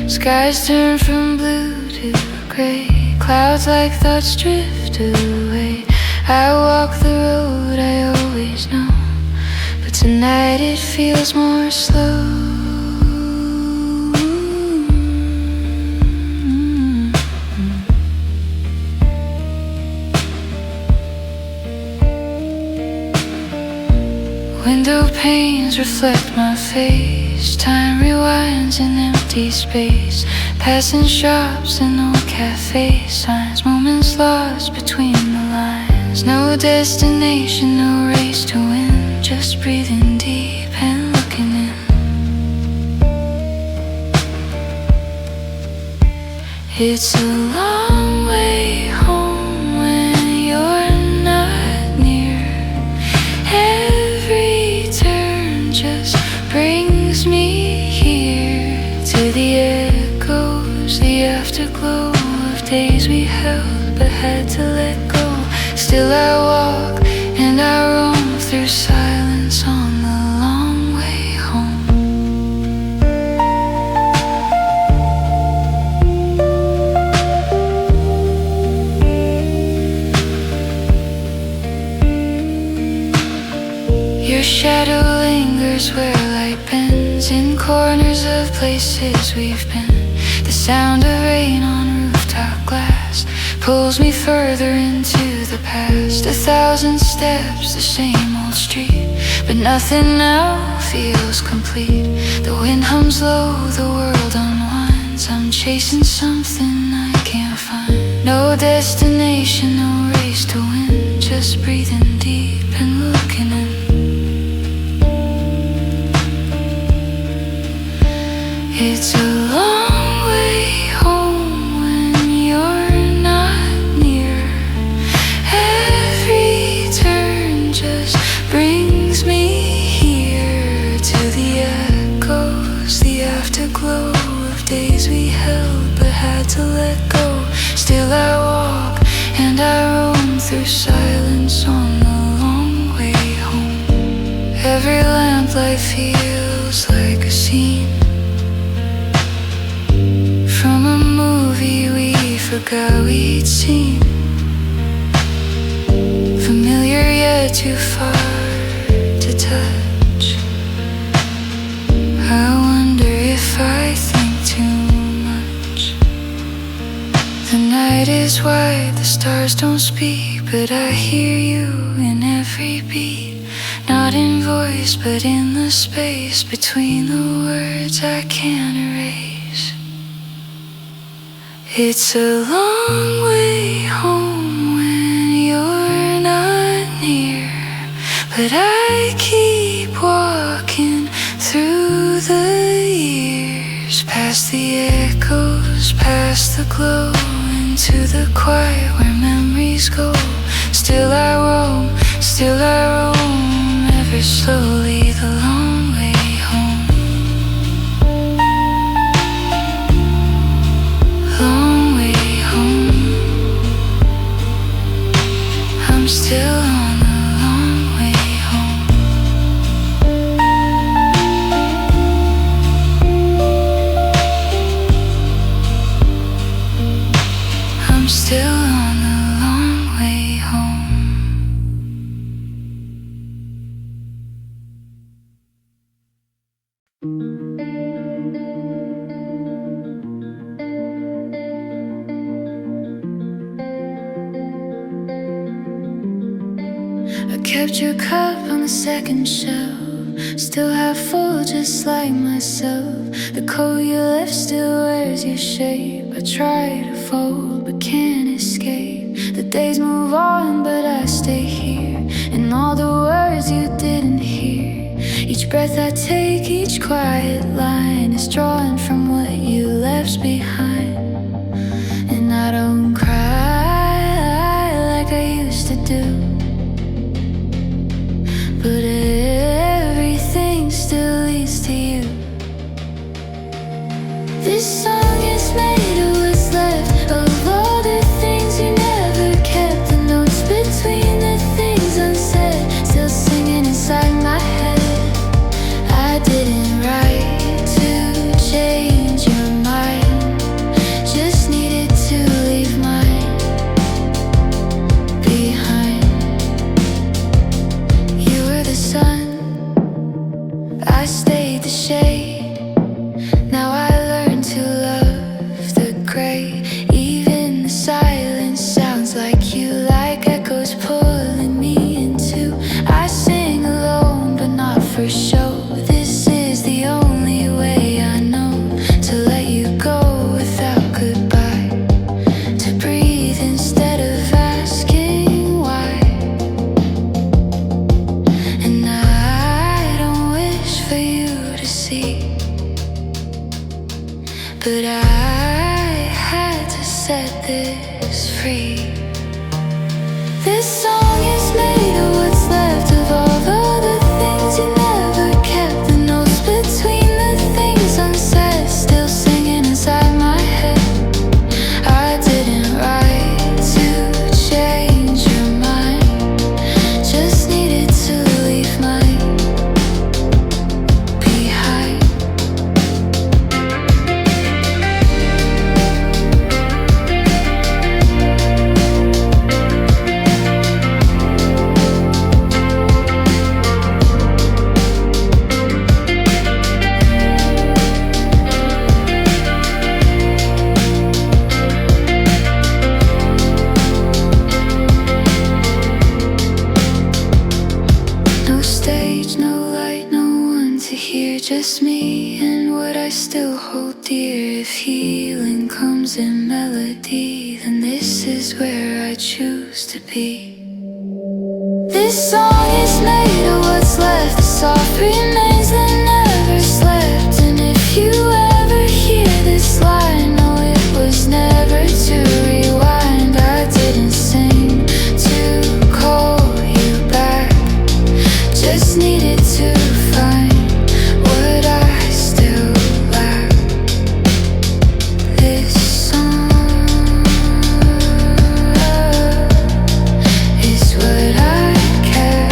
Skies turn from blue to gray, clouds like thoughts drift away. I walk the road I always know, but tonight it feels more slow. Window panes reflect my face, time rewinds in empty space, passing shops and old cafe signs, moments lost between the lines. No destination, no race to win, just breathing deep and looking in. It's a long way home when you're not near. Every turn just brings me here, to the echoes, the afterglow of days we held but had to let go. Still I walk and I roam through silence on the long way home. Your shadow lingers where light bends, in corners of places we've been. The sound of rain on rooftop glass pulls me further into the past. 1,000 steps, the same old street, but nothing now feels complete. The wind hums low, the world unwinds. I'm chasing something I can't find. No destination, no race to win, just breathing deep and looking in. It's a long way home when you're not near. Every turn just brings me here to the echoes, the afterglow of days we held but had to let go. Still I walk and I roam through silence on the long way home. Every lamplight feels like a scene from a movie we forgot we'd seen. Familiar yet too far to touch. I wonder if I think too much. The night is wide, the stars don't speak, but I hear you in every beat. Not in voice, but in the space between the words I can't erase. It's a long way home when you're not near, but I keep walking through the years, past the echoes, past the glow, into the quiet where memories go. Still I roam, ever slowly the long way home. Long way home. I'm still on the long way home. I'm still on the long way home. I kept your cup on the second shelf, still half full just like myself. The coat you left still wears your shape. I try to fold but can't escape. The days move on but I stay here, and all the words you didn't hear. Each breath I take, each quiet line is drawn from what you left behind. And I don't cry like I used to do, but everything still leads to you. This song is made of what's left of all the things you never kept. The notes between the things unsaid, still singing inside my head. I didn't write to change your mind, just needed to leave mine behind. You were the sun, I stayed the shade. Now I learned to love the gray. Even the silence sounds like you, like echoes pulling me into. I sing alone but not for show. This is the only way I know to let you go without goodbye, to breathe instead of asking why. And I don't wish for you to see, but I had to set this free. This song is made of what's left of all the things you never kept. The notes between the things unsaid, still singing inside my head. I didn't write to change your mind, just needed to leave mine behind. No stage, no light, no one to hear, just me and what I still hold dear. If healing comes in melody, then this is where I choose to be. This song is made of what's left. The soft remains that never slept. And if you ever hear this line, no, it was never to rewind. I didn't sing to call you back, just needed to find what I still lack. This song is what I care.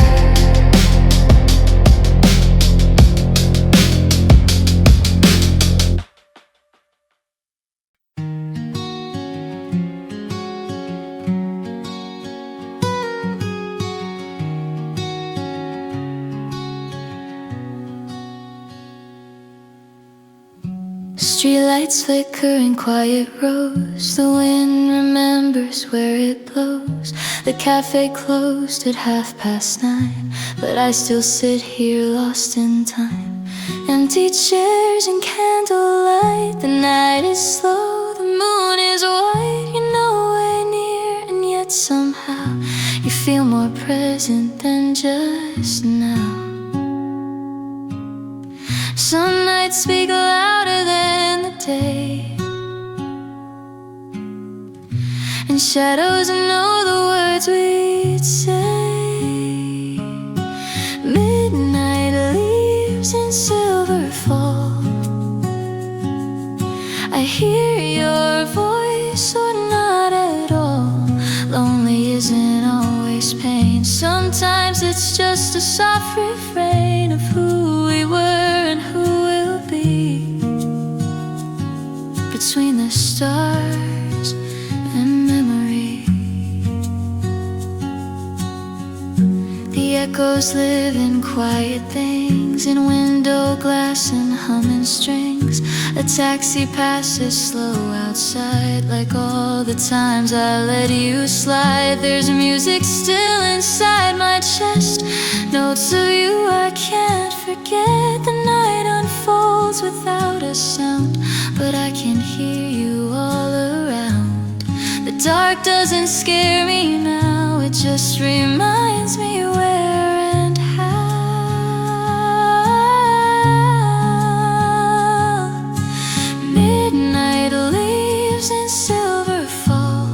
Streetlights flicker in quiet rows. The wind remembers where it blows. The cafe closed at 9:30, but I still sit here lost in time. Empty chairs and candlelight. The night is slow, the moon is white. You're nowhere near, and yet somehow you feel more present than just now. Some nights speak louder than the day, and shadows know the words we'd say. Midnight leaves in silver fall. I hear your voice or not at all. Lonely isn't always pain. Sometimes it's just a soft refrain of who we were and who we'll be. Between the stars and memory, the echoes live in quiet things, in window glass and humming strings. A taxi passes slow outside, like all the times I let you slide. There's music still inside my chest, notes of you I can't forget. The night unfolds without a sound, but I can hear you all around. The dark doesn't scare me now, it just reminds me where and how. Midnight leaves in silver fall.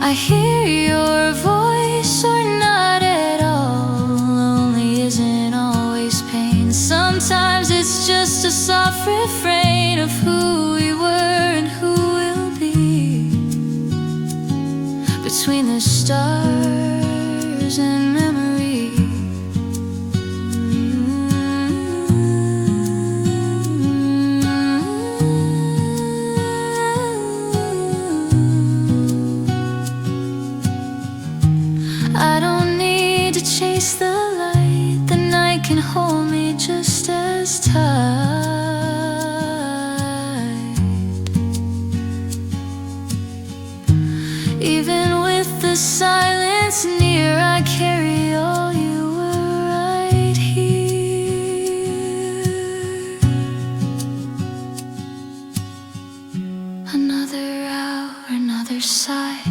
I hear your voice or not at all. Lonely isn't always pain. Sometimes it's just a soft refrain of who we were and who we'll be. Between the stars and memory. I don't need to chase the light. The night can hold me just as tight. Even with the silence near, I carry all you were right here. Another hour, another sigh,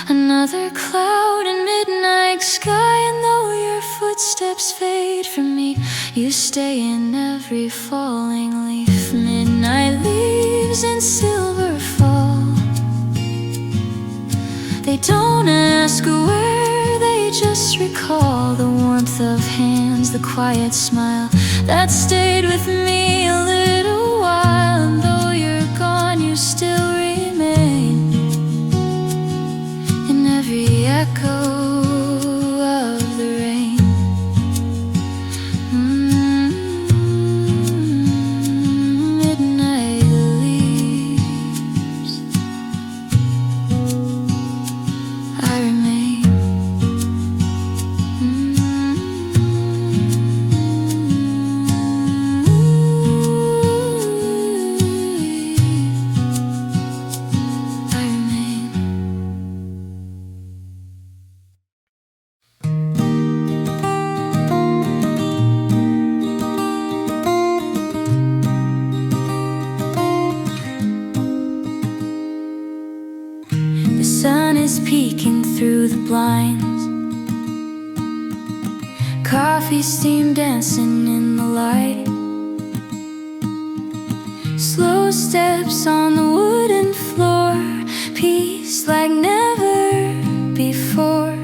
another cloud in midnight sky. And though your footsteps fade from me, you stay in every falling leaf. Midnight leaves in silver fall. They don't ask where, they just recall the warmth of hands, the quiet smile that stayed with me a little while. And though you're gone, you still remain in every echo of the rain. Midnight leaves, I remain. I remain. The sun is peeking through the blinds. Coffee steam dancing in the light. Slow steps on the wooden floor. Peace like never before.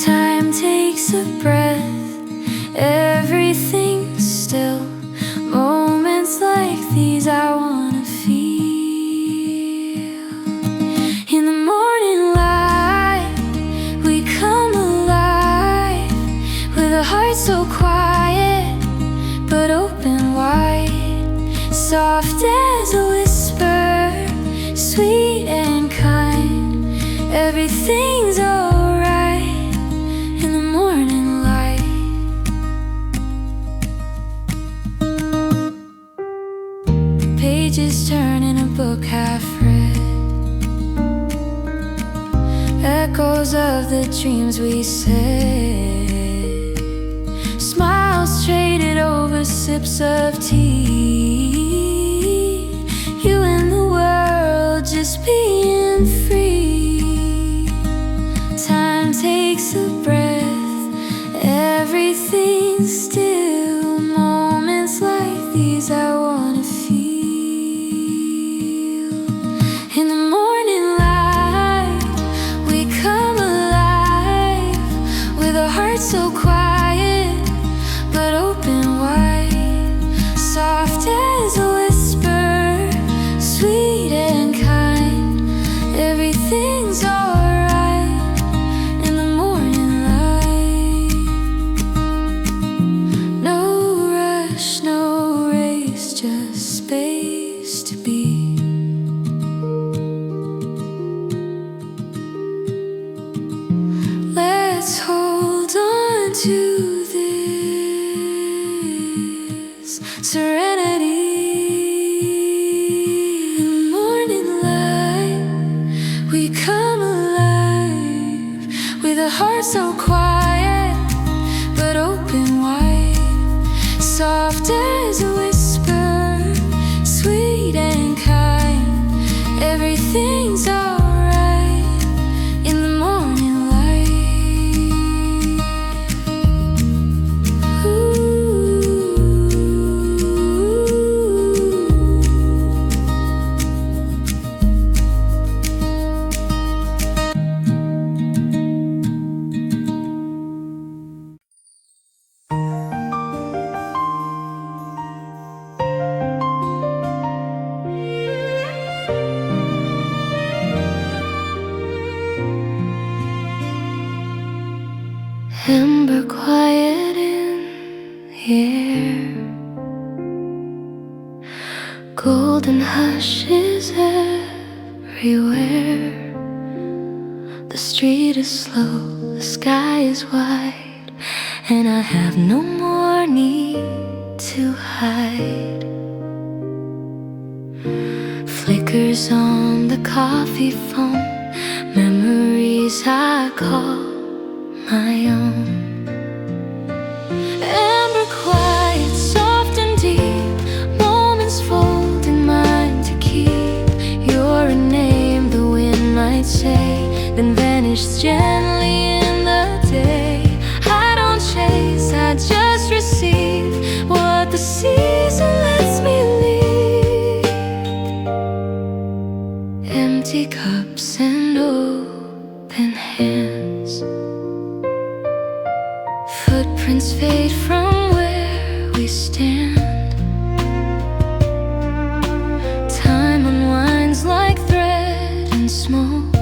Time takes a breath. Everything's still. Moments like these I wanna feel. In the morning light, we come alive with a heart so quiet but open wide. Soft as a whisper, sweet and kind. Everything's alright in the morning light. Pages turn in a book half read. Echoes of the dreams we said. Smiles traded over sips of tea. You and the world just being free. Time takes a breath. Everything's still. Moments like these I wanna feel. In the morning light, we come alive with a heart so quiet but open wide. Soft as a whisper, sweet and kind. Everything's alright in the morning light. No rush, no race, just space to be. Let's hold on to this serenity. In the morning light, we come alive with a heart so quiet but open wide. Soft as a whisper, sweet and kind. Everything's alright in the morning light. Amber quiet in the air. Golden hushes everywhere. The street is slow, the sky is wide, and I have no more need to hide. Flickers on the coffee foam, memories I call my own. Amber quiet, soft and deep, moments fold in mine to keep. You're a name the wind might say, then vanishes gently in the day. I don't chase, I just receive what the season lets me leave. Empty cups and open hands. Footprints fade from where we stand. Time unwinds like thread and smoke.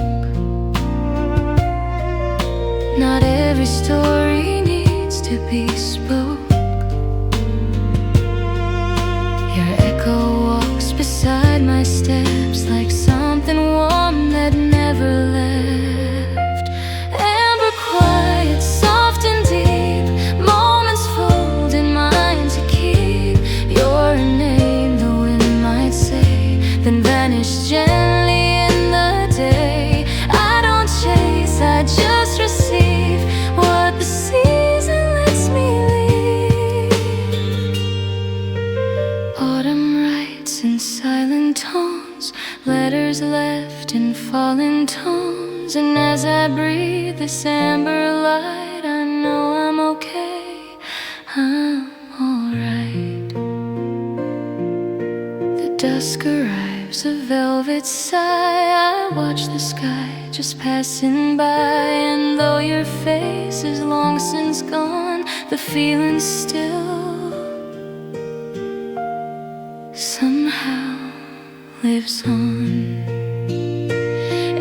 Not every story needs to be spoke. Your echo walks beside my steps like something warm that never left. Amber quiet, soft and deep, moments fold in mine to keep. You're a name the wind might say, then vanish gently in the day. I don't chase, I just receive what the season lets me leave. Autumn writes in silent tones, letters left in fallen tones. hands, and as I breathe this amber light, I know I'm okay, I'm alright. The dusk arrives, a velvet sigh, I watch the sky just passing by, and though your face is long since gone, the feeling still somehow lives on.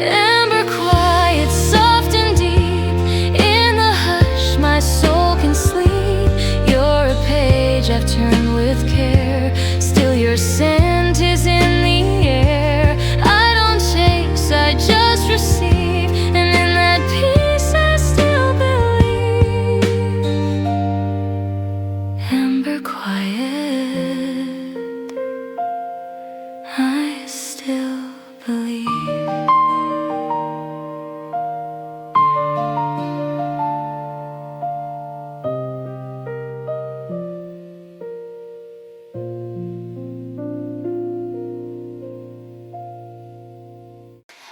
Amber quiet, soft and deep, in the hush my soul can sleep. You're a page I've turned with care, still your scent is in the air. I don't chase, I just receive, and in that peace I still believe. Amber quiet, I still believe.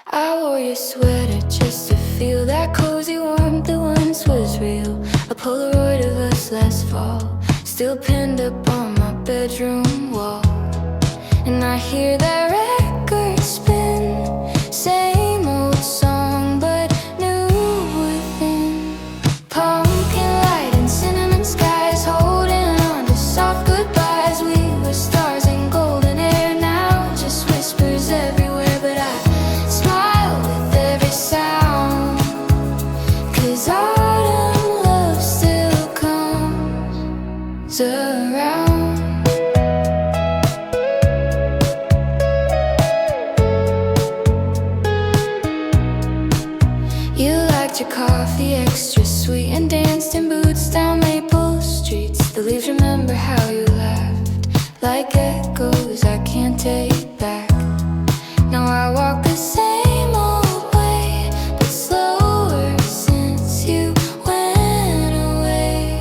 I wore your sweater just to feel that cozy warmth that once was real. A Polaroid of us last fall, still pinned up on my bedroom wall. And I hear that record spin, same old song but new within. Pumpkin light and cinnamon skies, holding on to soft goodbyes. We were stars in golden air, now just whispers everywhere. But I smile with every sound, 'cause autumn love still comes around. You liked your coffee extra sweet and danced in boots down Maple streets. The leaves remember how you laughed like echoes I can't take back. Now I walk the same old way, but slower since you went away.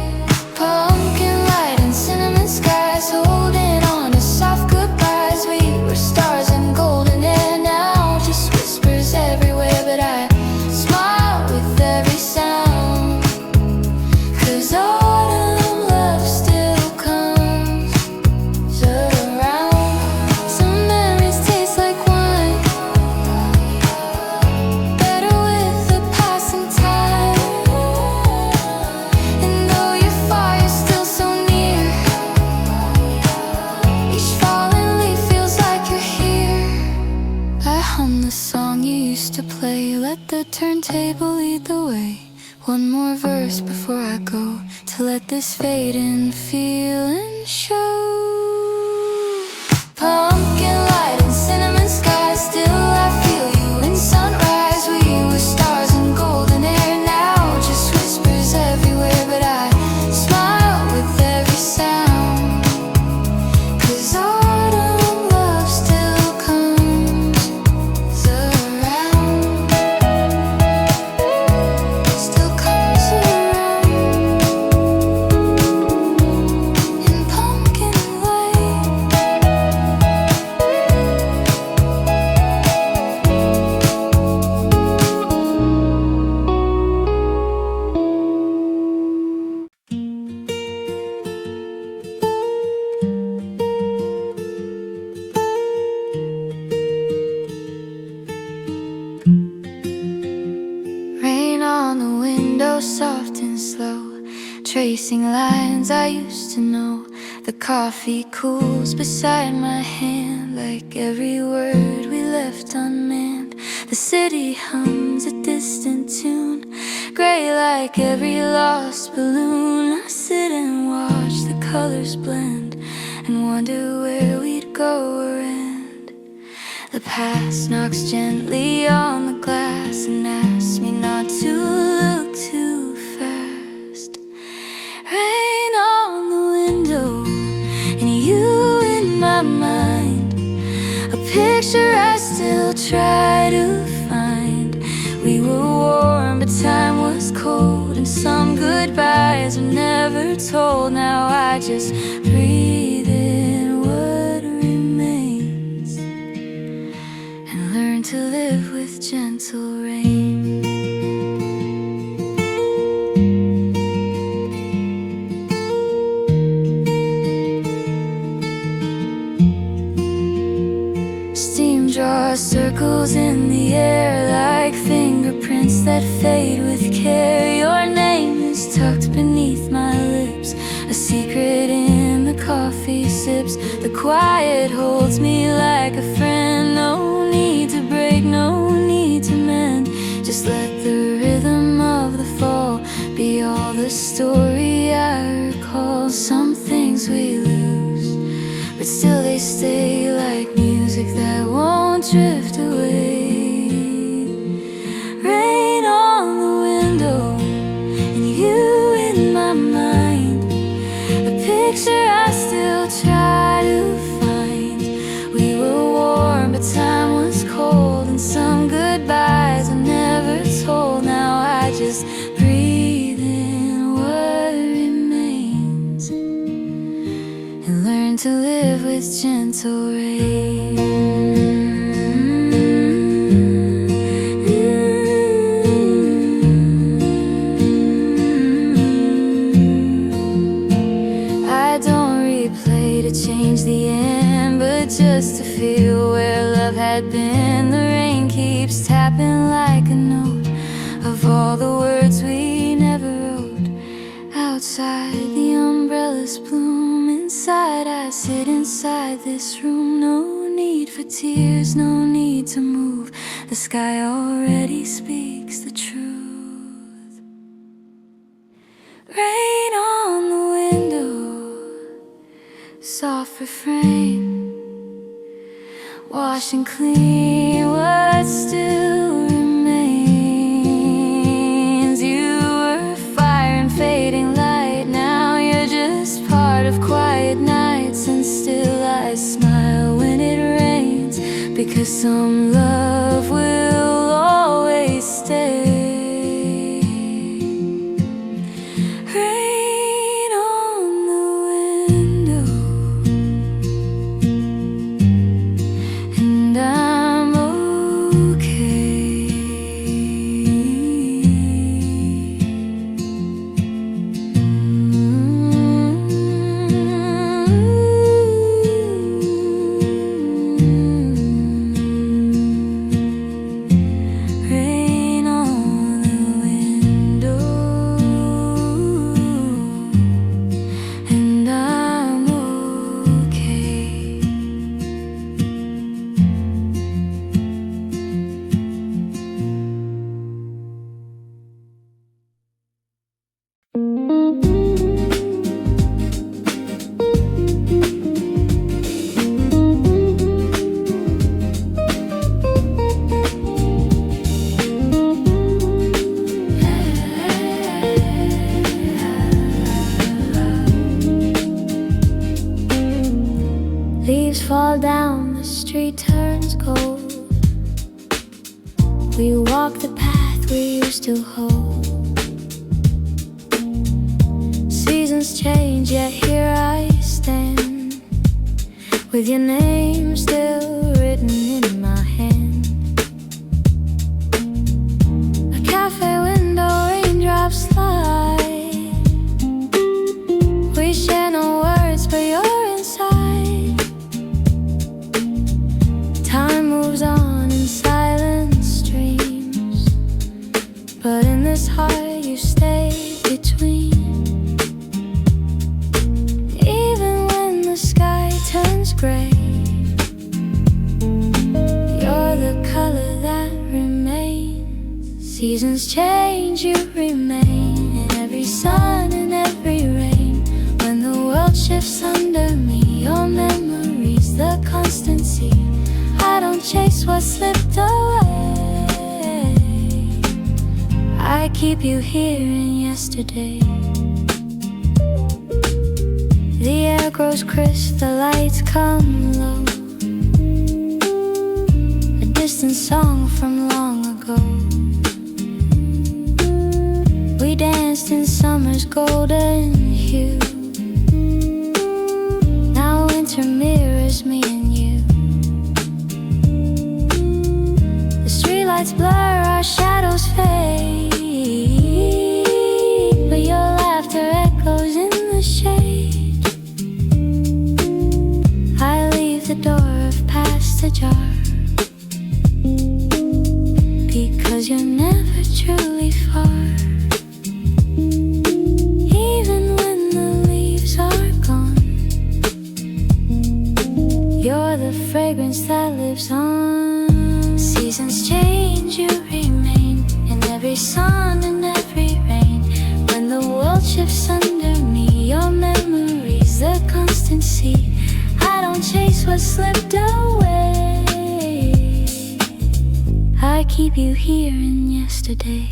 Pumpkin light and cinnamon skies, holding on to soft goodbyes. We were stars in golden air, now just whispers everywhere. But I smile with every sound, 'cause autumn love still comes around. Some memories taste like wine, better with the passing time. And though you're far, you're still so near. Each falling leaf feels like you're here. I hum the song you used to play, let the turntable lead the way. One more verse before I go, to let this fading feeling show. Pumpkin light and cinnamon skies, still I feel you in sunrise. We were stars in golden air, now just whispers everywhere. But I smile with every sound, 'cause autumn love still comes around. Still comes around in pumpkin light. Rain on the window, soft and slow, tracing lines I used to know. The coffee cools beside my hand, like every word we left unmanned. The city hums a distant tune, gray like every lost balloon. I sit and watch the colors blend, and wonder where we'd go or end. The past knocks gently on the glass and asks me not to look too fast. Rain on the window and you in my mind, a picture I still try to find. We were warm but time was cold, and some goodbyes are never told. Now I just breathe in what remains and learn to live with gentle rain. Steam draws circles in the air like fingerprints that fade with care. Your name is tucked beneath my lips, a secret in the coffee sips. The quiet holds me like a friend. No need to break, no need to mend. Just let the rhythm of the fall be all the story I recall. Some things we lose, but still they stay like music that won't drift away. Rain on the window and you in my mind, a picture I still try to find. We were warm but time was cold, and some goodbyes are never told. Now I just breathe in what remains and learn to live with gentle rain. I don't replay to change the end, but just to feel where love had been. The rain keeps tapping like a note of all the words we never wrote. Outside the umbrellas bloom, inside I sit inside this room. No need for tears, no need to move. The sky already speaks the truth. Rain on the window, soft refrain, washing clean what still remains. You were fire and fading light, now you're just part of quiet nights. And still I smile when it rains, because some love will always stay. Rain on the window, and I'm okay. Rain on the window, and I'm okay. Leaves fall down, the street turns cold. We walk the path we used to hold. Seasons change, yet here I stand, with your name still written in my hand. A cafe window, raindrops slide. We share no words, but you're inside. Time moves on and silence streams, but in this heart you stay between. Even when the sky turns gray, you're the color that remains. Seasons change, you remain. In every sun and every rain, when the world shifts under me, your memory's the constancy. I don't chase what slipped away, I keep you here in yesterday. The air grows crisp, the lights come low, a distant song from long ago. We danced in summer's golden hue, now winter mirrors me and you. The streetlights blur, our shadows fade, but your laughter echoes in the shade. I leave the door of past ajar, every sun and every rain. When the world shifts under me, your memory's the constant sea. I don't chase what slipped away, I keep you here in yesterday.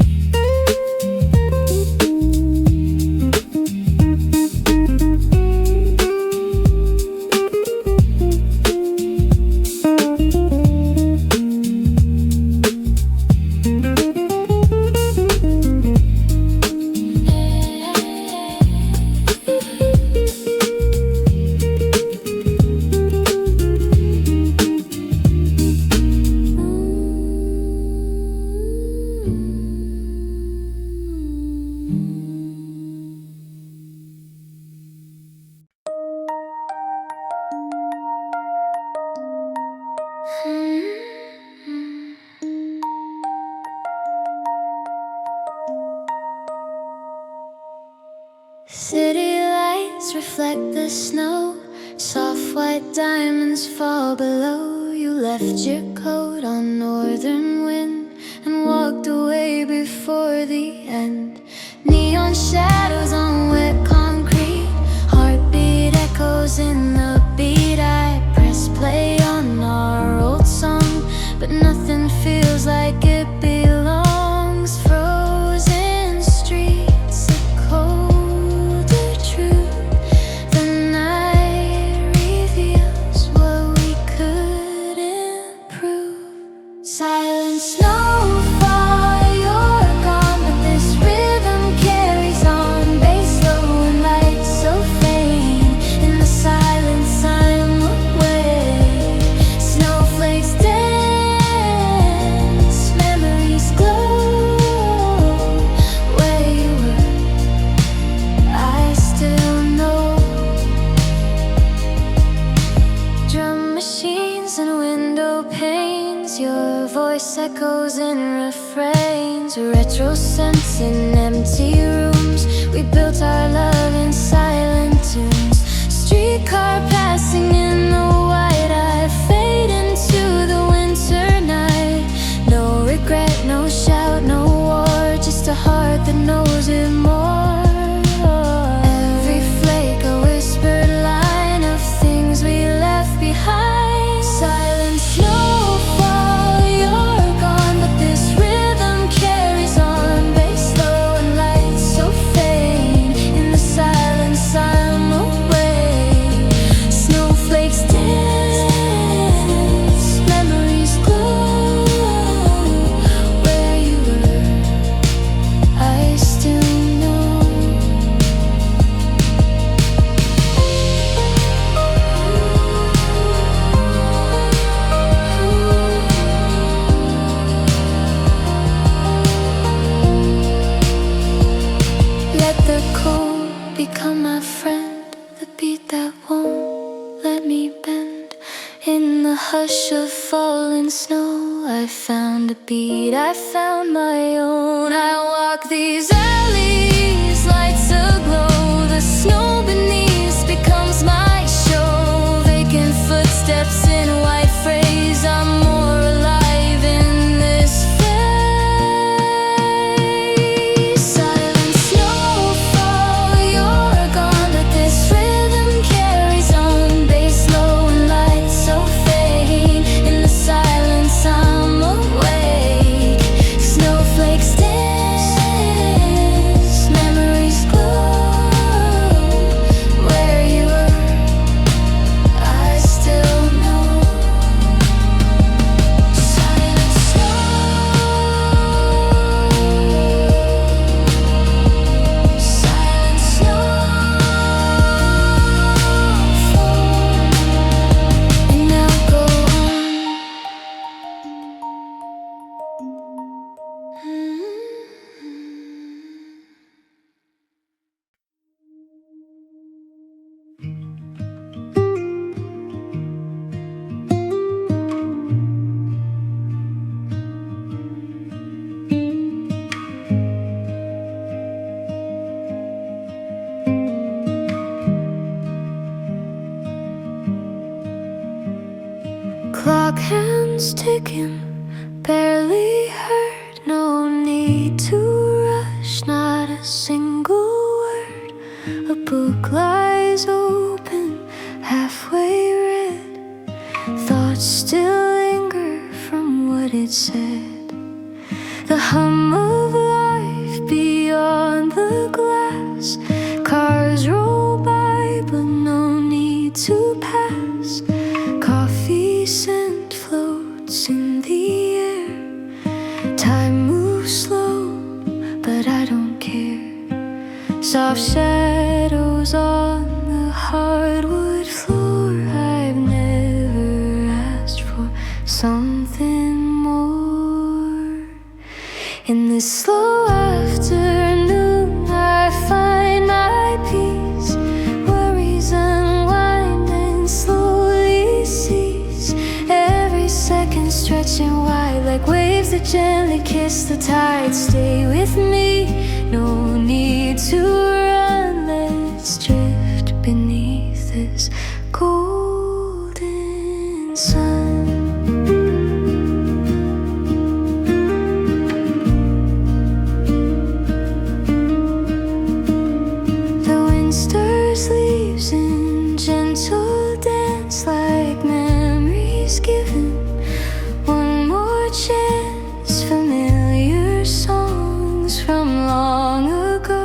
City lights reflect the snow, soft white diamonds fall below. You left your coat on northern wind and walked away before the end. Neon shadows on wet concrete, heartbeat echoes in the beat. I press play on our old song, but nothing feels like it belongs. Frozen streets, a colder truth. The night reveals what we couldn't prove. Silent snowfall, you're gone, but this rhythm carries on. Bass low and lights so faint. In the silence I'm away. Snowflakes dance, memories glow. Where you were, I still know. Drum machines and window panes, your voice echoes in refrains. Retro scents in empty rooms, we built our love in silent tunes. Streetcar passing in the white, I fade into the winter night. No regret, no shout, no war, just a heart that knows it more. Every flake a whispered line of things we left behind. Silent snowfall, you're gone, but this rhythm carries on. Bass low and lights so faint. In the silence I'm away. Snowflakes dance, memories glow. Where you were, I still know. Let the cold become my friend, the beat that won't let me bend. In the hush of falling snow, I found a beat, I found my own. I walk these alleys, lights aglow. The snow beneath becomes my show. Vacant footsteps in white phrase, I'm more alive in this phase. Silent snowfall, you're gone, but this rhythm carries on. Bass low and lights so faint. In the silence I'm awake. Snowflakes dance, memories glow. Where you were, I still know. Silent snow, silent snowfall. And now go on. Clock hands ticking, barely heard, no need need to rush, not a single word. A book lies open, halfway read. Thoughts still linger from what it said. The hum of life beyond the glass. Cars roll by, but no need to pass. Coffee scent floats in the air. Time moves slow, but I don't care. Soft shadows on the hardwood floor. I've never asked for something more. In this slow afternoon, I find my peace. Worries unwind and slowly cease. Every second stretching wide like waves that gently kiss the tide. Stay with me, no need to run. Let's drift beneath this golden sun. Stirs leaves in gentle dance like memories given one more chance. Familiar songs from long ago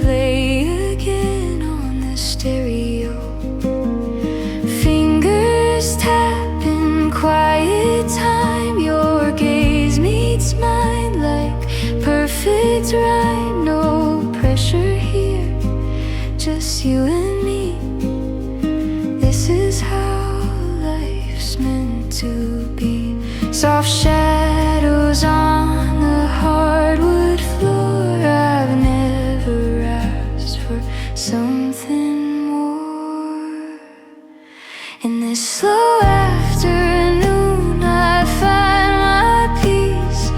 play again on the stereo. Fingers tap in quiet time. Your gaze meets mine like perfect rhyme. No pressure here, just you and me. This is how life's meant to be. Soft shadows on the hardwood floor. I've never asked for something more. In this slow afternoon, I find my peace.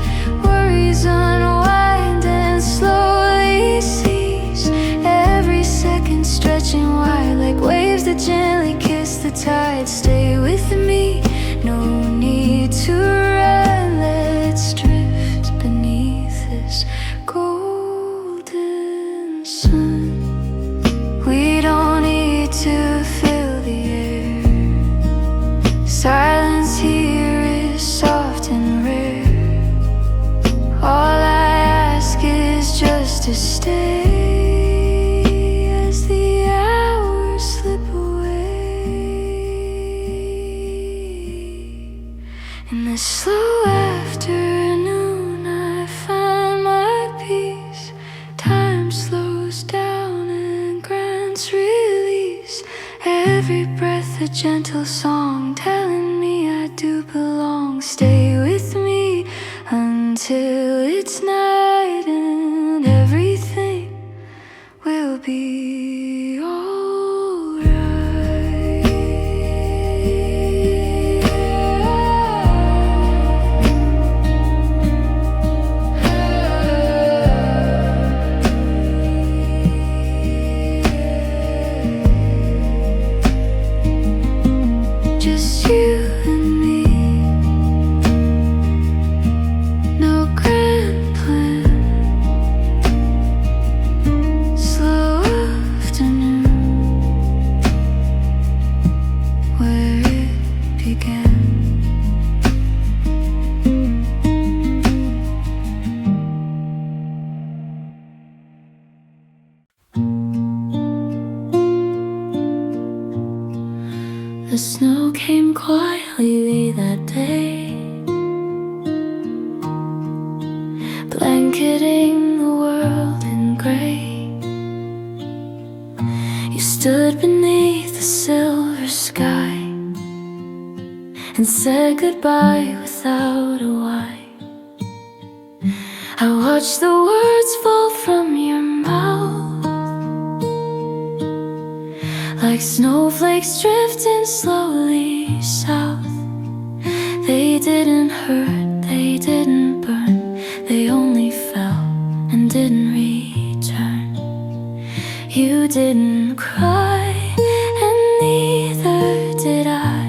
Worries unwind and slowly cease. Every second stretching wide like waves that gently kiss the tide. Stay with me, no need to run. Let's drift beneath this golden sun. We don't need to fill the air. Silence here is soft and rare. All I ask is just to stay. In this slow afternoon, I find my peace. Time slows down and grants release. Every breath a gentle song telling me I do belong. Stay with me until it's night and everything will be alright. Just you and me, no grand plan. Slow afternoon, where it began. The snow came quietly that day, blanketing the world in gray. You stood beneath the silver sky and said goodbye without a why. I watched the words fall from your mouth like snowflakes drifting slowly south. They didn't hurt, they didn't burn, they only fell and didn't return. You didn't cry, and neither did I,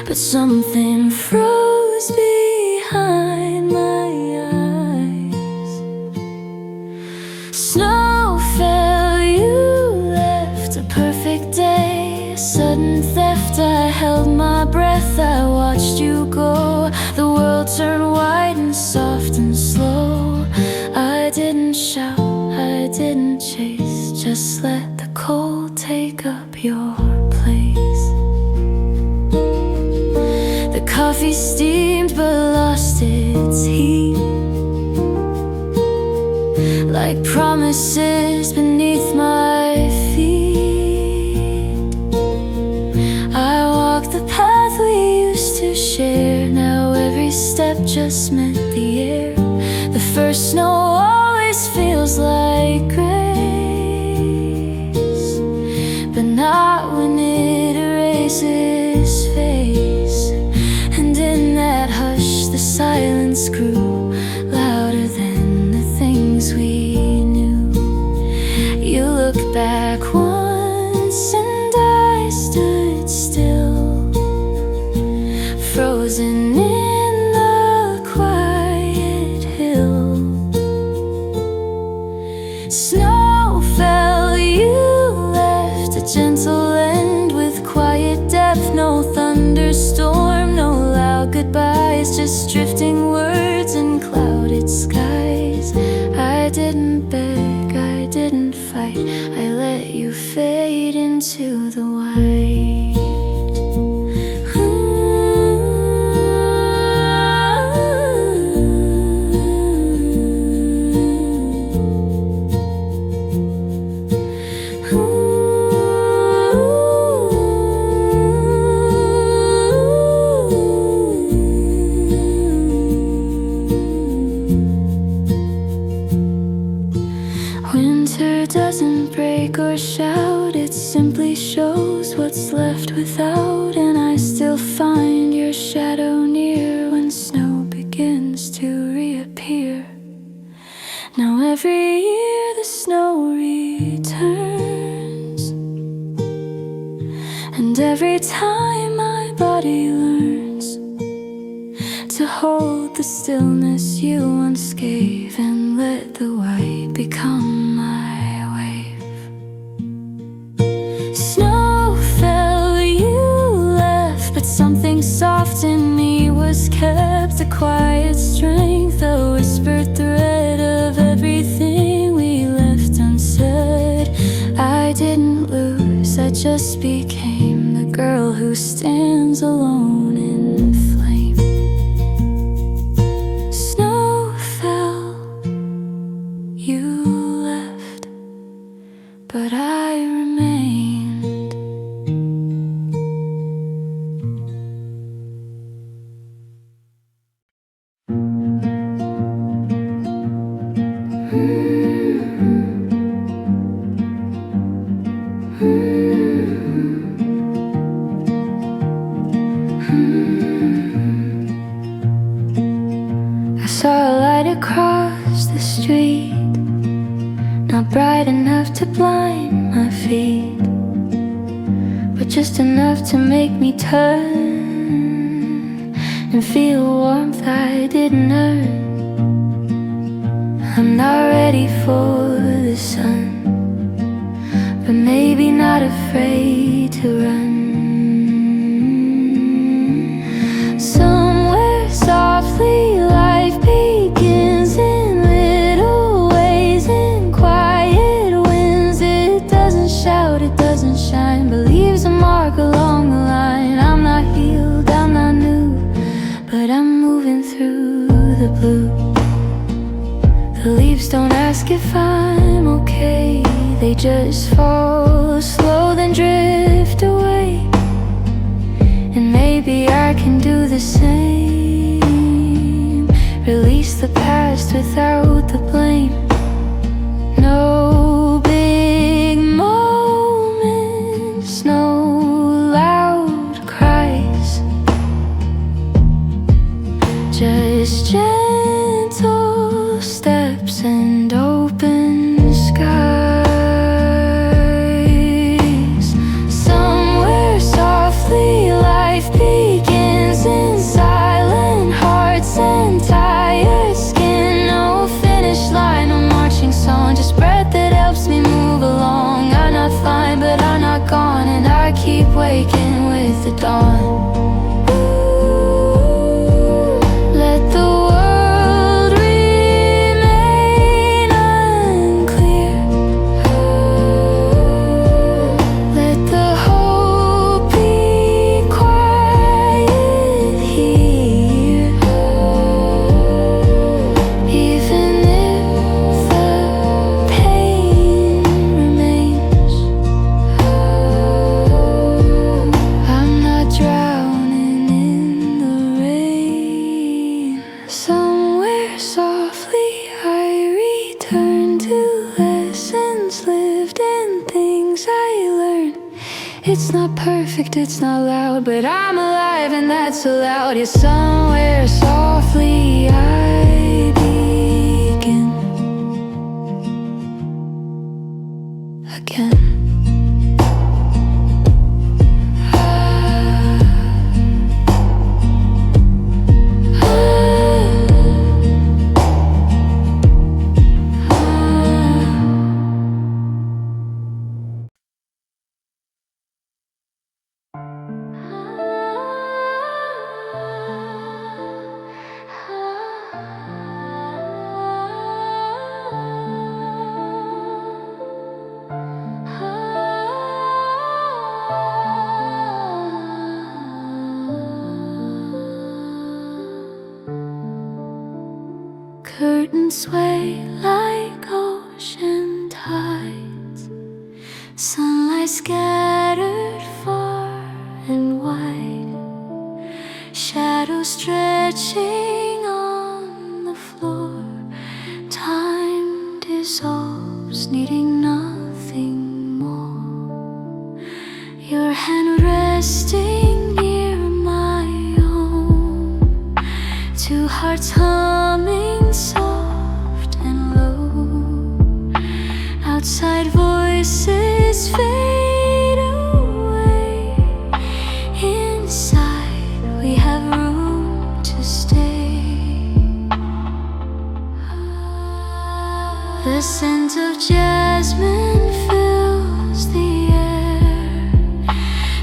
but something froze behind my watched you go. The world turned white and soft and slow. I didn't shout, I didn't chase, just let the cold take up your place. The coffee steamed but lost its heat, like promises beneath my feet. I walked the path we used to share. Now every step just met the air. The first snow always feels like grace, but not when it erases face. And in that hush the silence grew louder than the things we knew. You look back once and I stood still, frozen in the quiet hill. Snow fell, you left a gentle end with quiet depth. No thunderstorm, no loud goodbyes, just drifting words and clouded skies. I didn't beg, I didn't fight, I let you fade into the white. Winter doesn't break or shout, it simply shows what's left without. And I still find your shadow near when snow begins to reappear. Now every year the snow returns, and every time my body learns to hold the stillness you once gave, and let the white become my wave. Snow fell, you left, but something soft in me was kept. A quiet strength, a whispered thread of everything we left unsaid. I didn't lose, I just became the girl who stands alone in flame. Snow fell, you left, but I remained. I saw a light across the street, not bright enough to blind my feet, but just enough to make me turn and feel warmth I didn't earn. I'm not ready for the sun, but maybe not afraid to run. Somewhere softly life begins in little ways, in quiet winds. It doesn't shout, it doesn't shine, but leaves a mark along the line. I'm not healed, I'm not new, but I'm moving through the blue. The leaves don't ask if I'm okay, they just fall slow then drift away. And maybe I can do the same, release the past without the blame. No big moments, no loud cries, just gentle steps and open skies. Somewhere softly life begins, in silent hearts and tired skin. No finish line, no marching song, just breath that helps me move along. I'm not fine, but I'm not gone, and I keep waking with the dawn. Ooh. It's not perfect, it's not loud, but I'm alive and that's allowed. Yeah, somewhere softly I begin again. Curtains sway like ocean tides, sunlight scattered far and wide, shadows stretching on the floor. Time dissolves, needing nothing more. Your hand resting near my own, two hearts humming soft and low. Outside voices fade away. Inside we have room to stay. The scent of jasmine fills the air,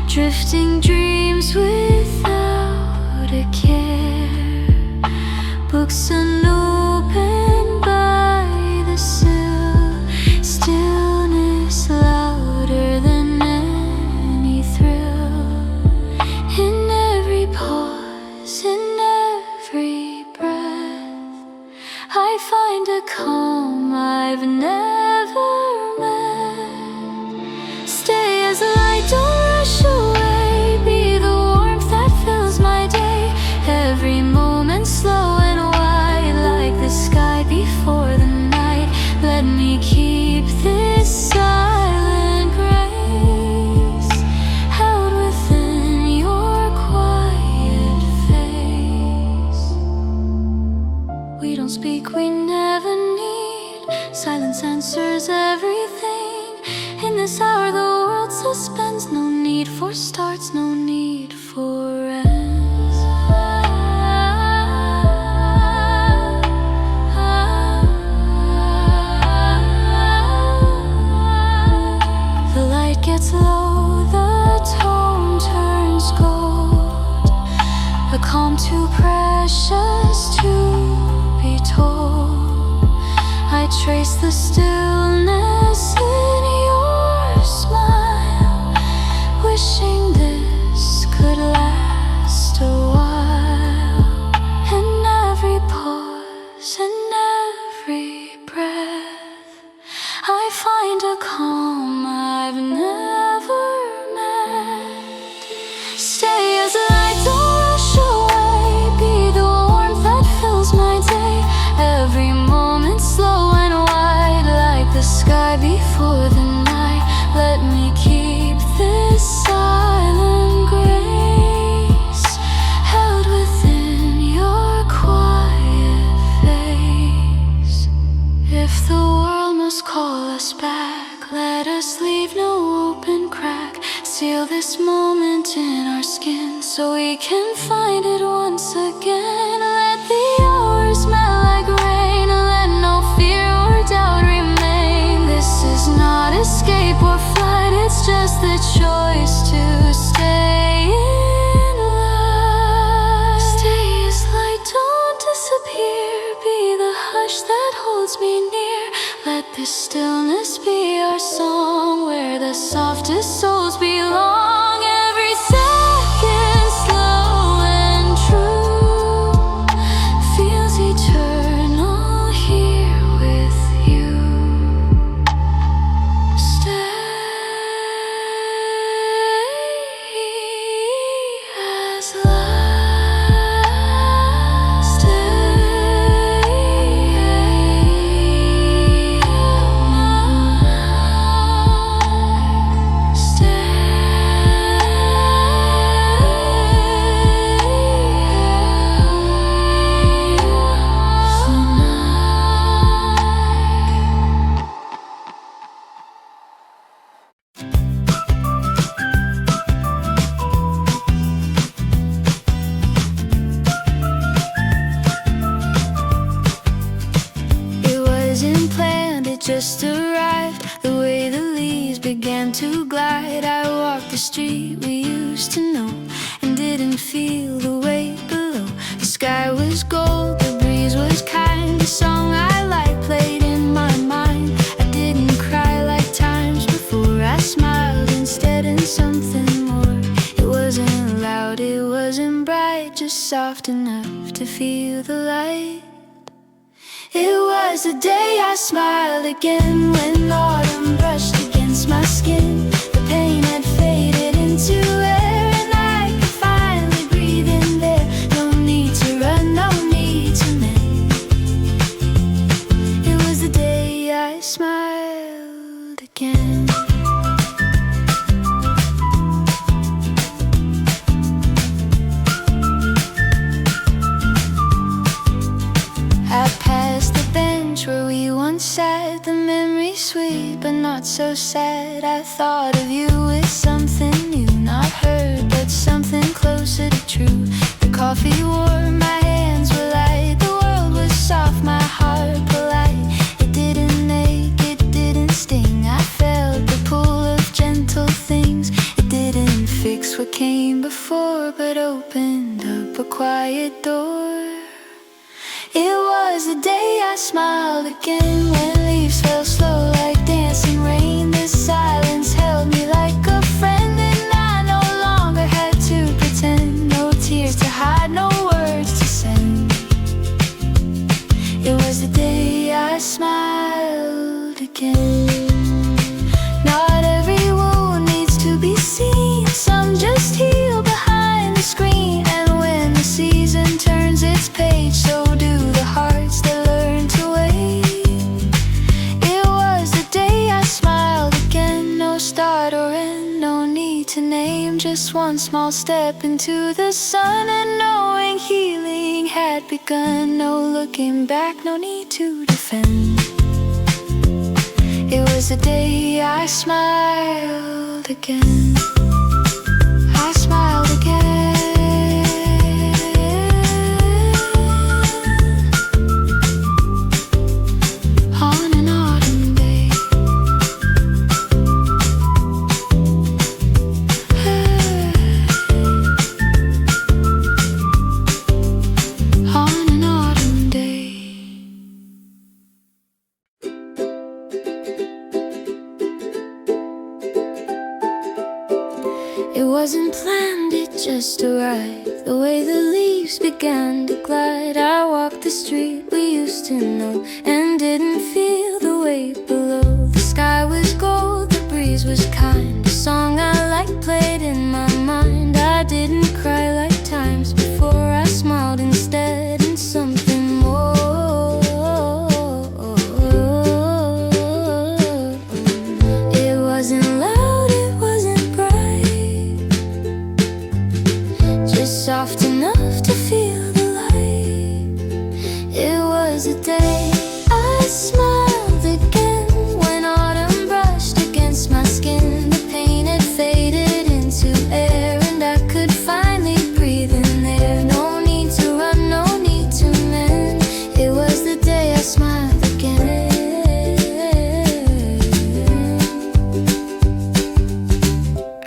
drifting dreams without a care. Books unopened by the sill, stillness louder than any thrill. In every pause, in every breath, I find a calm I've never met. Stay as the light, don't rush away. Be the warmth that fills my day. Every moment slow and wide, like the sky before the night. Let me keep this silent grace, held within your quiet face. We don't speak, we never need. Silence answers everything. In this hour the world suspends. No need for starts, no need for ends. The light gets low, the tone turns gold. A calm too precious to be told. I trace the stillness in your smile, wishing this could last a while. In every pause, in every breath, I find a calm I've never met. Stay as the light, don't rush away. Be the warmth that fills my day. Every moment slow and wide, like the sky before the night. Let me keep this silent grace, held within your quiet face. If the world must call us back, let us leave no open crack. Seal this moment in our skin, so we can find it once again. Let the hours melt like rain, let no fear or doubt remain. This is not escape or flight, it's just the choice to stay in love. Stay as light, don't disappear. Be the hush that holds me near. Let this stillness be our song, where the softest souls belong. Every second slow and true feels eternal here with you. Stay as light, stay as street we used to know, and didn't feel the weight below. The sky was gold, the breeze was kind. The song I liked played in my mind. I didn't cry like times before. I smiled instead in something more. It wasn't loud, it wasn't bright, just soft enough to feel the light. It was the day I smiled again, when autumn brushed against my skin. The pain had faded into air, and I could finally breathe in there. No need to run, no need to mend. It was the day I smiled again. I passed the bench where we once sat, the memory sweet but not so sad. I thought of you with something new, not heard but something closer to true. The coffee warm, my hands were light, the world was soft, my heart polite. It didn't ache, it didn't sting, I felt the pull of gentle things. It didn't fix what came before, but opened up a quiet door. It was the day I smiled again, when leaves fell slow like dancing rain. The silence held me like a friend, and I no longer had to pretend. No tears to hide, no words to send. It was the day I smiled again. Not every wound needs to be seen, some just heal behind the screen. And when the season turns its page, so do the hearts that learn to wait. It was the day I smiled again, no start or end, no need to name. Just one small step into the sun, and knowing healing had begun. No looking back, no need to defend. It was the day I smiled again. I smiled again. On an autumn day. On an autumn day. It wasn't planned, it just arrived. The way the leaves began to glide. I walked the street we used to know, and didn't feel the weight below. The sky was gold, the breeze was kind. The song I liked played in my mind. I didn't cry like times before. I smiled instead in something more. It wasn't loud, it wasn't bright, just soft enough to feel the light. It was a day I smiled again, when autumn brushed against my skin. The pain had faded into air, and I could finally breathe in there. No need to run, no need to mend. It was the day I smiled again.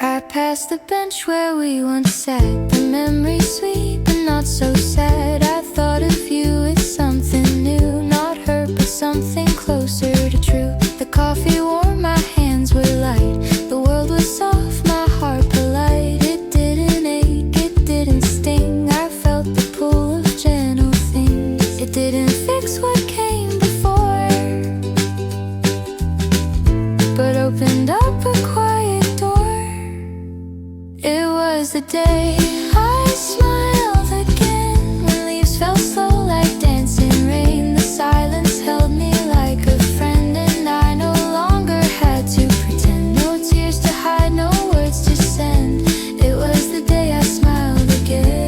I passed the bench where we once sat, the memory sweet but not so sad. I thought of you with something new, not hurt but something closer to true. The coffee warm, my hands were light, the world was soft, my heart polite. It didn't ache, it didn't sting, I felt the pull of gentle things. It didn't fix what came before, but opened up a quiet door. It was the day I smiled again, when leaves fell slow like dancing rain. The silence held me like a friend, and I no longer had to pretend. No tears to hide, no words to send. It was the day I smiled again.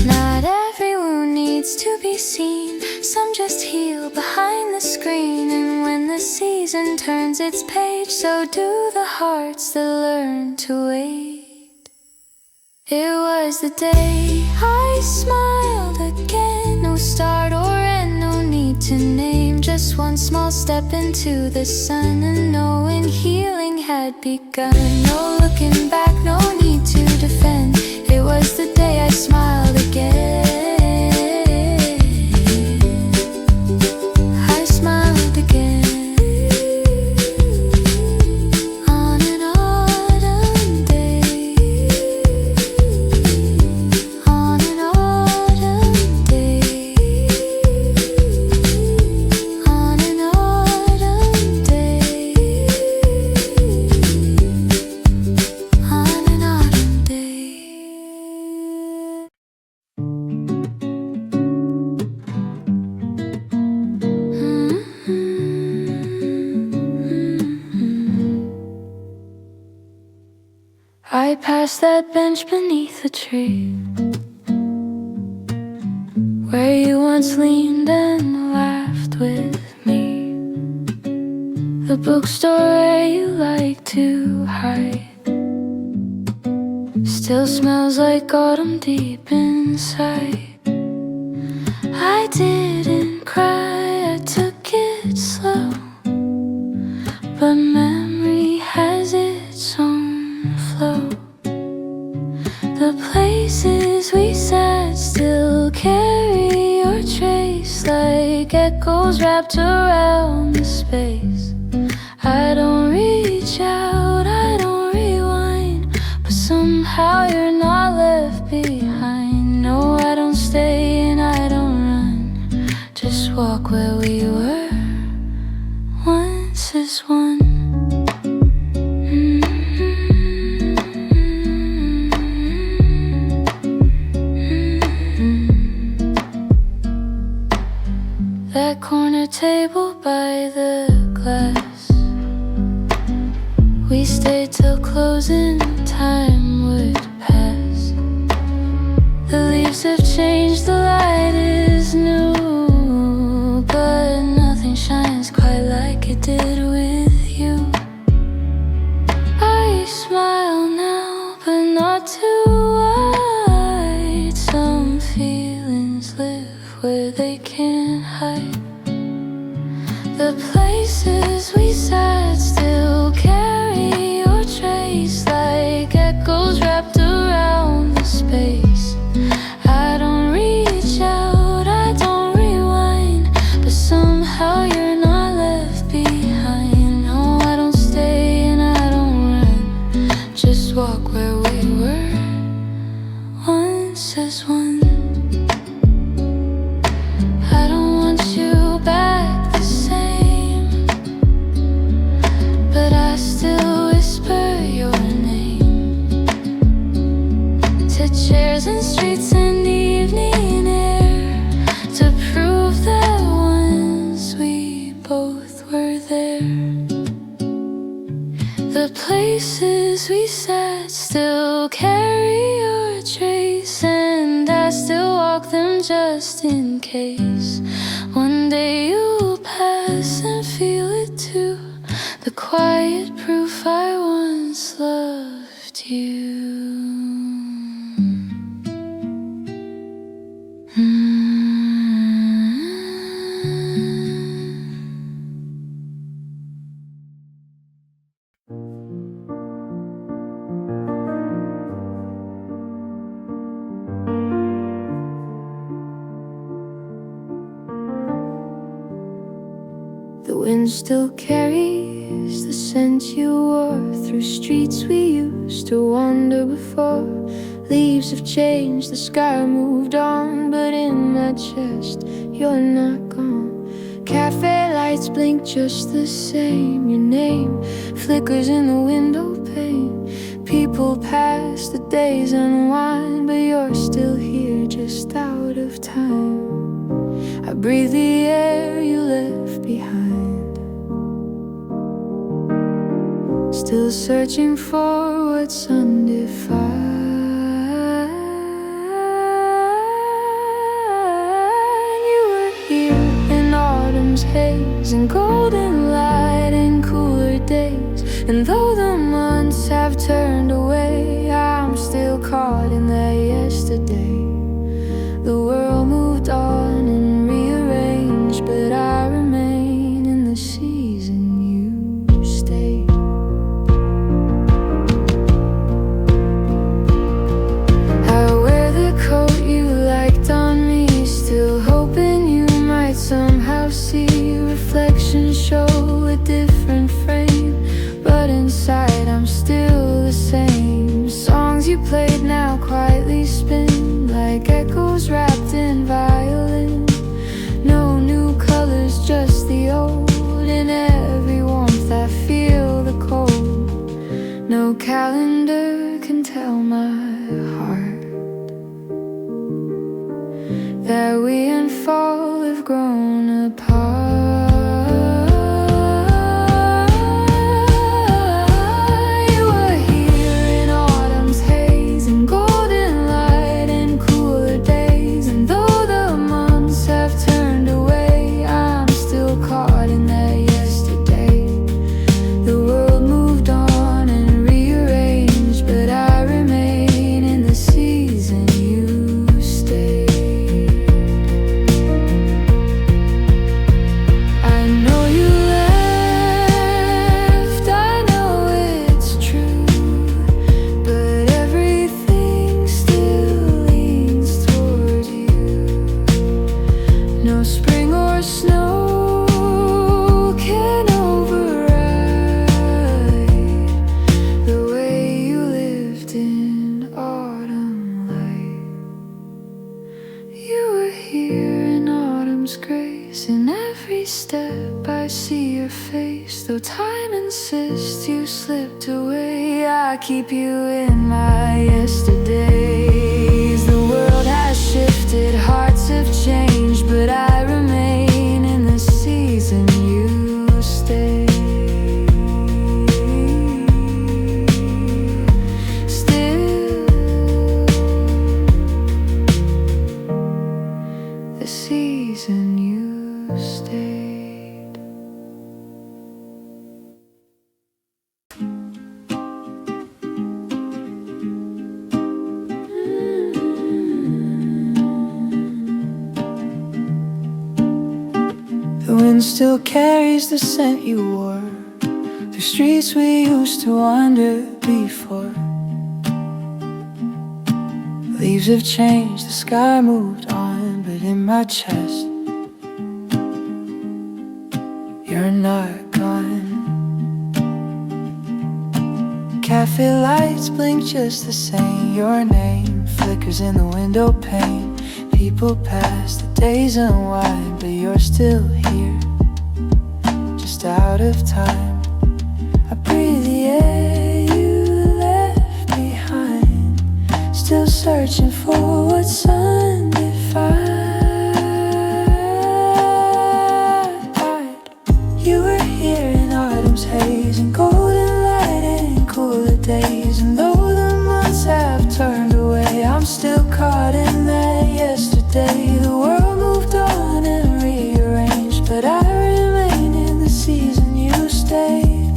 Not every wound needs to be seen, some just heal behind the screen. And when the season turns its page, so do the hearts that learn to wait. It was the day I smiled again, no start or end, no need need to name, just one small step into the sun, and knowing healing had begun. No looking back, no need to defend. It was the day I smiled again. I smiled again. On an autumn day. On an autumn day. On an autumn day. On an autumn day. I passed that bench beneath the tree where you once leaned and laughed with me. The bookstore where you like to hide still smells like autumn deep inside. I didn't cry, I took it slow, but memory has its own flow. The places we sat still carry your trace, like echoes wrapped around the space. I don't reach out, I don't rewind, but somehow you're not left behind. No, I don't stay and I don't run, just walk where we were once as one. That corner table by the glass, we stayed till closing time would pass. The leaves have changed, the light is new, but nothing shines quite like it did with you. I smile now, but not too wide. Some feelings live where they can't hide. The places we sat still carry your trace, like echoes wrapped around the space. I don't reach out, I don't rewind, but somehow you're not left behind. No, I don't stay and I don't run, just walk where we were once as one. I don't want you back the same, but I still whisper your name to chairs and streets and evening air, to prove that once we both were there. The places we sat still carry your trace, and I still walk them just in case. One day you'll pass and feel it too, the quiet proof I once loved you. The wind still carries the scent you wore through streets we used to wander before. Leaves have changed, the sky moved on, but in my chest you're not gone. Cafe lights blink just the same, your name flickers in the window pane. People pass, the days unwind, but you're still here, just out of time. I breathe the air you left behind, still searching for what's undefined. You were here in autumn's haze and golden light and cooler days, and though the months have turned away, I'm still caught in that yesterday. The world moved on and rearranged, but my heart that we and fall have grown apart. You were here in autumn's haze and golden light and cooler days, and though the months have turned away, I'm still caught in that yesterday. The world moved on and rearranged, but I remain in the season you stayed. I know you left, I know it's true, but everything still leans toward you. No spring or snow can override the way you lived in autumn light. You were here in autumn's grace. In every step I see your face. Though time insists you slipped away, I keep you in my yesterdays. The world has shifted, hearts have changed, but I remain in the season you stay. Still, the season you stayed. The wind still carries the scent you wore through streets we used to wander before. Leaves have changed, the sky moved on, but in my chest you're not gone. Cafe lights blink just the same. Your name flickers in the window pane. People pass, the days unwind, but you're still here, just out of time. I breathe the air you left behind, still searching for what's undefined. You were here in autumn's haze and golden light and cooler days, and though the months have turned away, I'm still caught in that yesterday. The world moved on and rearranged, but I remain in the season you stayed.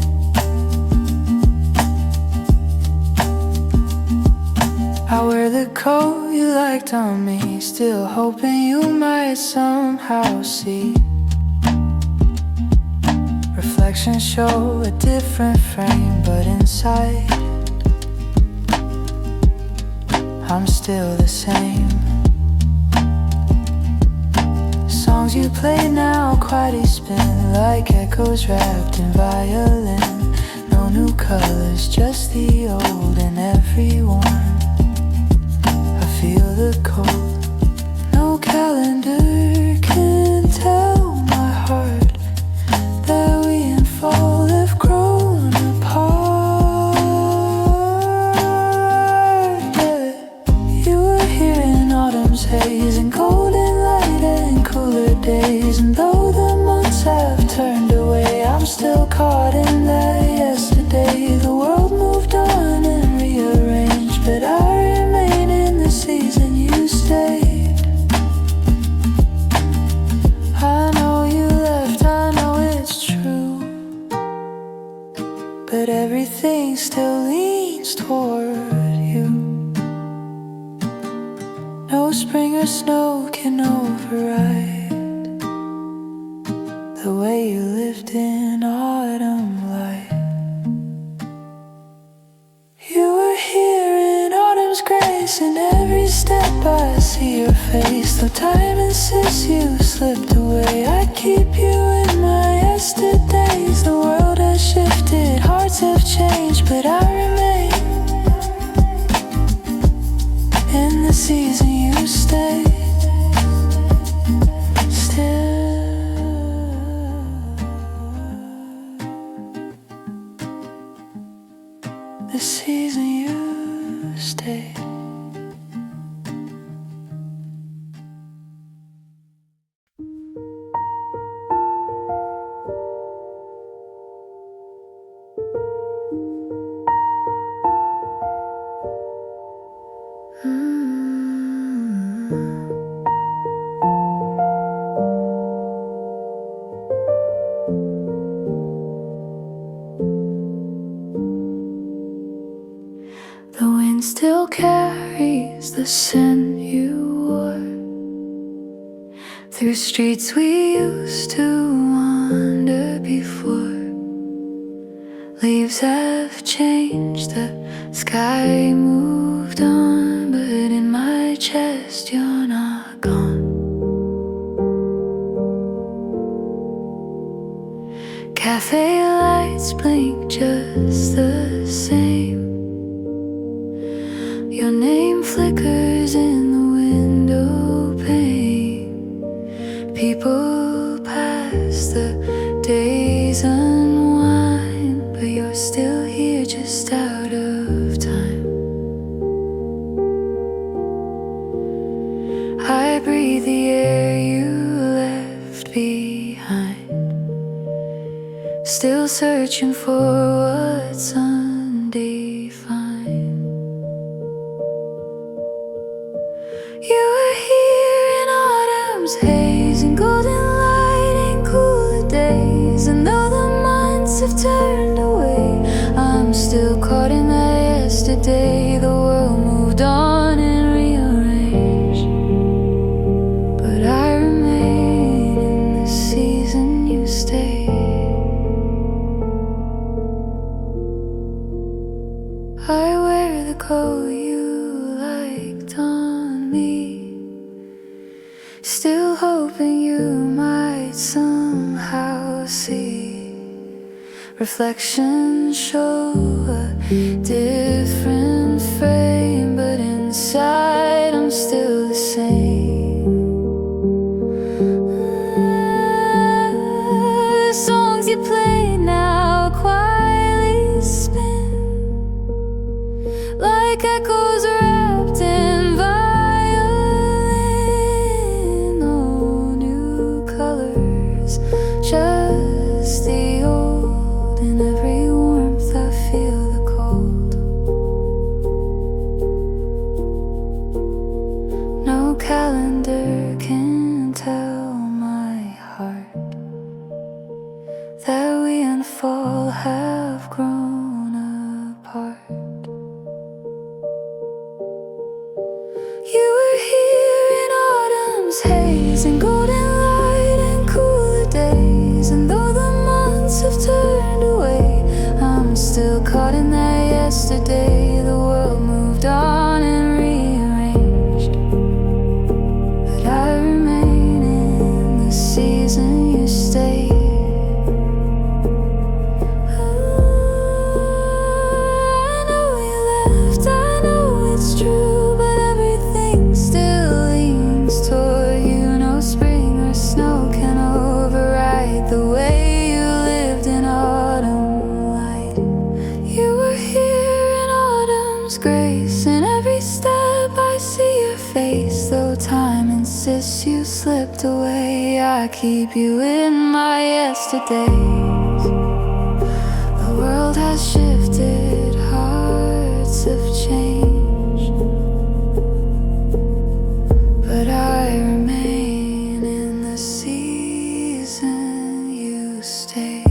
I wear the coat you liked on me, still hoping you might somehow see. Reflections show a different frame, but inside I'm still the same. Songs you play now quietly spin like echoes wrapped in violin. No new colors, just the old in everyone. I feel the cold. No calendar can tell my heart that we and fall have grown apart. Yeah. You were here in autumn's haze and golden light and cooler days, and though the months have turned away, I'm still caught in that yesterday. The world moved on and rearranged, but I remain in the season you stayed. I know you left, I know it's true, but everything still leans toward you. No spring or snow can override the way you lived in autumn light. You were here in autumn's grace, and every step I see your face. Though time insists you slipped away, I keep you in my yesterdays. The world has shifted, hearts have changed, but I remain in the season you stayed. The season you stayed. day. The wind still carries the scent you wore through streets we used to wander before. Leaves have changed, the sky moved on, but in my chest you're not gone. Cafe lights blink just the same. Your name flickers in the window pane. People pass, the days unwind, but you're still here just out of time. I breathe the air you left behind, still searching for what's undefined. You were here in autumn's haze and golden light and cooler days. And though the months have turned away, I'm still caught in that yesterday. The world moved on and rearranged, but I remain in the season you stayed. I wear the coat you liked on me, still hoping you might somehow see. Reflections show a different frame, but inside I'm still the same. The songs you play now quietly spin like echoes wrapped in violin. No new colors, just the old. In every warmth I feel the cold. No calendar can tell my heart that we and the fall have grown apart. You were here in autumn's haze and golden light and cooler days. And though the months have turned away, I'm still caught in that yesterday. The world moved on and rearranged, but I remain in the season you stayed. I know you left, I know it's true, but everything still leans toward you. No spring or snow can override the way you lived in autumn light. You were here in autumn's grace. In every step I see your face. Though time insists you slipped away, I keep you in my yesterdays. The world has shifted, hearts have changed, but I remain in the season you stayed.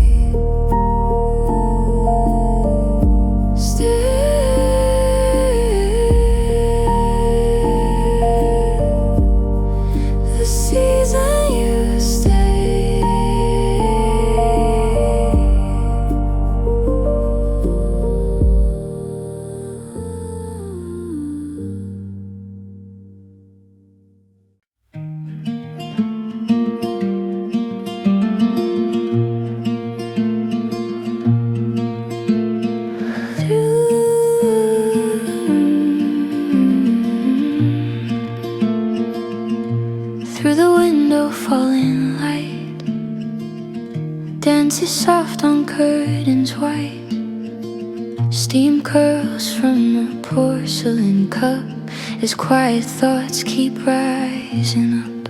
The season you stayed. Through the window falling light dances soft on curtains white. Steam curls from a porcelain cup as quiet thoughts keep rising up.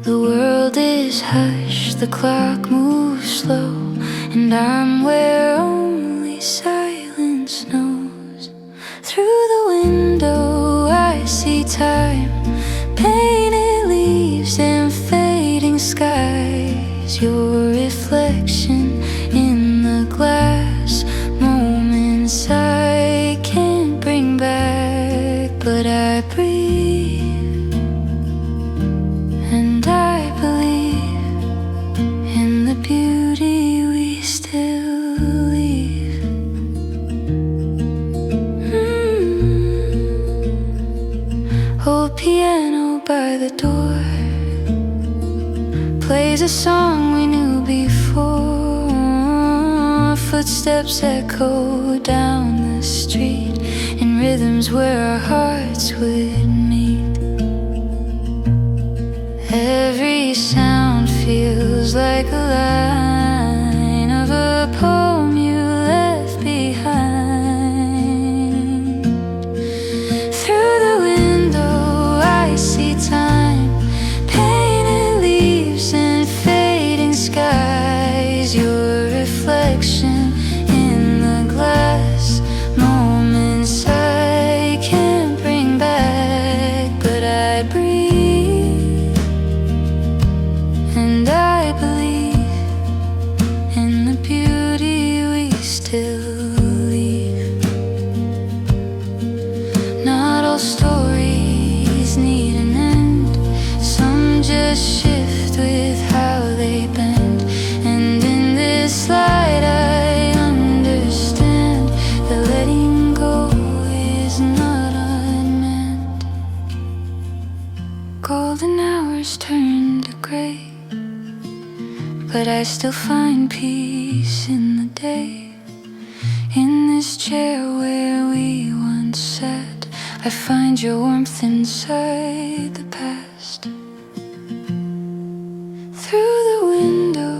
The world is hushed, the clock moves slow, and I'm where only silence knows. Through the window I see time, painted leaves and fading skies. Your reflection in the glass, moments I can't bring back, but I breathe and I believe in the beauty we still leave. Old piano by the door plays a song we knew before. Footsteps echo down the street in rhythms where our hearts would meet. Every sound feels like a line of a poem you left behind. Through the window I see time, painted leaves and fading skies. Your reflection in the glass, moments I can't bring back, but I breathe and I believe in the beauty we still leave. Not all stories need an end, some just shift with how they bend. And in this light I understand that letting go is not unmeant. Golden hours turn to gray, but I still find peace in the day. In this chair where we once sat, I find your warmth inside the past. Through the window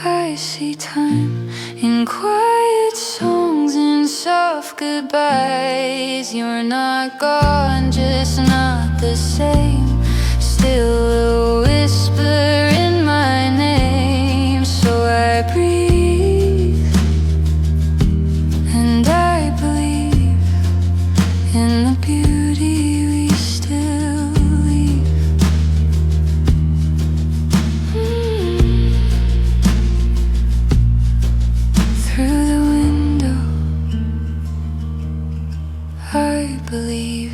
I see time in quiet songs and soft goodbyes. You're not gone, just not the same. Still a whisper in my name, so I breathe and I believe in the beauty we still leave. Through the window I believe.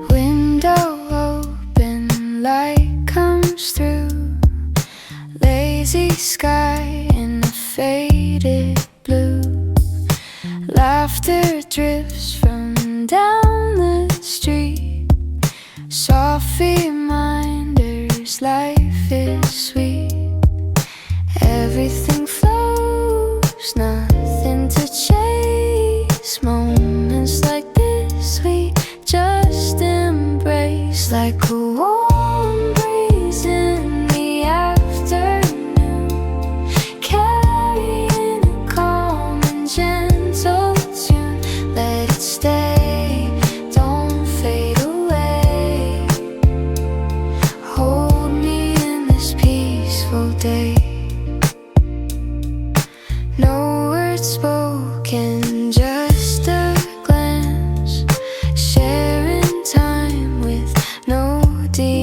Window open, light comes through. Lazy sky in a faded blue. Laughter drifts from down the street. Soft reminders life is sweet. Everything flows, nothing to chase. Moments like this we just embrace, like a warm breeze in the afternoon, carrying a calm and gentle tune. Let it stay, don't fade away. Hold me in this peaceful day. No words spoken, just a glance, sharing time with no distance.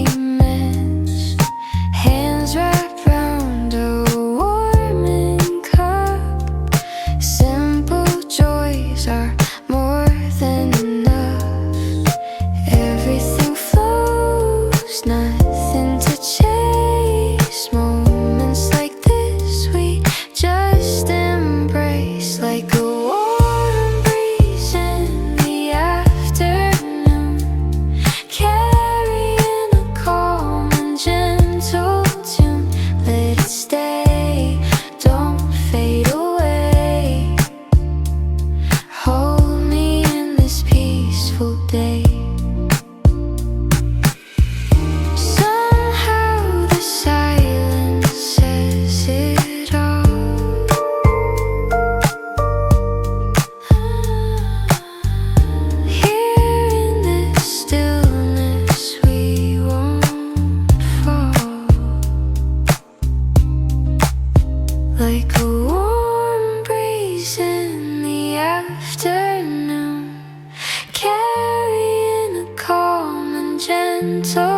so